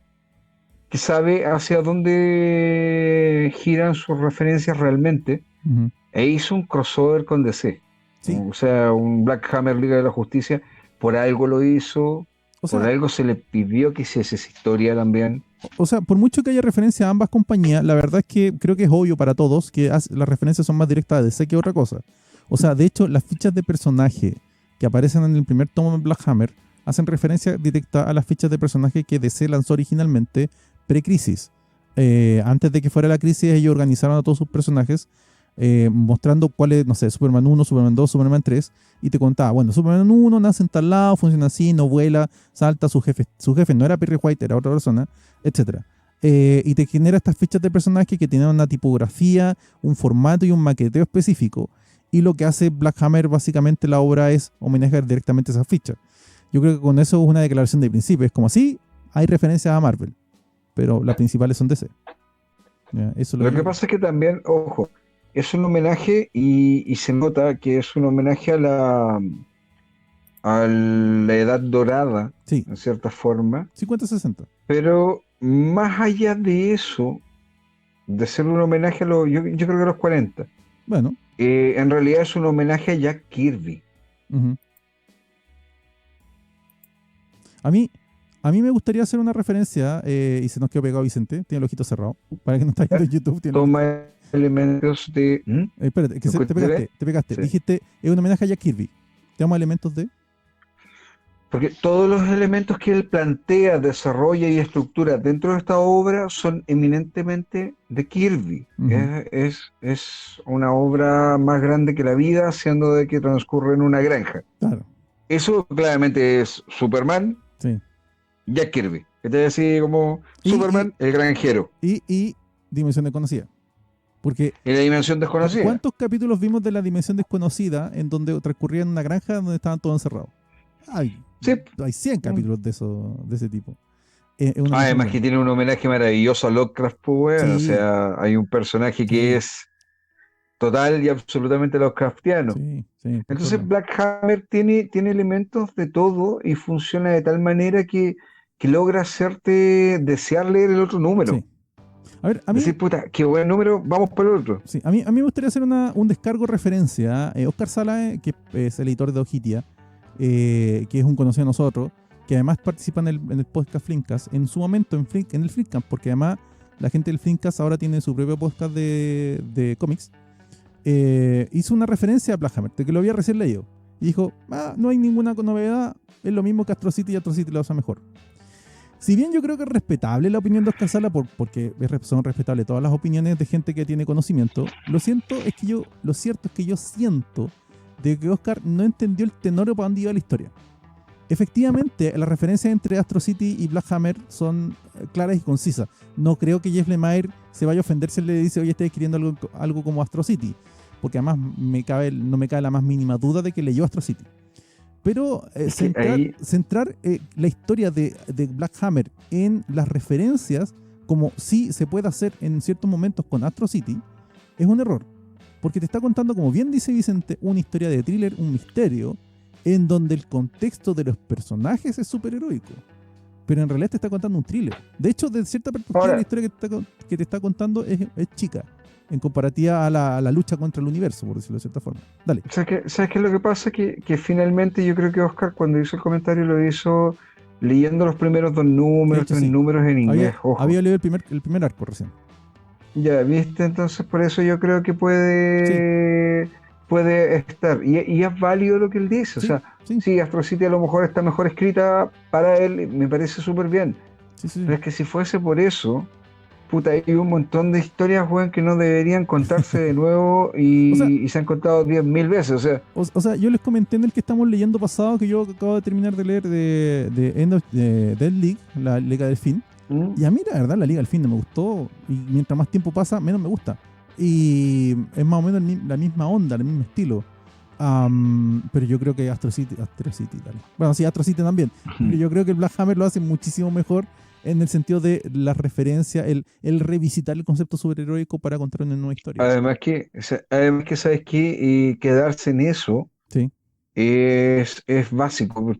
que sabe hacia dónde giran sus referencias realmente. Uh-huh. E hizo un crossover con DC. Sí. O sea, un Black Hammer Liga de la Justicia. Por algo lo hizo. Por algo se le pidió que hiciese esa historia también. O sea, por mucho que haya referencia a ambas compañías, la verdad es que creo que es obvio para todos que las referencias son más directas a DC que otra cosa. O sea, de hecho, las fichas de personaje que aparecen en el primer tomo de Black Hammer hacen referencia directa a las fichas de personaje que DC lanzó originalmente pre-crisis. Antes de que fuera la crisis, ellos organizaron a todos sus personajes mostrando cuáles, no sé, Superman 1, Superman 2, Superman 3, y te contaba, bueno, Superman 1 nace en tal lado, funciona así, no vuela, salta, su jefe no era Perry White, era otra persona, etcétera. Y te genera estas fichas de personaje que tienen una tipografía, un formato y un maqueteo específico. Y lo que hace Black Hammer, básicamente, la obra es homenajear directamente esas fichas. Yo creo que con eso es una declaración de principio. Es como así, hay referencias a Marvel, pero las principales son DC. ¿Ya? Eso es lo Lo que que yo creo. pasa es que también, ojo, es un homenaje y se nota que es un homenaje a la edad dorada, Sí, en cierta forma, 50-60. pero más allá de eso, de ser un homenaje a los, yo creo que a los 40, Bueno, en realidad es un homenaje a Jack Kirby. ujú. A mí, a mí me gustaría hacer una referencia, y se nos quedó pegado Vicente, tiene el ojito cerrado. Para que no está viendo en YouTube, tiene el ojito. Toma elementos de... ¿Mm? Espérate, ¿Me te escuchas bien? pegaste, te pegaste. Sí. Dijiste, es un homenaje a Jack Kirby. Te damos elementos de. Porque todos los elementos que él plantea, desarrolla y estructura dentro de esta obra son eminentemente de Kirby. Ujú, Es una obra más grande que la vida, siendo de que transcurre en una granja. claro, Eso claramente es Superman, sí. Jack Kirby. Que te decía como Y, Superman, el granjero, y Dimensión Desconocida. Porque, y la dimensión desconocida. ¿cuántos capítulos vimos de la Dimensión Desconocida en donde transcurría en una granja donde estaban todos encerrados? Hay, Sí. hay 100 capítulos de ese tipo. Es una cosa muy Además que buena. tiene un homenaje maravilloso a Lovecraft, pues, weón. O Sí, sea, hay un personaje que sí, es total y absolutamente Lovecraftiano. sí, sí, Entonces totalmente. Black Hammer tiene elementos de todo y funciona de tal manera que logra hacerte desear leer el otro Sí. número. A ver, Decir, puta, qué buen número, vamos por el otro. sí, a mí me gustaría hacer un descargo referencia. Oscar Sala, que es el editor de Ojitia, que es un conocido de nosotros, que además participa en el podcast Flimcast, en su momento en el Flimcast, porque además la gente del Flimcast ahora tiene su propio podcast de cómics, hizo una referencia a Black Hammer, de que lo había recién leído. Y dijo, no hay ninguna novedad, es lo mismo que Astro City y Astro City lo hace mejor. Si bien yo creo que es respetable la opinión de Oscar Sala, porque son respetables todas las opiniones de gente que tiene conocimiento, lo cierto es que yo siento de que Oscar no entendió el tenor o para dónde iba la historia. Efectivamente, las referencias entre Astro City y Black Hammer son claras y concisas. No creo que Jeff Lemire se vaya a ofender si él le dice, oye, estoy escribiendo algo como Astro City, porque además no me cabe la más mínima duda de que leyó Astro City. Pero Es que ahí, centrar la historia de Black Hammer en las referencias, como sí se puede hacer en ciertos momentos con Astro City, es un error. Porque te está contando, como bien dice Vicente, una historia de thriller, un misterio, en donde el contexto de los personajes es superheroico. Pero en realidad te está contando un thriller. De hecho, de cierta perspectiva, la ahora, historia que te está contando es chica, en comparativa a la lucha contra el universo, por decirlo de cierta forma. Dale. ¿sabes qué es lo que pasa? Que finalmente yo creo que Oscar cuando hizo el comentario lo hizo leyendo los primeros dos De números, hecho, tres sí. números en inglés, Había ojo. leído el primer arco recién. Ya, viste, entonces por eso yo creo que Sí, puede estar. Y es válido lo que él dice. O sí, sea, sí, sí, Astro City a lo mejor está mejor escrita para él, y me parece súper bien. sí, sí, sí. Pero es que si fuese por eso, puta, hay un montón de historias, weón, que no deberían contarse de nuevo O sea, y se han contado 10.000 veces. O sea, o sea, yo les comenté en el que estamos leyendo pasado, que yo acabo de terminar de leer de Dead League, la Liga del Fin. ¿mm? Y a mí, la verdad, la Liga del Fin no me gustó. Y mientras más tiempo pasa, menos me gusta. Y es más o menos la misma onda, el mismo estilo. Pero yo creo que Astro City, dale. Bueno, sí, Astro City también. Pero yo creo que el Black Hammer lo hace muchísimo mejor en el sentido de la referencia, el revisitar el concepto superheroico para contar una nueva historia. Además que sabes que quedarse en eso Sí, es básico,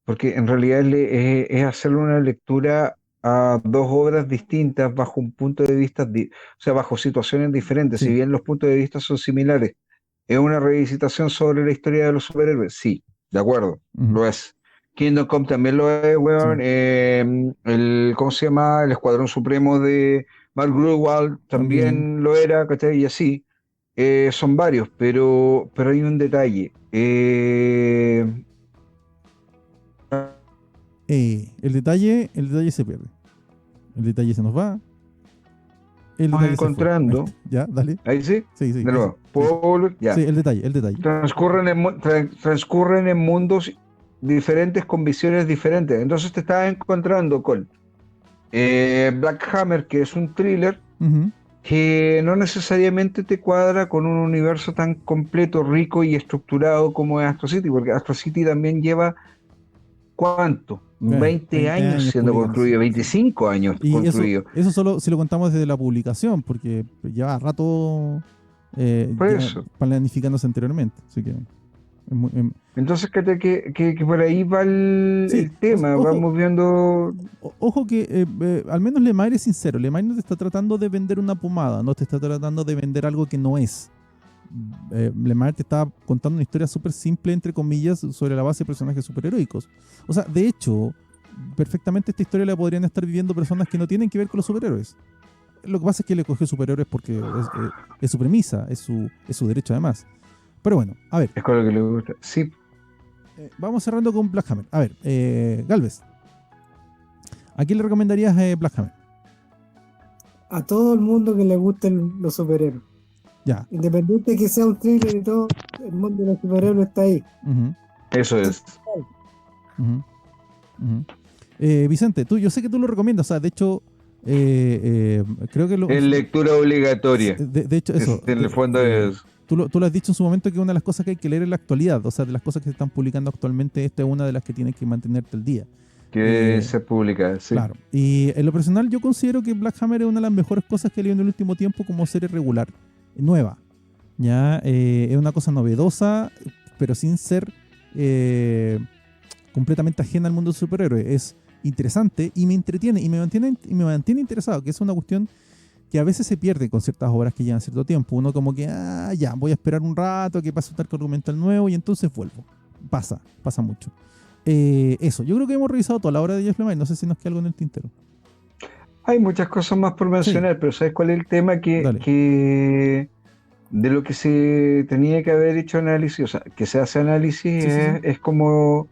porque en realidad es hacerle una lectura a dos obras distintas bajo un punto de vista, o sea, bajo situaciones diferentes, si sí. bien los puntos de vista son similares. ¿Es una revisitación sobre la historia de los superhéroes? Sí, de acuerdo, Ujú, lo es. Kingdom Come también lo es, sí, weón. ¿Cómo se llama? El Escuadrón Supremo de Mark Gruenwald también. también lo era, ¿cachai? Y así. Son varios, pero hay un detalle. El detalle se pierde. El detalle se nos va. El Estamos detalle se fue. encontrando. Ya, dale. Ahí sí, Sí, sí. de nuevo. ¿Puedo volver? Ya. Sí, el detalle. Transcurren en mundos diferentes con visiones diferentes. Entonces te estás encontrando con Black Hammer, que es un thriller Ujú. que no necesariamente te cuadra con un universo tan completo, rico y estructurado como es Astro City, porque Astro City también lleva, ¿cuánto? 20 años siendo publicándose, construido, sí. 25 años Y construido. eso solo si lo contamos desde la publicación, porque lleva rato Por ya eso. planificándose anteriormente. Así que Entonces, que por ahí va sí, el tema, ojo, vamos viendo. ojo que al menos Lemire es sincero. Lemire no te está tratando de vender una pomada, no te está tratando de vender algo que no es. Lemire te está contando una historia súper simple, entre comillas, sobre la base de personajes superheroicos. O sea, de hecho, perfectamente esta historia la podrían estar viviendo personas que no tienen que ver con los superhéroes. Lo que pasa es que le cogió superhéroes porque es su premisa, es su derecho además. Pero bueno, a ver, Es con lo que le gusta. Sí, vamos cerrando con Black Hammer. A ver, Galvez, ¿a quién le recomendarías Black Hammer? A todo el mundo que le gusten los superhéroes. Ya. Independiente de que sea un thriller y todo, el mundo de los superhéroes está ahí. Ujú, eso es. ujú, ujú. Vicente, yo sé que tú lo recomiendas, o sea, de hecho, creo que Es lectura obligatoria. de hecho, eso. En el fondo es Tú lo has dicho en su momento que una de las cosas que hay que leer en la actualidad, o sea, de las cosas que se están publicando actualmente, esta es una de las que tienes que mantenerte al día. que se publica, sí. Claro. Y en lo personal yo considero que Black Hammer es una de las mejores cosas que he leído en el último tiempo como serie regular, nueva. Ya es una cosa novedosa, pero sin ser completamente ajena al mundo del superhéroe. Es interesante y me entretiene y me mantiene interesado, que es una cuestión que a veces se pierde con ciertas obras que llevan cierto tiempo. Uno como que, ya, voy a esperar un rato que pase un arco argumental nuevo y entonces vuelvo. Pasa mucho. Eso, yo creo que hemos revisado toda la obra de Jeff Lemire. No sé si nos queda algo en el tintero. Hay muchas cosas más por Sí, mencionar, pero ¿sabes cuál es el tema? dale. Que de lo que se tenía que haber hecho análisis, o sea, que se hace análisis Sí, sí, sí. es como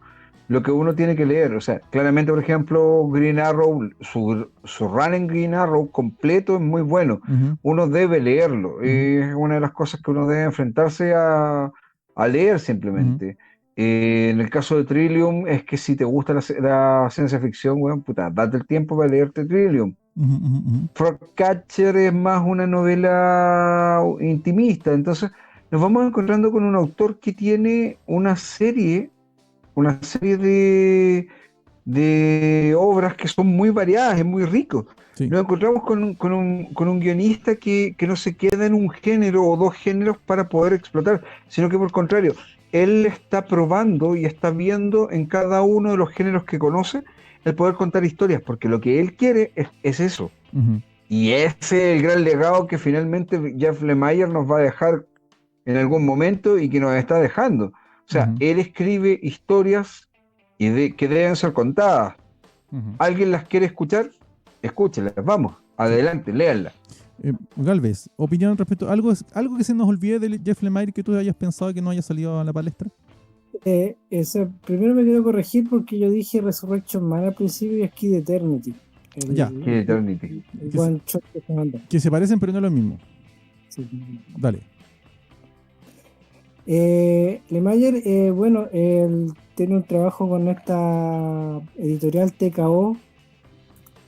lo que uno tiene que leer. O sea, claramente, por ejemplo, Green Arrow, su run en Green Arrow completo es muy bueno. Ujú, Uno debe leerlo. ujú, Es una de las cosas que uno debe enfrentarse a leer ujú, simplemente. En el caso de Trillium, es que si te gusta la ciencia ficción, bueno, puta, date el tiempo para leerte Trillium. ujú, ujú, ujú. Frogcatcher es más una novela intimista, entonces nos vamos encontrando con un autor que tiene una serie de obras que son muy variadas, es muy rico. Sí. Nos encontramos con un guionista que no se queda en un género o dos géneros para poder explotar, sino que por el contrario, él está probando y está viendo en cada uno de los géneros que conoce el poder contar historias, porque lo que él quiere es eso. Ujú, Y ese es el gran legado que finalmente Jeff Lemire nos va a dejar en algún momento y que nos está dejando. O sea, ujú, él escribe historias que deben ser contadas. ujú. ¿Alguien las quiere escuchar? Escúchelas, vamos, Sí. adelante, léanlas. Galvez, opinión respecto algo que se nos olvide de Jeff Lemire que tú hayas pensado que no haya salido a la palestra. Primero me quiero corregir porque yo dije Resurrection Man al principio y es Kid Eternity. Ya. Kid Eternity. El one shot que se manda. Que se parecen pero no es lo mismo. Sí. Dale. Lemire, bueno, él tiene un trabajo con esta editorial TKO,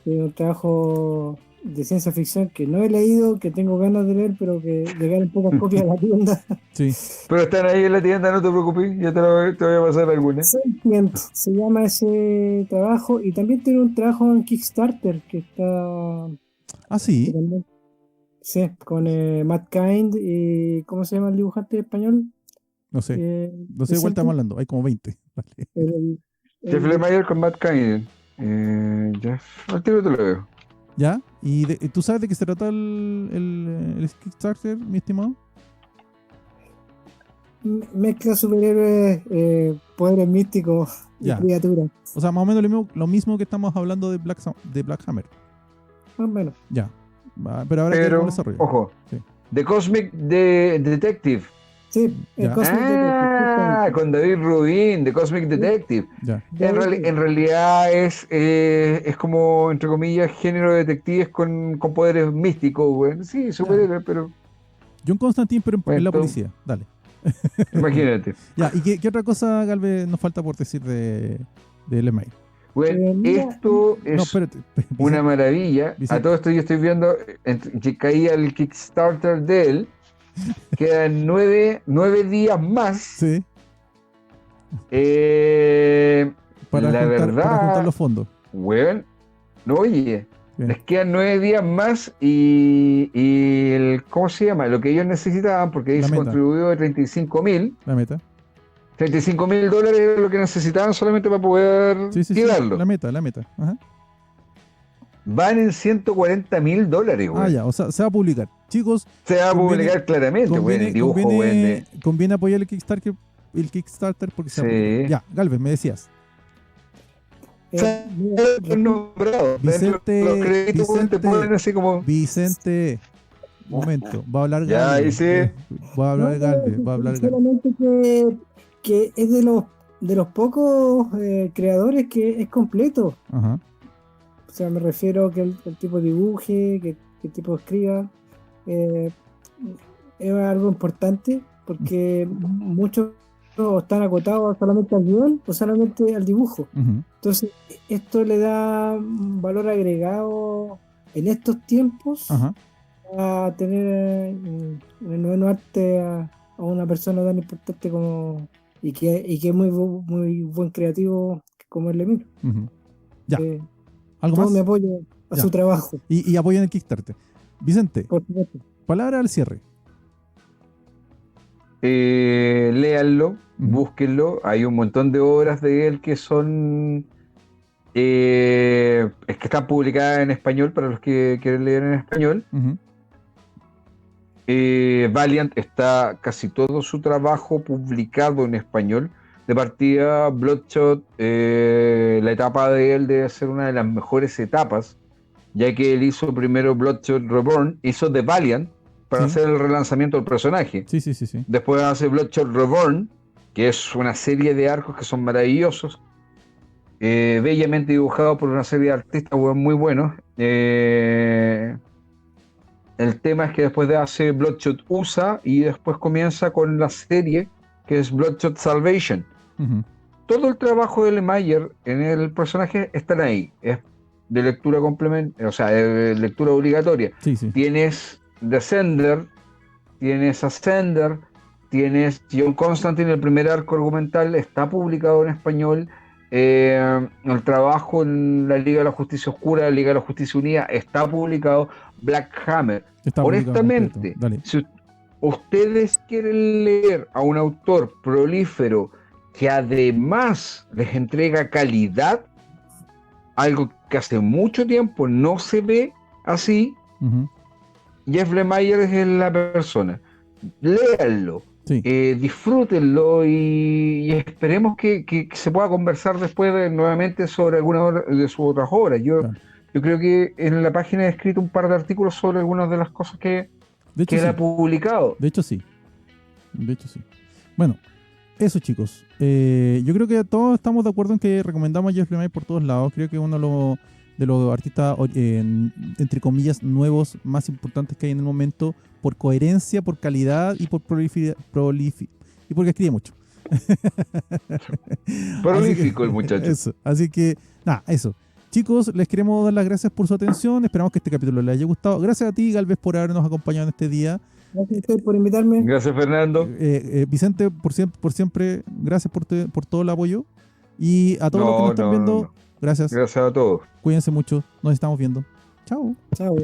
tiene un trabajo de ciencia ficción que no he leído, que tengo ganas de leer, pero que llegaron pocas copias a la tienda. Sí. Pero están ahí en la tienda, no te preocupes, ya te voy a pasar algunas. Sentient se llama ese trabajo y también tiene un trabajo en Kickstarter que está Ah, sí. sí, con Matt Kind y ¿cómo se llama el dibujante español? No sé. No sé de cuál Vicente, estamos hablando. Hay como 20. Vale. el- Jeff el- Lemire con Matt Kinnon. Al tiro te lo veo. ¿Ya? ¿Y tú sabes de qué se trata el Kickstarter, mi estimado? mezcla superhéroes, poderes místicos y Ya. criaturas, O sea, más o menos lo mismo que estamos hablando de Black Hammer. más o menos. Ya. Pero ahora que Pero, el desarrollo. ojo, Sí. The Cosmic Detective Sí, Ya. Cosmic Detective, justamente. Con David Rubin, de Cosmic Detective. Ya. En realidad es como, entre comillas, género de detectives con poderes místicos, güey. Sí, superhéroes, pero John Constantine, pero en la bueno, policía. Dale. imagínate. Ya, ¿y qué otra cosa, Galvez, nos falta por decir de LMI? Güey, Mira, esto No, es espérate. una Vicente, maravilla. A Vicente. todo esto yo estoy viendo que caía el Kickstarter de él. Quedan 9 días más. Sí, La para juntar verdad, los fondos. weón, no, oye, Sí, les quedan 9 días más y ¿cómo se llama? Lo que ellos necesitaban, porque ahí la se meta, contribuyó de 35.000. la meta. $35.000 era lo que necesitaban solamente para poder Sí, sí, sí, tirarlo. la meta. Ajá. Van en $140.000, Ah, weón. ya, o sea, se va a publicar. Chicos, Se va a conviene, publicar claramente, weón. El conviene, dibujo, weón, conviene, conviene apoyar el Kickstarter porque se va a publicar. Sí. Ya, Galvez, me decías. mira, Nombrado. Dentro de los Vicente, créditos, weón, te Vicente, ponen así como. Momento, va a hablar Ya, ahí Galvez. sí. Va a no, hablar Galvez, va a hablar Galvez. solamente que es de los pocos creadores que es completo. Ajá. O sea, me refiero a que el tipo dibuje, que el tipo escriba. eh, es algo importante porque muchos están acotados solamente al guión o solamente al dibujo. Ujú. Entonces, esto le da un valor agregado en estos tiempos Ajá. a tener en el noveno arte a una persona tan importante como y que es muy buen creativo como es Lemir. Ujú. Ya, ¿algo Todo mi más? apoyo a Ya. su trabajo, Y apoyan el Kickstarter. Vicente, por supuesto. palabra al cierre. Léanlo, Ujú. búsquenlo. Hay un montón de obras de él que son. Es que están publicadas en español para los que quieren leer en español. Ujú. Valiant está casi todo su trabajo publicado en español. De partida, Bloodshot, la etapa de él debe ser una de las mejores etapas, ya que él hizo primero Bloodshot Reborn, hizo The Valiant para Sí. hacer el relanzamiento del personaje. Sí, sí, sí, sí. Después hace Bloodshot Reborn, que es una serie de arcos que son maravillosos, bellamente dibujado por una serie de artistas muy buenos. El tema es que después de hace Bloodshot USA y después comienza con la serie que es Bloodshot Salvation. Ujú. Todo el trabajo de Lemaier en el personaje está ahí. Es de lectura complementaria, o sea, de lectura obligatoria. Sí, sí. Tienes Descender, tienes Ascender, tienes John Constantine, el primer arco argumental, está publicado en español. El trabajo en la Liga de la Justicia Oscura, la Liga de la Justicia Unida, está publicado. Black Hammer. Está publicado completo. Honestamente, Dale. si ustedes quieren leer a un autor prolífero que además les entrega calidad, algo que hace mucho tiempo no se ve así, Ujú. Jeff Lemire es la persona. Léanlo, Sí. disfrútenlo y esperemos que se pueda conversar después nuevamente sobre alguna de sus otras obras. Claro. Yo creo que en la página he escrito un par de artículos sobre algunas de las cosas que De hecho, él sí. ha publicado. De hecho, sí. De hecho, sí. Bueno, eso, chicos. Yo creo que todos estamos de acuerdo en que recomendamos a Jeff Lemire por todos lados. Creo que es uno de los artistas, entre comillas, nuevos más importantes que hay en el momento, por coherencia, por calidad y por y porque escribe mucho. Prolífico el muchacho. Eso. Así que, nada, eso. Chicos, les queremos dar las gracias por su atención. Esperamos que este capítulo les haya gustado. Gracias a ti, Galvez, por habernos acompañado en este día. Gracias a usted por invitarme. Gracias, Fernando. Vicente, por siempre, gracias por todo el apoyo. Y a todos los que nos están viendo, gracias. Gracias a todos. Cuídense mucho. Nos estamos viendo. Chao. Chao.